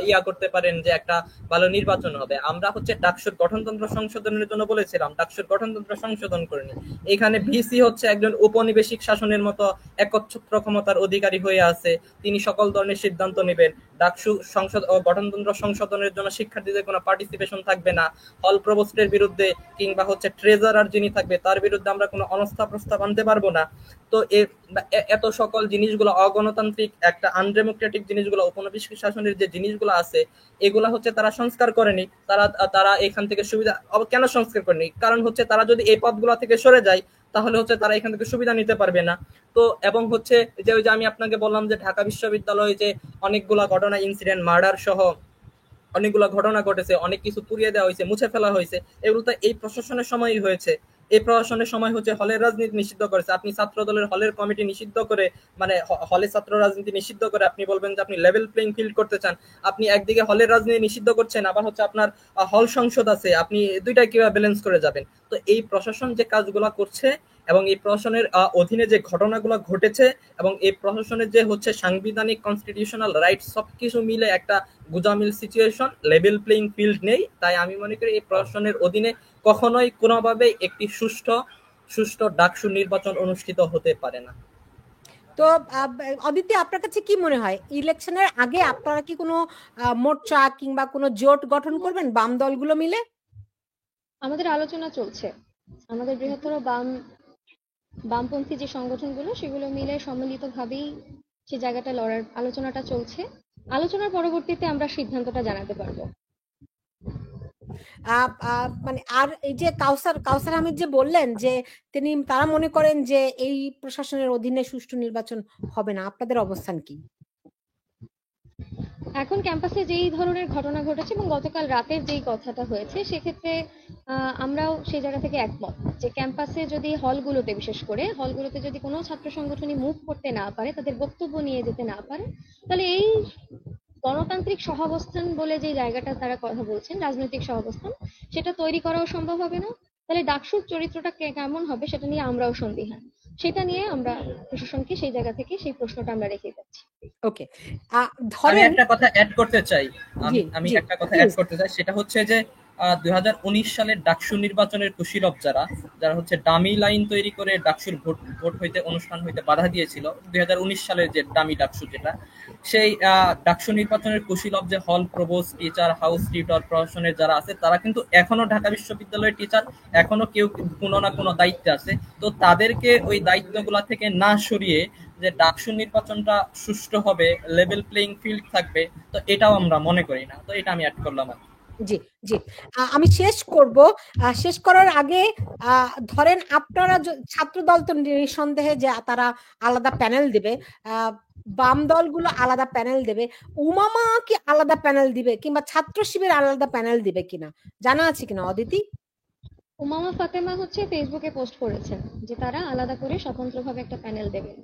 ইয়া করতে পারেন যে একটা ভালো নির্বাচন হবে? আমরা হচ্ছে ডাকসুর গঠনতন্ত্র সংশোধনের জন্য বলেছিলাম, ডাকসুর গঠনতন্ত্র সংশোধন করেনি। এখানে ভিসি হচ্ছে একজন উপনিবেশিক শাসনের মতো একচ্ছত্র ক্ষমতার অধিকারী হয়ে আছে, তিনি সকল ধরনের সিদ্ধান্ত নেবেন। ডাকসু সংসদ ও গঠনতন্ত্র সংশোধনের জন্য শিক্ষার্থীদের কোনো পার্টিসিপেশন থাকবে না। হল প্রভোস্টের বিরুদ্ধে কিংবা হচ্ছে ট্রেজারার যিনি থাকবে তার বিরুদ্ধে আমরা কোনো অনাস্থা প্রস্তাব আনতে পারবো না। তো এত সকল জিনিসগুলো অগণতান্ত্রিক, একটা আনডেমোক্রেটিক জিনিসগুলো, উপনিবেশিক শাসনের যে জিনিসগুলো আছে, এগুলা হচ্ছে তারা সংস্কার করেনি। তারা এখান থেকে সুবিধা কেন সংস্কার করেনি? কারণ হচ্ছে তারা যদি এই পথগুলো থেকে সরে যায় তাহলে হচ্ছে তারা এখান থেকে সুবিধা নিতে পারবে না। তো এবং হচ্ছে যে ওই যে আমি আপনাকে বললাম যে ঢাকা বিশ্ববিদ্যালয়ে যে অনেকগুলা ঘটনা, ইনসিডেন্ট, মার্ডার সহ অনেকগুলো ঘটনা ঘটেছে, অনেক কিছু পুড়িয়ে দেওয়া হয়েছে, মুছে ফেলা হয়েছে, এগুলো তো এই প্রশাসনের সময়ই হয়েছে। এই প্রশাসনের সময় হচ্ছে হলের রাজনীতি নিষিদ্ধ করেছে। আপনি ছাত্র দলের হলের কমিটি নিষিদ্ধ করে, মানে হলে ছাত্র রাজনীতি নিষিদ্ধ করে আপনি বলবেন যে আপনি লেভেল প্লেইং ফিল্ড করতে চান। আপনি একদিকে হলের রাজনীতি নিষিদ্ধ করছেন, আবার হচ্ছে আপনার হল সংসদ আছে, আপনি দুইটা কিভাবে ব্যালেন্স করে যাবেন? তো এই প্রশাসন যে কাজগুলা করছে এবং এই প্রশাসনের অধীনে যে ঘটনাগুলো ঘটেছে এবং এই প্রশাসনের যে হচ্ছে সাংবিধানিক কনস্টিটিউশনাল রাইট সবকিছু মিলে একটা গুজামিল সিচুয়েশন, লেভেল প্লেইং ফিল্ড নেই। তাই আমি মনে করি এই প্রশাসনের অধীনে কখনোই কোনোভাবে একটি সুষ্ঠু ডাকসু নির্বাচন অনুষ্ঠিত হতে পারে না। তো অদিতি, আপনার কাছে কি মনে হয় ইলেকশনের আগে আপনারা কি কোনো মোর্চা কিংবা কোনো জোট গঠন করবেন বাম দলগুলো মিলে? আমাদের আলোচনা চলছে, আমাদের বৃহত্তর বামপন্থী যে সংগঠনগুলো সেগুলো মিলে সম্মিলিতভাবেই সে জায়গাটা লড়ার আলোচনাটা চলছে। আলোচনার পরবর্তীতে আমরা সিদ্ধান্তটা জানাতে পারবো। মানে আর এই যে কাউসার আহমেদ যে বললেন যে তারা মনে করেন যে এই প্রশাসনের অধীনে সুষ্ঠু নির্বাচন হবে না, আপনাদের অবস্থান কি? এখন ক্যাম্পাসে যেই ধরনের ঘটনা ঘটেছে এবং গতকাল রাতের যেই কথাটা হয়েছে, সেক্ষেত্রে আমরাও সেই জায়গা থেকে একমত যে ক্যাম্পাসে যদি হলগুলোতে, বিশেষ করে হলগুলোতে যদি কোনো ছাত্র সংগঠনই মুভ করতে না পারে, তাদের বক্তব্য নিয়ে যেতে না পারে, তাহলে এই গণতান্ত্রিক সহাবস্থান বলে যে জায়গাটা তারা কথা বলছেন, রাজনৈতিক সহাবস্থান, সেটা তৈরি করাও সম্ভব হবে না। তাহলে ডাকসুর চরিত্রটা কেমন হবে সেটা নিয়ে আমরাও সন্দিহান। সেটা নিয়ে আমরা প্রশাসনকে সেই জায়গা থেকে সেই প্রশ্নটা আমরা রেখে যাচ্ছি। ওকে, আমি ধরেন একটা কথা অ্যাড করতে চাই, জি জি সেটা হচ্ছে যে 2019 সালের ডাকসু নির্বাচনের কুশীলব যারা হচ্ছে ডামি লাইন তৈরি করে ডাকসুর ভোট হইতে অনুষ্ঠান হইতে বাধা দিয়েছিল, 2019 সালের যে ডামি ডাকসু, যেটা সেই ডাকসু নির্বাচনের কুশীলব যে হল প্রভোস্ট, টিচার, হাউস টিউটর, প্রশাসনের যারা আছে, তারা কিন্তু এখনো ঢাকা বিশ্ববিদ্যালয়ের টিচার, এখনো কেউ কোনো না কোনো দায়িত্বে আছে। তো তাদেরকে ওই দায়িত্বগুলা থেকে না সরিয়ে যে ডাকসু নির্বাচনটা সুষ্ঠু হবে, লেভেল প্লেইং ফিল্ড থাকবে, তো এটাও আমরা মনে করি না। তো এটা আমি অ্যাড করলাম। জি জি, আমি শেষ করব। শেষ করার আগে ধরেন আপনারা ছাত্র দল তো নিঃসন্দেহে যে তারা আলাদা প্যানেল দেবে, বাম দলগুলো আলাদা প্যানেল দেবে, উমামা কি আলাদা প্যানেল দিবে কিংবা ছাত্র শিবির আলাদা প্যানেল দিবে কিনা জানা আছে কিনা অদিতি? উমামা ফাতেমা হচ্ছে ফেসবুকে পোস্ট করেছেন যে তারা আলাদা করে স্বতন্ত্রভাবে একটা প্যানেল দেবেন।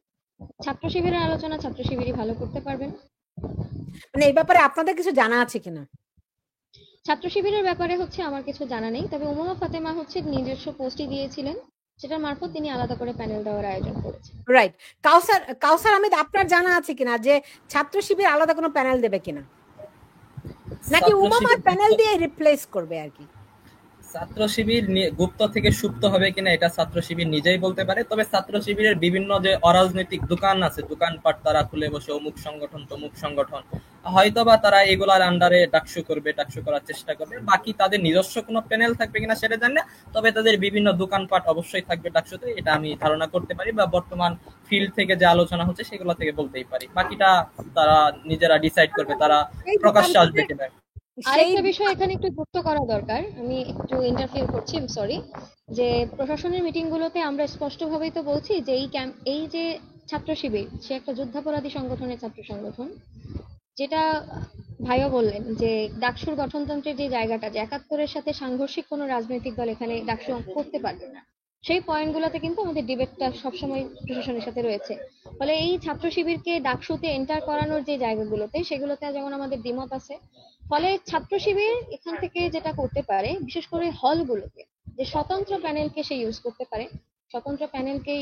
ছাত্র শিবিরের আলোচনা ছাত্র শিবিরই ভালো করতে পারবেন। মানে এই ব্যাপারে আপনাদের কিছু জানা আছে কিনা? ছাত্র শিবিরের ব্যাপারে হচ্ছে আমার কিছু জানা নেই, তবে উমামা ফাতেমা হচ্ছে নিজস্ব পোস্টই দিয়েছিলেন, সেটার মারফত তিনি আলাদা করে প্যানেল দেওয়ার আয়োজন করেছেন। রাইট। কাউসার আহমেদ, আপনার জানা আছে কিনা যে ছাত্র শিবির আলাদা কোনো প্যানেল দেবে কিনা, নাকি উমামার প্যানেল দিয়ে রিপ্লেস করবে আর কি? ছাত্র শিবির গুপ্ত থেকে সুপ্ত হবে কিনা এটা ছাত্র শিবির নিজেই বলতে পারে। তবে ছাত্র শিবিরের বিভিন্ন যে অরাজনৈতিক দোকান আছে, দোকানপাট তারা খুলে বসে অমুক সংগঠন তমুক সংগঠন, হয়তোবা তারা এগুলার আন্ডারে ডাকসু করার চেষ্টা করবে। বাকি তাদের নিজস্ব কোনো প্যানেল থাকবে কিনা সেটা জানি না, তবে তাদের বিভিন্ন দোকানপাট অবশ্যই থাকবে ডাকসুতে, এটা আমি ধারণা করতে পারি, বা বর্তমান ফিল্ড থেকে যে আলোচনা হচ্ছে সেগুলো থেকে বলতেই পারি। বাকিটা তারা নিজেরা ডিসাইড করবে, তারা প্রকাশ্যে আসবে কিনা। আরেকটা বিষয় এখানে একটু যুক্ত করা দরকার, আমি একটু ইন্টারফিয়ার করছি, সরি, যে প্রশাসনের মিটিং গুলোতে আমরা স্পষ্টভাবেই তো বলছি যে এই যে ছাত্র শিবির, সে একটা যুদ্ধাপরাধী সংগঠনের ছাত্র সংগঠন, যেটা ভাইও বললেন যে ডাকসুর গঠনতন্ত্রের যে জায়গাটা, যে 71-এর সাথে সাংঘর্ষিক কোনো রাজনৈতিক দল এখানে ডাকসু করতে পারবে না, সেই পয়েন্টগুলোতে কিন্তু আমাদের ডিবেটটা সবসময় প্রশাসনের সাথে রয়েছে। ফলে এই ছাত্র শিবিরকে ডাকসুতে এন্টার করানোর যে জায়গাগুলোতে, সেগুলোতে যেমন আমাদের দ্বিমত আছে। ফলে ছাত্র শিবির এখান থেকে যেটা করতে পারে, বিশেষ করে হলগুলোতে যে স্বতন্ত্র প্যানেলকে সে ইউজ করতে পারে, স্বতন্ত্র প্যানেলকে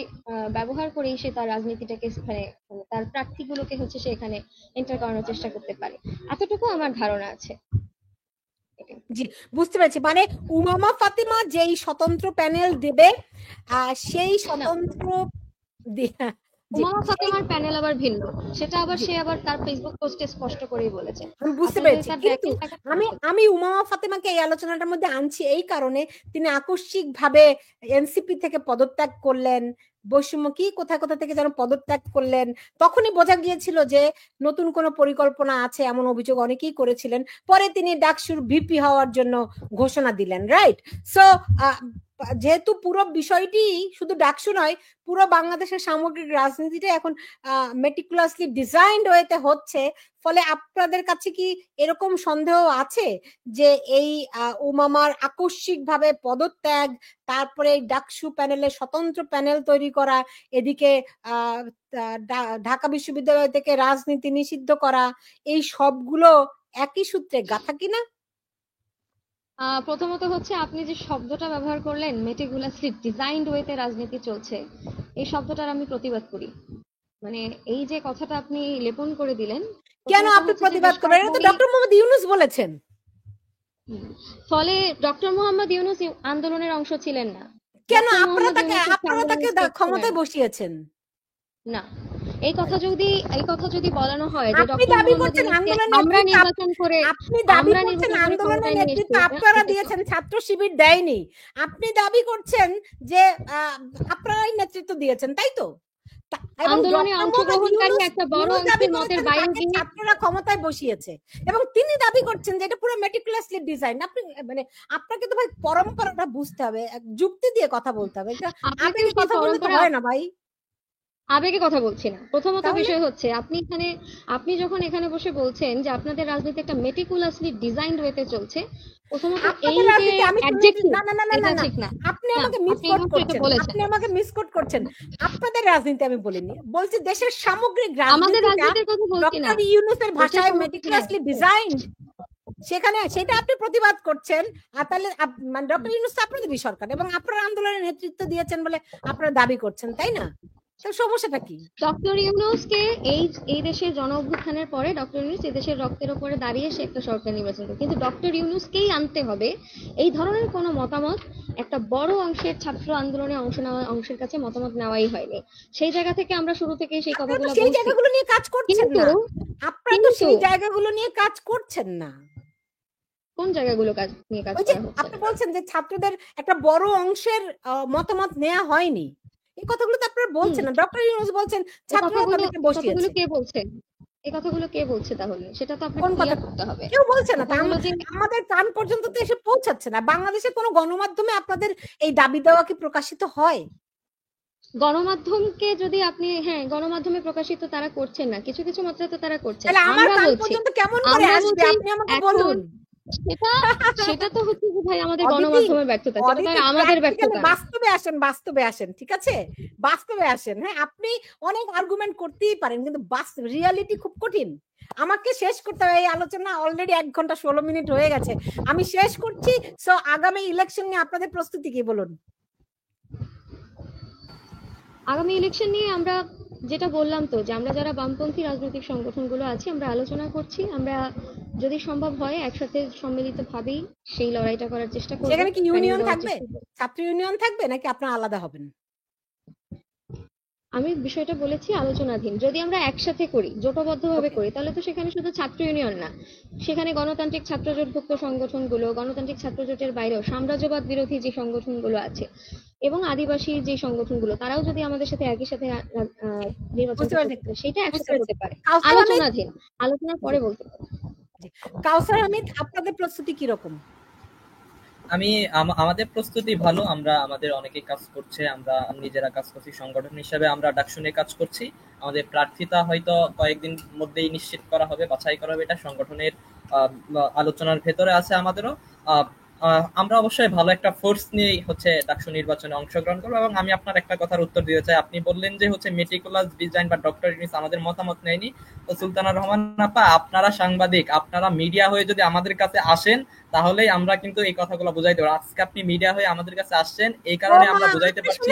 ব্যবহার করেই সে তার রাজনীতিটাকে মানে তার প্রার্থীগুলোকে হচ্ছে সে এখানে এন্টার করানোর চেষ্টা করতে পারে, এতটুকু আমার ধারণা আছে। জি, বুঝতে পেরেছি। মানে উমামা ফাতেমা যেই স্বতন্ত্র প্যানেল দেবে, সেই স্বতন্ত্র উমামা ফাতেমার প্যানেল আবার ভিন্ন, সেটা আবার সে আবার তার ফেসবুক পোস্টে স্পষ্ট করেই বলেছে। আমি বুঝতে পেরেছি, কিন্তু আমি উমামা ফাতেমাকে এই আলোচনাটার মধ্যে আনছি এই কারণে তিনি আকস্মিক ভাবে এনসিপি থেকে পদত্যাগ করলেন, বৈষম্য কি কোথা থেকে যেন পদত্যাগ করলেন, তখনই বোঝা গিয়েছিল যে নতুন কোনো পরিকল্পনা আছে, এমন অভিযোগ অনেকেই করেছিলেন। পরে তিনি ডাকসুর ভিপি হওয়ার জন্য ঘোষণা দিলেন, রাইট? সো যেহেতু পুরো বিষয়টি শুধু ডাকসু নয়, পুরো বাংলাদেশের সামগ্রিক রাজনীতিটা এখন মেটিকুলাসলি ডিজাইনড ওয়েতে হচ্ছে, ফলে আপনাদের কাছে কি এরকম সন্দেহ আছে যে এই উমামার আকস্মিকভাবে পদত্যাগ, তারপরে ডাকসু প্যানেলে স্বতন্ত্র প্যানেল তৈরি করা, এদিকে ঢাকা বিশ্ববিদ্যালয় থেকে রাজনীতি নিষিদ্ধ করা, এই সবগুলো একই সূত্রে গাঁথা কিনা? প্রথমত হচ্ছে আপনি যে শব্দটা ব্যবহার করলেন, মেটিকুলাসলি ডিজাইনড ওয়েতে রাজনীতি চলছে, এই শব্দটার আমি প্রতিবাদ করি। মানে এই যে কথাটা আপনি লেপন করে দিলেন, কেন আপনি প্রতিবাদ করবেন? এটা তো ডক্টর মোহাম্মদ ইউনূস বলেছেন। ফলে ডক্টর মোহাম্মদ ইউনূস আন্দোলনের অংশ ছিলেন না। কেন আপনারা তাকে ক্ষমতায় বসিয়েছেন? না, এই কথা যদি বলানো হয় যে আপনি দাবি করছেন আমরা নির্বাচন করে, আপনি দাবি করছেন আন্দোলনের নেতৃত্ব আপনারা দিয়েছেন, ছাত্র শিবির দেয়নি। আপনি দাবি করছেন যে আপনারাই নেতৃত্ব দিয়েছেন, তাই তো? আন্দোলনে অংশগ্রহণকারী একটা বড় অংশের মতের বাইরে গিয়ে ছাত্ররা ক্ষমতায় বসিয়েছে এবং তিনি দাবি করছেন যে এটা পুরো মেটিকুলাসলি ডিজাইন। আপনি মানে আপনাকে তো ভাই পরম্পরাটা বুঝতে হবে, যুক্তি দিয়ে কথা বলতে হবে। আবেগে কথা বলতে হয় না ভাই। আবেগে কথা বলছি না। প্রথমত বিষয় হচ্ছে আপনি যখন এখানে বসে বলছেন যে আপনাদের রাজনীতি একটা মেটিকুলাসলি ডিজাইনড ওয়েতে চলছে, প্রথমত এই যে অ্যাডজেক্টিভ, এটা ঠিক না। আপনি আমাকে মিসকোট করছেন। আপনাদের রাজনীতি আমি বলিনি, বলছি দেশের সামগ্রিক রাজনীতি। আমাদের রাজনীতির কথা বলছি না। ডক্টর ইউনূসের ভাষায় মেটিকুলাসলি ডিজাইনড, সেখানে সেটা আপনি প্রতিবাদ করছেন। আর তাহলে মানে ডক্টর ইউনূস আপনাদেরই সরকার এবং আপনারা আন্দোলনের নেতৃত্ব দিয়েছেন বলে আপনারা দাবি করছেন, তাই না? সমস্যাটা কি? ডক্টর ইউনূসকে এই দেশের জন অভ্যুত্থানের পরে ডক্টর ইউনূস এই দেশের রক্তের উপরে দাঁড়িয়ে সে একটা সরকার নির্বাচন করে, কিন্তু ডক্টর ইউনূসকেই আনতে হবে এই ধরনের কোনো মতামত একটা বড় অংশের ছাত্র আন্দোলনে অংশের কাছে মতামত নেওয়াই হয়নি। সেই জায়গা থেকে আমরা শুরু থেকে সেই কথাগুলো বলছি। সেই জায়গাগুলো নিয়ে কাজ করছেন না আপনারা, তো সেই জায়গাগুলো নিয়ে কাজ করছেন না। কোন জায়গাগুলো নিয়ে কাজ করা হচ্ছে? আপনি বলছেন যে ছাত্রদের একটা বড় অংশের মতামত নেওয়া হয়নি, এই কথাগুলো তো আপনারা বলছেন না। ডক্টর ইউনূস বলছেন ছাত্ররা তাদেরকে বসিয়েছে। কে বলছে এই কথাগুলো? কে বলছে? তাহলে সেটা তো আপনাকে ক্লিয়ার করতে হবে। কেউ বলছে না, আমাদের কান পর্যন্ত তো এসে পৌঁছাচ্ছে না। বাংলাদেশের কোনো গণমাধ্যমে আপনাদের এই দাবি দেওয়া কি প্রকাশিত হয়? গণমাধ্যমকে যদি আপনি গণমাধ্যমে প্রকাশিত তারা করছেন না, কিছু কিছু মাত্রায় তো তারা করছেন। তাহলে আমার কান পর্যন্ত কেমন করে আসবে আপনি আমাকে বলুন। সেটা তো হচ্ছে যে ভাই আমাদের গণমাধ্যমের ব্যর্থতা, সেটা আমাদের ব্যর্থতা। বাস্তবে আসেন, ঠিক আছে? বাস্তবে আসেন। হ্যাঁ, আপনি অনেক আর্গুমেন্ট করতেই পারেন, কিন্তু বাস্তব রিয়ালিটি খুব কঠিন। আমাকে শেষ করতে হবে, এই আলোচনা অলরেডি 1 ঘন্টা 16 মিনিট হয়ে গেছে, আমি শেষ করছি। সো আগামী ইলেকশন নিয়ে আপনাদের প্রস্তুতি কি বলুন? আগামী ইলেকশন নিয়ে আমরা যেটা বললাম তো, যে আমরা যারা বামপন্থী রাজনৈতিক সংগঠনগুলো আছি আমরা আলোচনা করছি। আমরা যদি সম্ভব হয় একসাথে সম্মিলিতভাবেই সেই লড়াইটা করার চেষ্টা করব। সেখানে কি ইউনিয়ন থাকবে, ছাত্র ইউনিয়ন থাকবে, নাকি আপনারা আলাদা হবেন? আমি বিষয়টা বলেছি আলোচনাধীন। যদি আমরা একসাথে করি, জোটবদ্ধভাবে করি, তাহলে তো সেখানে শুধু ছাত্র ইউনিয়ন না, সেখানে গণতান্ত্রিক ছাত্র জোটভুক্ত সংগঠনগুলো, গণতান্ত্রিক ছাত্র জোটের বাইরেও সাম্রাজ্যবাদ বিরোধী যে সংগঠনগুলো আছে এবং আদিবাসী যে সংগঠনগুলো, তারাও যদি আমাদের সাথে একই সাথে নির্বাচন করতে, সেটা একসাথে হতে পারে। আলোচনাধীন, আলোচনার পরে বলতে পারি। কাউসার আহমেদ, আপনাদের প্রস্তুতি কি রকম? আমাদের প্রস্তুতি ভালো। আমরা আমাদের অনেকেই কাজ করছে, আমরা নিজেরা কাজ করছি, সংগঠন হিসেবে আমরা ডাকসু নিয়ে কাজ করছি। আমাদের প্রার্থিতা হয়তো কয়েকদিন মধ্যেই নিশ্চিত করা হবে, বাছাই করা হবে, এটা সংগঠনের আলোচনার ভেতরে আছে আমাদেরও। আমরা অবশ্যই ভালো একটা ফোর্স নিয়েই হচ্ছে ডাকসু নির্বাচনে অংশগ্রহণ করবো। এবং আমি আপনার একটা কথার উত্তর দিতে চাই, আপনি বললেন যে হচ্ছে মেটিকুলাস ডিজাইন বা ডক্টর ইউনূস আমাদের মতামত নেয়নি। তো সুলতানা রহমান আপা, আপনারা সাংবাদিক, আপনারা মিডিয়া হয়ে যদি আমাদের কাছে আসেন তাহলেই আমরা কিন্তু এই কথাগুলো বুঝাইতে পারবো। আজকে আপনি মিডিয়া হয়ে আমাদের কাছে আসছেন, এই কারণে আমরা বুঝাইতে পারছি।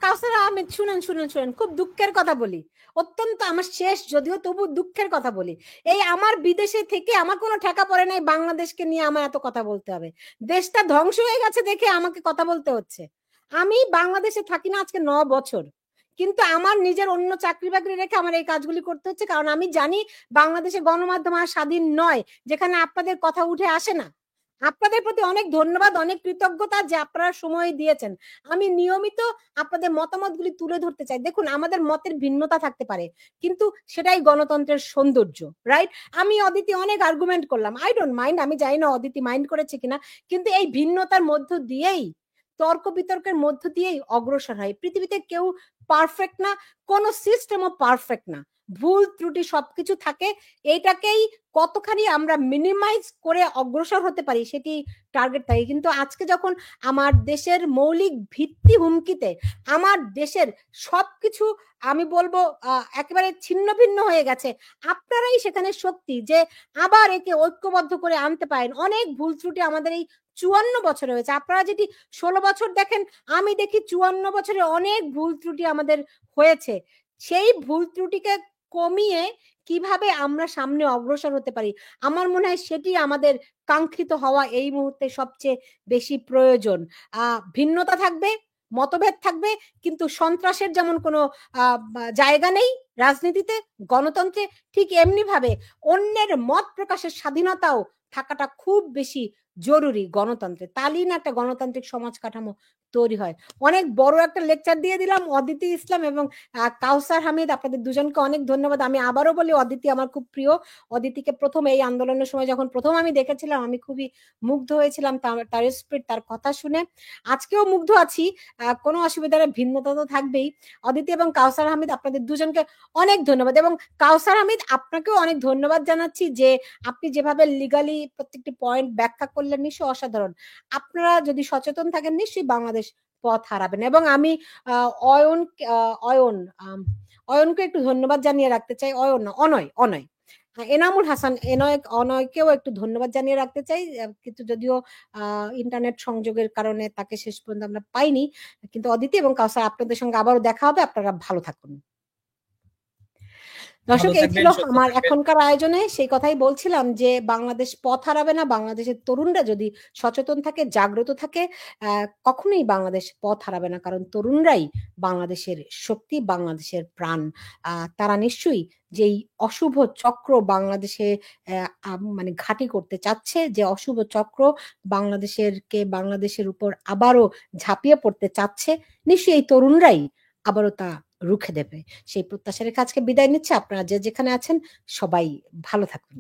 কাউসার আহমেদ, শুনেন, খুব দুঃখের কথা বলি, অত্যন্ত আমার শেষ যদিও তবু দুঃখের কথা বলি। এই আমার বিদেশে থেকে আমার কোনো ঠেকা পড়ে নাই বাংলাদেশকে নিয়ে আমার এত কথা বলতে হবে। দেশটা ধ্বংস হয়ে গেছে দেখে আমাকে কথা বলতে হচ্ছে। আমি বাংলাদেশে থাকি না আজকে 9 বছর, কিন্তু আমার নিজের অন্য চাকরি বাকরি রেখে আমার এই কাজগুলি করতে হচ্ছে, কারণ আমি জানি বাংলাদেশে গণমাধ্যম আর স্বাধীন নয়, যেখানে আপনাদের কথা উঠে আসে না। আপনাদের প্রতি অনেক ধন্যবাদ, অনেক কৃতজ্ঞতা যে আপনারা সময় দিয়েছেন। আমি নিয়মিত আপনাদের মতামতগুলি তুলে ধরতে চাই। দেখুন, আমাদের মতের ভিন্নতা থাকতে পারে, কিন্তু সেটাই গণতন্ত্রের সৌন্দর্য, রাইট? আমি অদিতি অনেক আর্গুমেন্ট করলাম, আই ডোন্ট মাইন্ড। আমি জানি না অদিতি মাইন্ড করেছে কিনা, কিন্তু এই ভিন্নতার মধ্য দিয়েই তর্ক বিতর্কের মধ্য দিয়েই অগ্রসর হয়। পৃথিবীতে কেউ পারফেক্ট না, কোনো সিস্টেমও পারফেক্ট না, ভুল ত্রুটি সবকিছু থাকে। এইটাকেই কতখানি আমরা মিনিমাইজ করে অগ্রসর হতে পারি সেটি টার্গেট থাকে। কিন্তু আজকে যখন আমার দেশের মৌলিক ভিত্তি হুমকিতে, আমার দেশের সবকিছু আমি বলবো একেবারে ছিন্ন ভিন্ন হয়ে গেছে, আপনারাই সেখানে শক্তি যে আবার একে ঐক্যবদ্ধ করে আনতে পারেন। অনেক ভুল ত্রুটি আমাদের এই 54 বছরে হয়েছে। আপনারা যদি 16 বছর দেখেন, আমি দেখি 54 বছরে অনেক ভুল ত্রুটি আমাদের হয়েছে। সেই ভুল ত্রুটিকে কমিয়ে কিভাবে আমরা সামনে অগ্রসর হতে পারি, আমার মনে হয় সেটি আমাদের কাঙ্ক্ষিত হওয়া এই মুহূর্তে সবচেয়ে বেশি প্রয়োজন। ভিন্নতা থাকবে, মতভেদ থাকবে, কিন্তু সন্ত্রাসের যেমন কোনো জায়গা নেই রাজনীতিতে, গণতন্ত্রে, ঠিক এমনি ভাবে অন্যের মত প্রকাশের স্বাধীনতাও থাকাটা খুব বেশি জরুরি গণতন্ত্রে। তাহলেই না একটা গণতান্ত্রিক সমাজ কাঠামো তৈরি হয়। অনেক বড় একটা লেকচার দিয়ে দিলাম। অদিতি ইসলাম এবং কাউসার হামিদ, আপনাদের দুজনকে অনেক ধন্যবাদ। আমি আবারও বলি, অদিতি আমার খুব প্রিয়। অদিতিকে প্রথম এই আন্দোলনের সময় যখন প্রথম আমি দেখেছিলাম, আমি খুবই মুগ্ধ হয়েছিলাম তার স্পিরিট, তার কথা শুনে। আজকেও মুগ্ধ আছি, কোনো অসুবিধা নেই, ভিন্নতা তো থাকবেই। অদিতি এবং কাউসার হামিদ, আপনাদের দুজনকে অনেক ধন্যবাদ। এবং কাউসার হামিদ, আপনাকেও অনেক ধন্যবাদ জানাচ্ছি যে আপনি যেভাবে লিগালি প্রত্যেকটি পয়েন্ট ব্যাখ্যা করলেন, নিশ্চয়ই অসাধারণ। আপনারা যদি সচেতন থাকেন, নিশ্চয়ই বাংলাদেশ পথ হারাবেন। এবং আমি অয়নকে একটু ধন্যবাদ জানিয়ে রাখতে চাই। অয়ন না, অনয় এনামুল হাসান, অনয়কেও একটু ধন্যবাদ জানিয়ে রাখতে চাই। কিন্তু যদিও ইন্টারনেট সংযোগের কারণে তাকে শেষ পর্যন্ত আমরা পাইনি। কিন্তু অদিতি এবং কাউসার, আপনাদের সঙ্গে আবারও দেখা হবে। আপনারা ভালো থাকুন। দর্শক, এই ছিল আমার এখনকার আয়োজনে। সেই কথাই বলছিলাম যে বাংলাদেশ পথ হারাবে না। বাংলাদেশের তরুণরা যদি সচেতন থাকে, জাগ্রত থাকে, কখনোই বাংলাদেশ পথ হারাবে না। কারণ তরুণরাই বাংলাদেশের শক্তি, বাংলাদেশের প্রাণ। তারা নিশ্চয়ই যেই অশুভ চক্র বাংলাদেশে মানে ঘাঁটি করতে চাচ্ছে, যে অশুভ চক্র বাংলাদেশের উপর আবারও ঝাঁপিয়ে পড়তে চাচ্ছে, নিশ্চয়ই এই তরুণরাই আবারও তা রুখে দেবে। সেই প্রত্যাশা রেখে আজকে বিদায় নিচ্ছে। আপনারা যে যেখানে আছেন সবাই ভালো থাকুন।